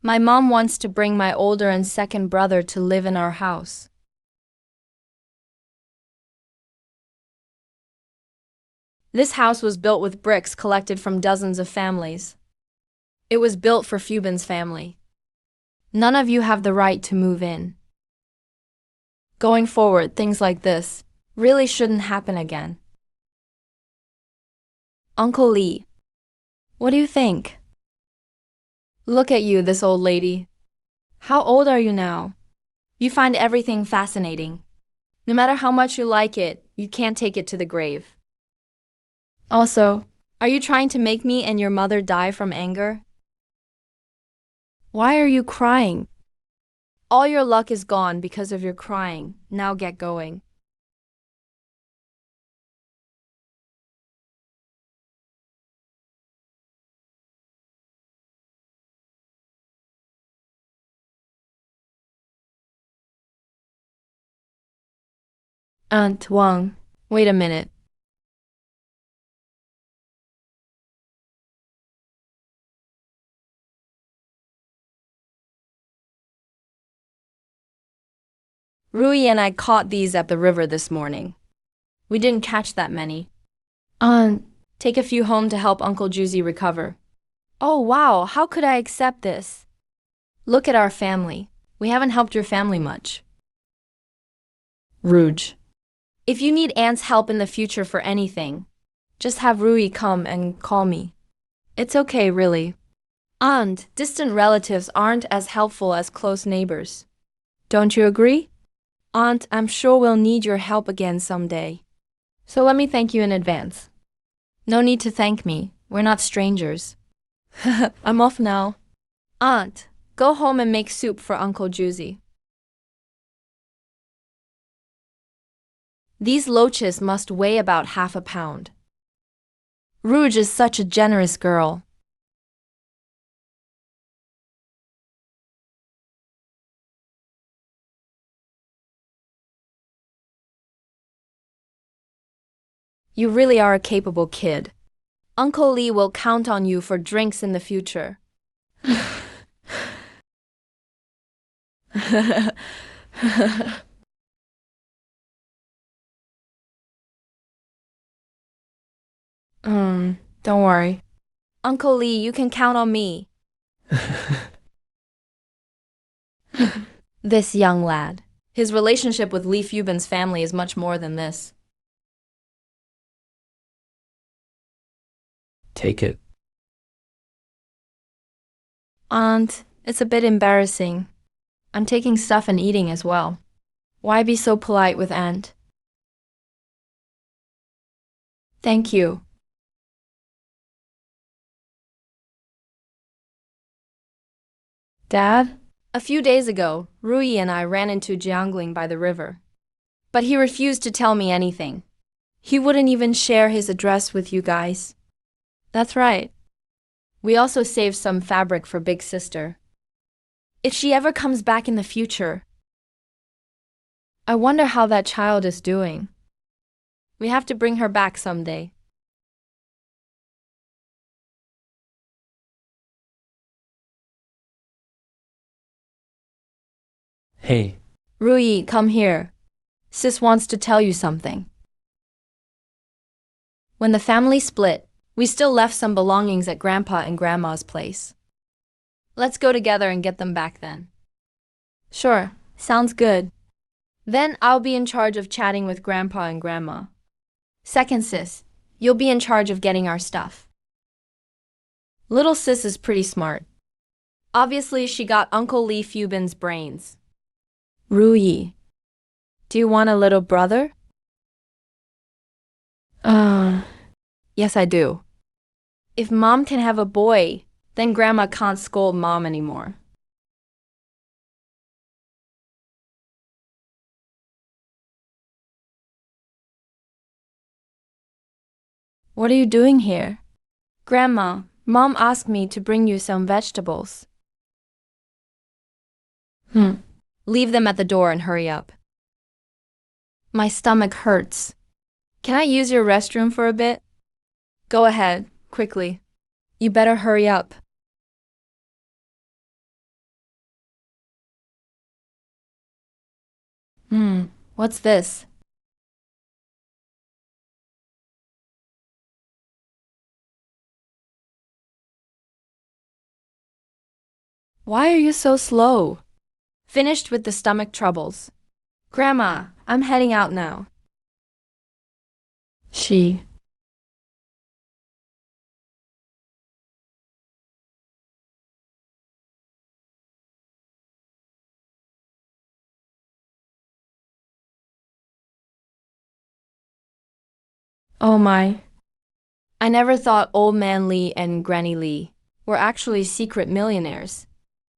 My mom wants to bring my older and second brother to live in our house. This house was built with bricks collected from dozens of families. It was built for Fubin's family. None of you have the right to move in. Going forward, things like this really shouldn't happen again. Uncle Lee, what do you think? Look at you, this old lady. How old are you now? You find everything fascinating. No matter how much you like it, you can't take it to the grave. Also, are you trying to make me and your mother die from anger? Why are you crying? All your luck is gone because of your crying. Now get going. Aunt Wang, wait a minute. Rui and I caught these at the river this morning. We didn't catch that many. Aunt, take a few home to help Uncle Juicy recover. Oh wow, how could I accept this? Look at our family. We haven't helped your family much. Rouge. If you need Aunt's help in the future for anything, just have Rui come and call me. It's okay, really. Aunt, distant relatives aren't as helpful as close neighbors. Don't you agree? Aunt, I'm sure we'll need your help again someday. So let me thank you in advance. No need to thank me. We're not strangers. I'm off now. Aunt, go home and make soup for Uncle Juicy. These loaches must weigh about half a pound. Rouge is such a generous girl. You really are a capable kid. Uncle Lee will count on you for drinks in the future. Don't worry. Uncle Lee, you can count on me. This young lad. His relationship with Lee Fubin's family is much more than this. Take it. Aunt, it's a bit embarrassing. I'm taking stuff and eating as well. Why be so polite with Aunt? Thank you. Dad? A few days ago, Rui and I ran into Jiangling by the river. But he refused to tell me anything. He wouldn't even share his address with you guys. That's right. We also saved some fabric for Big Sister. If she ever comes back in the future, I wonder how that child is doing. We have to bring her back someday. Hey, Ruyi, come here. Sis wants to tell you something. When the family split, we still left some belongings at Grandpa and Grandma's place. Let's go together and get them back then. Sure, sounds good. Then I'll be in charge of chatting with Grandpa and Grandma. Second sis, you'll be in charge of getting our stuff. Little sis is pretty smart. Obviously, she got Uncle Lee Fubin's brains. Ruyi, do you want a little brother? Yes, I do. If Mom can have a boy, then Grandma can't scold Mom anymore. What are you doing here? Grandma, Mom asked me to bring you some vegetables. Leave them at the door and hurry up. My stomach hurts. Can I use your restroom for a bit? Go ahead, quickly. You better hurry up. What's this? Why are you so slow? Finished with the stomach troubles. Grandma, I'm heading out now. She. Oh my. I never thought Old Man Lee and Granny Lee were actually secret millionaires.